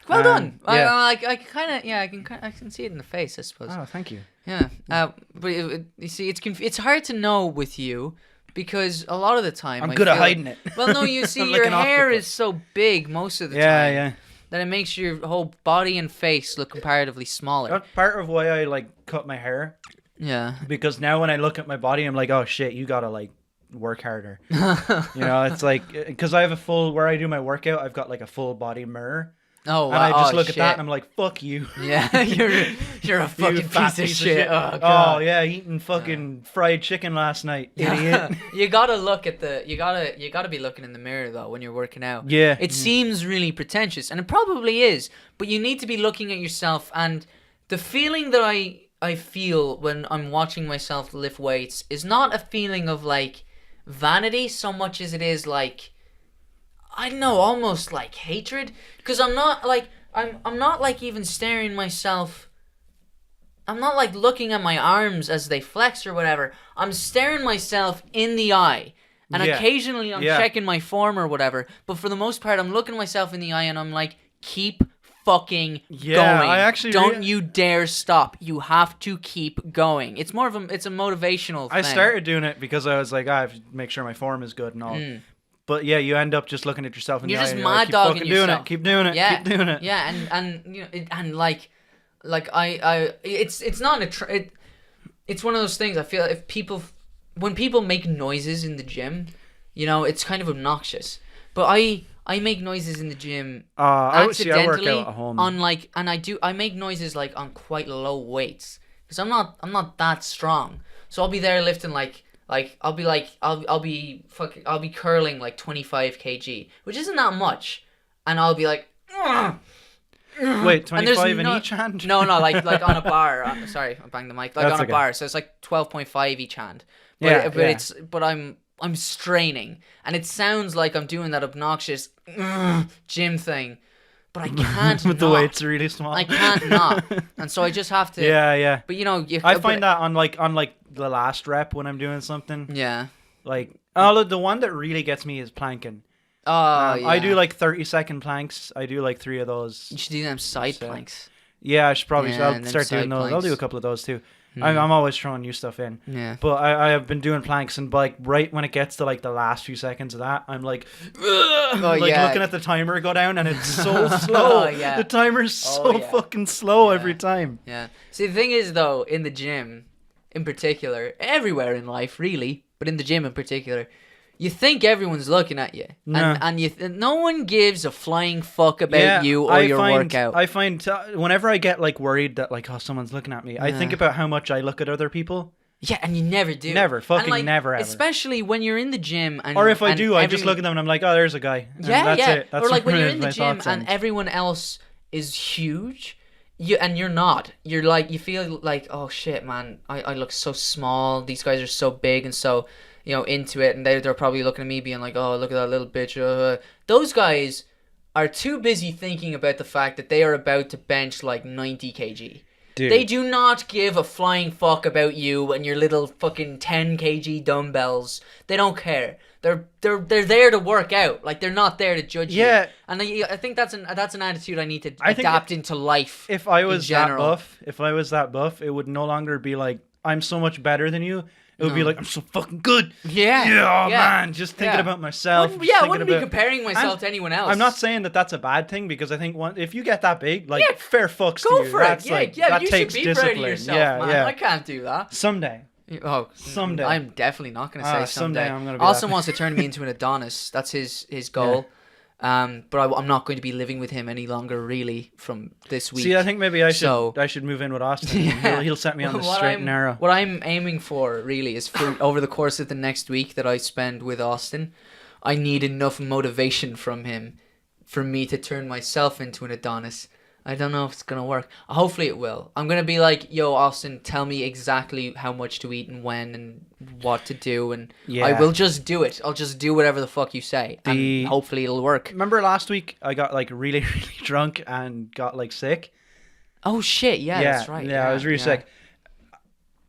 Well done. Yeah. I kind of I can see it in the face, I suppose. Oh, thank you. Yeah. But you see, it's hard to know with you because a lot of the time I'm I good at feel- hiding it. Well, no, you see, I'm like your an hair octopus. is so big most of the Yeah, time yeah. that it makes your whole body and face look comparatively smaller. That's part of why I like cut my hair Yeah. because now when I look at my body, I'm like, oh shit, you gotta like work harder. It's like, because I have a full, where I do my workout, I've got like a full body mirror. Oh, wow. And I just look shit. at that and I'm like, fuck you. Yeah, you're a fucking fat piece of shit. Oh, Oh, God. yeah, eating fucking fried chicken last night, idiot. You gotta look at you gotta be looking in the mirror though when you're working out. Yeah. It seems really pretentious, and it probably is, but you need to be looking at yourself, and the feeling that I feel when I'm watching myself lift weights is not a feeling of like vanity so much as it is like, I don't know, almost like hatred, because I'm not like I'm not like even staring myself. I'm not like looking at my arms as they flex or whatever. I'm staring myself in the eye, and occasionally I'm checking my form or whatever. But for the most part, I'm looking myself in the eye, and I'm like, keep fucking going. I actually don't you dare stop. You have to keep going. It's more of it's a motivational thing. I started doing it because I was like, I have to make sure my form is good and all. But yeah, you end up just looking at yourself in the eye. You're just and mad keep dogging fucking yourself. Keep doing it. Yeah. Keep doing it. Yeah, and and like it's not it's one of those things. I feel when people make noises in the gym, it's kind of obnoxious. But I make noises in the gym accidentally I work out at home. on like, and I make noises like on quite low weights because I'm not that strong. So I'll be there lifting I'll be curling like 25 kg, which isn't that much, and I'll be like, ugh. Wait, 25 in each hand? No, like on a bar. Sorry, I banged the mic. Like, that's on a bar, so it's like 12.5 each hand. But I'm straining, and it sounds like I'm doing that obnoxious gym thing, but I can't. But the weight's really small. I can't not, and so I just have to. Yeah. But I find that on the last rep when I'm doing something. Yeah. Like, the one that really gets me is planking. Oh, yeah. I do like 30-second planks. I do like 3 of those. You should do them side planks. Yeah, I should probably. Yeah, I'll start doing those. I'll do a couple of those too. I'm always throwing new stuff in. Yeah. But I have been doing planks, and like right when it gets to like the last few seconds of that, I'm like, looking at the timer go down, and it's so slow. The timer's so fucking slow every time. Yeah. See, the thing is though, in the gym, in particular, everywhere in life really, but in the gym in particular, you think everyone's looking at you, and no one gives a flying fuck about you or your workout. I find whenever I get like worried that like someone's looking at me, I think about how much I look at other people. Yeah, and you never do. Never, fucking never, ever. Especially when you're in the gym, or if I do, I just look at them and I'm like, oh, there's a guy. And that's it. That's or like when you're in the gym and everyone else is huge. And you're not. You're like, you feel like, oh shit, man, I look so small. These guys are so big and so, into it, and they're probably looking at me being like, oh, look at that little bitch. Those guys are too busy thinking about the fact that they are about to bench like 90 kg. Dude. They do not give a flying fuck about you and your little fucking 10 kg dumbbells. They don't care. They're there to work out. Like, they're not there to judge you. And I think that's an attitude I need to adapt into life. If I was that buff, it would no longer be like, I'm so much better than you. It would be like, I'm so fucking good. Yeah, man. Just thinking about myself. I wouldn't be comparing myself to anyone else. I'm not saying that that's a bad thing, because I think if you get that big, like, fair fucks to you. Go for it. That you takes should be discipline. Proud of yourself, man. I can't do that. Someday. Oh, someday. I'm definitely not going to say someday. I'm gonna be Austin wants to turn me into an Adonis. That's his goal. But I'm not going to be living with him any longer, really, from this week. See, I think maybe I should move in with Austin. He'll set me on the straight and narrow. What I'm aiming for, really, is for over the course of the next week that I spend with Austin, I need enough motivation from him for me to turn myself into an Adonis. I don't know if it's going to work. Hopefully it will. I'm going to be like, yo, Austin, tell me exactly how much to eat and when and what to do. And I will just do it. I'll just do whatever the fuck you say. And hopefully it'll work. Remember last week I got like really, really drunk and got like sick? Oh, shit. Yeah, that's right. Yeah, I was really sick.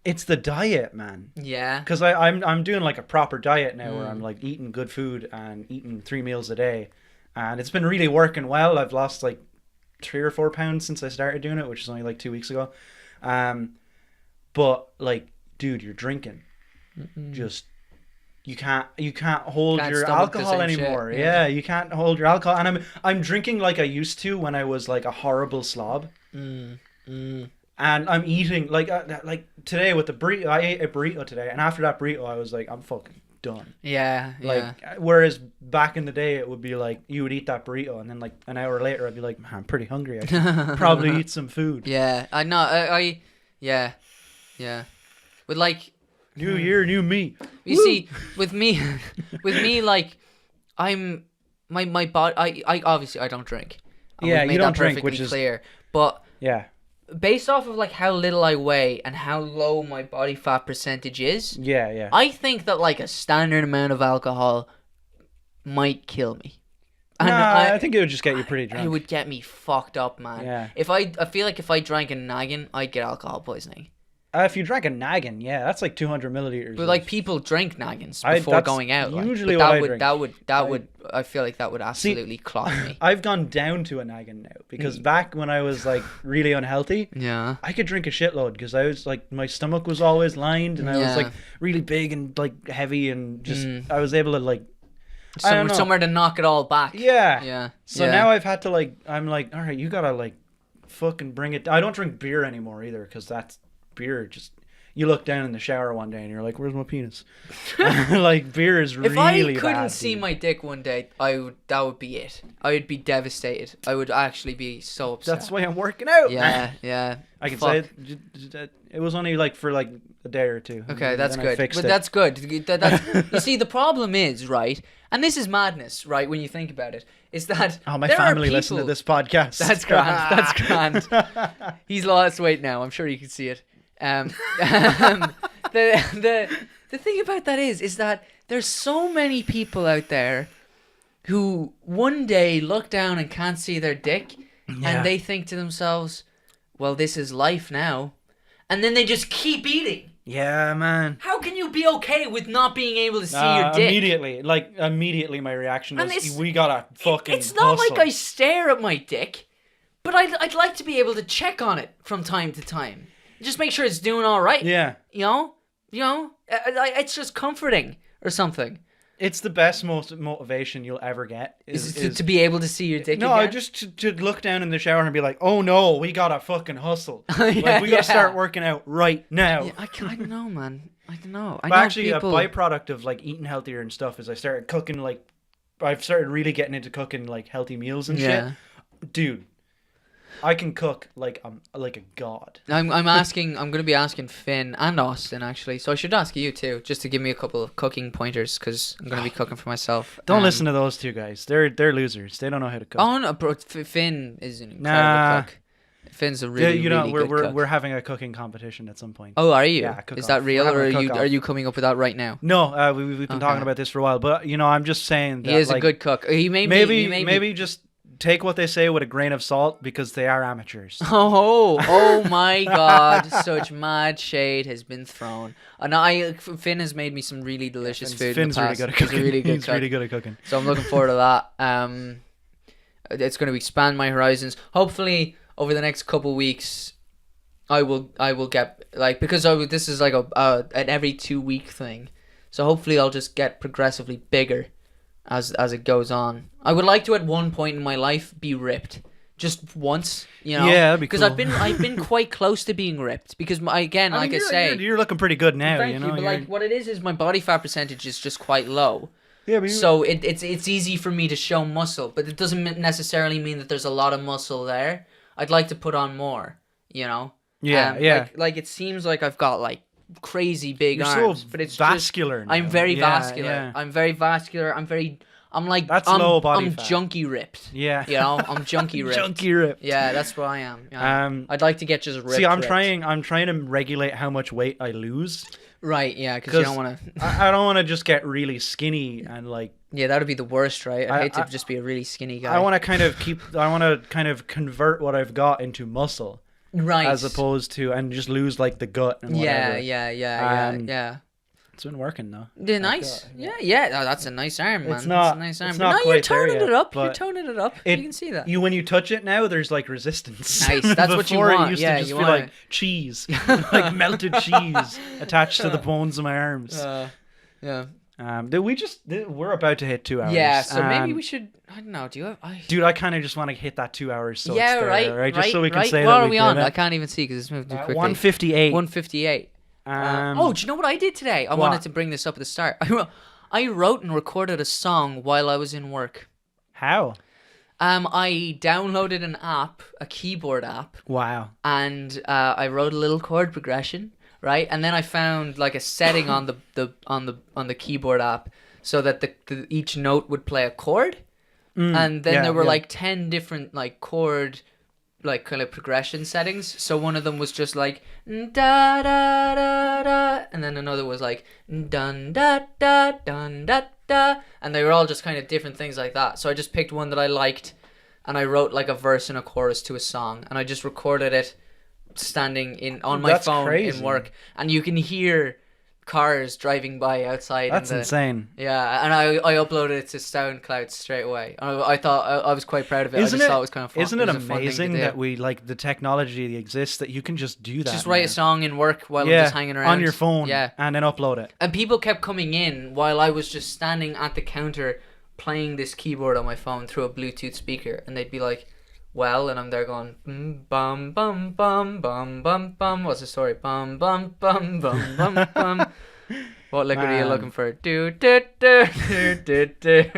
It's the diet, man. Yeah. Because I'm doing like a proper diet now where I'm like eating good food and eating 3 meals a day. And it's been really working well. I've lost like 3 or 4 pounds since I started doing it, which is only like 2 weeks ago. But like, dude, you're drinking. Just you can't hold your alcohol anymore. Yeah, you can't hold your alcohol. And I'm drinking like I used to when I was like a horrible slob. And I'm eating like today with the burrito. I ate a burrito today, and after that burrito, I was like, I'm fucking done. Yeah, Whereas back in the day, it would be like you would eat that burrito, and then like an hour later, I'd be like, man, I'm pretty hungry. I should probably eat some food. Yeah, I know. Yeah. With like New year, new me. You see, with me, like my body. I obviously I don't drink. And Yeah, we've made you don't that drink, perfectly which is clear. But yeah. Based off of like how little I weigh and how low my body fat percentage is, Yeah. I think that like a standard amount of alcohol might kill me. And I think it would just get you pretty drunk. It would get me fucked up, man. Yeah. I feel like if I drank a naggin, I'd get alcohol poisoning. If you drank a naggin, yeah, that's like 200 milliliters. But like people drink naggins before going out. Usually, like, what I drink. That would. I feel like that would absolutely clock me. I've gone down to a naggin now because back when I was like really unhealthy, yeah, I could drink a shitload because I was like my stomach was always lined and I was like really big and like heavy and just I was able to like somewhere to knock it all back. Yeah. So now I've had to like I'm like all right, you gotta like fucking bring it. I don't drink beer anymore either because that's beer just. You look down in the shower one day and you're like, "Where's my penis?" Like beer is really bad. If I couldn't see my dick one day, that would be it. I would be devastated. I would actually be so upset. That's why I'm working out. Yeah. I can say it was only like for like a day or two. Okay, that's good. That's good. You see, the problem is, right, and this is madness, right, when you think about it, is that my family listen to this podcast. That's grand. He's lost weight now. I'm sure you can see it. The thing about that is that there's so many people out there who one day look down and can't see their dick and they think to themselves, well, this is life now, and then they just keep eating. Yeah, man. How can you be okay with not being able to see your dick? Immediately my reaction was, we gotta fucking It's not hustle. like I stare at my dick, but I'd like to be able to check on it from time to time. Just make sure it's doing all right. Yeah. You know, it's just comforting or something. It's the best motivation you'll ever get. Is to be able to see your dick No, again? just to look down in the shower and be like, oh no, we gotta fucking hustle. We gotta start working out right now. Yeah, I don't know, man. I don't know. But actually, a byproduct of like eating healthier and stuff is I started cooking I've started really getting into cooking like healthy meals and shit. Dude. I can cook like a god. I'm going to be asking Finn and Austin actually, so I should ask you too, just to give me a couple of cooking pointers because I'm going to be cooking for myself. Don't listen to those two guys. They're losers. They don't know how to cook. Oh no, bro, Finn is an incredible cook. Finn's a really really good cook. We're having a cooking competition at some point. Oh, are you? Yeah, is that real, or are you coming up with that right now? No, we've been talking about this for a while, but I'm just saying that he is a good cook. Maybe just take what they say with a grain of salt because they are amateurs. Oh my God! Such mad shade has been thrown. And Finn has made me some really delicious food. Finn's in the past. really good at cooking. He's really good at cooking. So I'm looking forward to that. It's going to expand my horizons. Hopefully, over the next couple of weeks, I will get because this is like an every 2 week thing. So hopefully, I'll just get progressively bigger as it goes on. I would like to at one point in my life be ripped, just once, Yeah, that'd be because cool. I've been quite close to being ripped because you're looking pretty good now. Thank you, but like what it is my body fat percentage is just quite low. Yeah, but so it's easy for me to show muscle, but it doesn't necessarily mean that there's a lot of muscle there. I'd like to put on more, Yeah. Like it seems like I've got like crazy big arms, but it's vascular. Just, I'm very vascular. Yeah. I'm very vascular. I'm like that's low body fat. I'm junky ripped. Yeah. I'm junky ripped. Junky ripped. Yeah, that's what I am. Yeah. I'd like to get just ripped. See, I'm trying to regulate how much weight I lose. Right, yeah, because you don't want to. I don't want to just get really skinny and like. Yeah, that would be the worst, right? I'd hate to just be a really skinny guy. I want to kind of convert what I've got into muscle. Right. As opposed to and just lose like the gut and whatever. Yeah. It's been working though. Yeah, nice. Yeah. Oh, that's a nice arm, man. It's not. That's a nice arm. It's not but quite you're toning there it up. yet, You're toning it up. You can see that. When you touch it now, there's like resistance. Nice. That's what you Before want. It used Yeah, to just you be want like cheese, like melted cheese attached to the bones of my arms. Yeah. We're about to hit 2 hours. Yeah. So maybe we should. I don't know. Do you? Dude, I kind of just want to hit that 2 hours. So yeah. It's there, right. Just so we can say what that are we on? It. I can't even see because it's moving too quickly. 158. 158. Do you know what I did today? I wanted to bring this up at the start. I wrote and recorded a song while I was in work. How? I downloaded an app, a keyboard app, Wow. and I wrote a little chord progression, right? And then I found like a setting on the keyboard app so that the each note would play a chord, and then there were like 10 different like chord like kind of progression settings. So one of them was just like da da da da, and then another was like dun da da dun da da, and they were all just kind of different things like that. So I just picked one that I liked, and I wrote like a verse and a chorus to a song, and I just recorded it standing on my phone in work, and you can hear cars driving by outside. That's insane. Yeah, and I uploaded it to SoundCloud straight away. I thought I was quite proud of it. Isn't I just thought it was kind of fun. Isn't it amazing that we like the technology exists that you can just do that? Just write a song in work while I'm just hanging around on your phone, and then upload it. And people kept coming in while I was just standing at the counter playing this keyboard on my phone through a Bluetooth speaker, and they'd be like, well, and I'm there going bum bum bum bum bum bum. What's the story? Bum bum bum bum bum bum. What liquid are you looking for? Do do do do do do.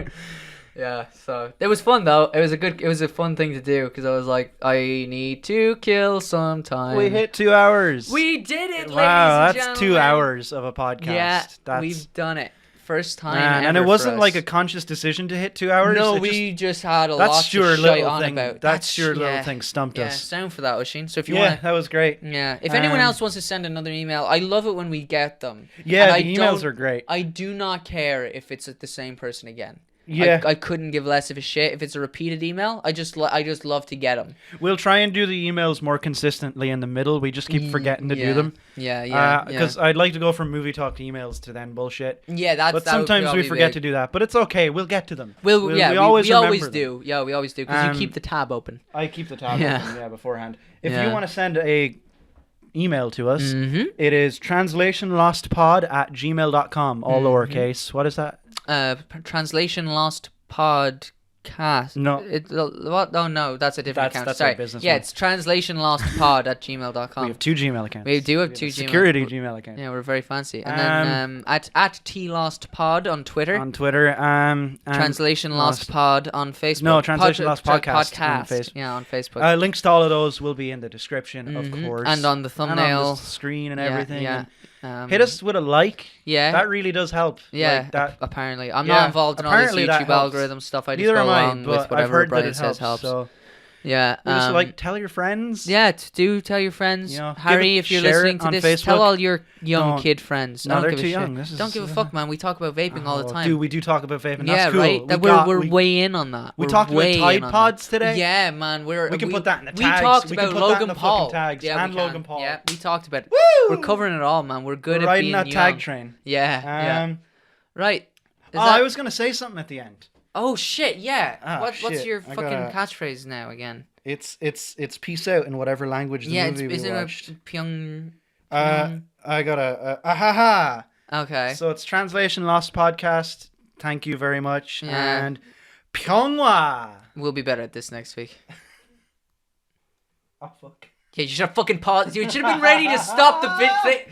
Yeah, so it was fun though. It was a fun thing to do because I was like, I need to kill some time. We hit 2 hours. We did it, ladies wow, and that's gentlemen. 2 hours of a podcast. Yeah, we've done it. First time and ever it wasn't for us. like a conscious decision to hit 2 hours. No, we just had a lot to shite on about. That's your little thing stumped us. Sound for that, Oisin. So if you want, that was great. Yeah, if anyone else wants to send another email, I love it when we get them. Yeah, the emails are great. I do not care if it's the same person again. Yeah, I couldn't give less of a shit if it's a repeated email. I just love to get them. We'll try and do the emails more consistently in the middle. We just keep forgetting to do them. Yeah. Because I'd like to go from movie talk to emails to then bullshit. Yeah, but sometimes we forget to do that. But it's okay. We'll get to them. We always do. Yeah, we always do because you keep the tab open. I keep the tab open. Beforehand. If you want to send a email to us, it is translationlostpod@gmail.com, all lowercase. What is that? Translation Lost Podcast. No. What? Oh no, that's a different account. That's Sorry. our business Yeah, one. it's translationlostpod@gmail.com. We have 2 Gmail accounts. We do have 2 Gmail. Security Gmail accounts. Yeah, we're very fancy. And then at tlostpod on Twitter. On Twitter. Translation Lost Pod on Facebook. No, Translation Lost Podcast on Facebook. Yeah, on Facebook. Links to all of those will be in the description, of course. And on the thumbnail. And on the screen and everything. Yeah. Hit us with a like. Yeah. That really does help. Yeah, like that. Apparently. I'm not involved in all this YouTube algorithm stuff. I just go along with whatever Brian says helps. So. Yeah. Just tell your friends. Yeah, do tell your friends. Harry, if you're listening to this, Facebook. tell all your young kid friends. No, they're too young. Don't give a fuck, man. We talk about vaping all the time. Dude, we do talk about vaping. Yeah, that's cool. Right. We're way in on that. We talked about Tide Pods today. Yeah, man. We can put that in the tags. We talked about Logan Paul. Tags and Logan Paul. Yeah, we talked about it. We're covering it all, man. We're good at riding being that tag train. Yeah. Right. I was gonna say something at the end. Oh shit! Yeah. What's your fucking catchphrase now again? It's peace out in whatever language the movie we watched. Pyong. I got a ha. Okay. So it's Translation Lost Podcast. Thank you very much. Yeah. And Pyonghwa. We'll be better at this next week. Oh fuck. Yeah, you should have fucking paused. You should have been ready to stop the bit.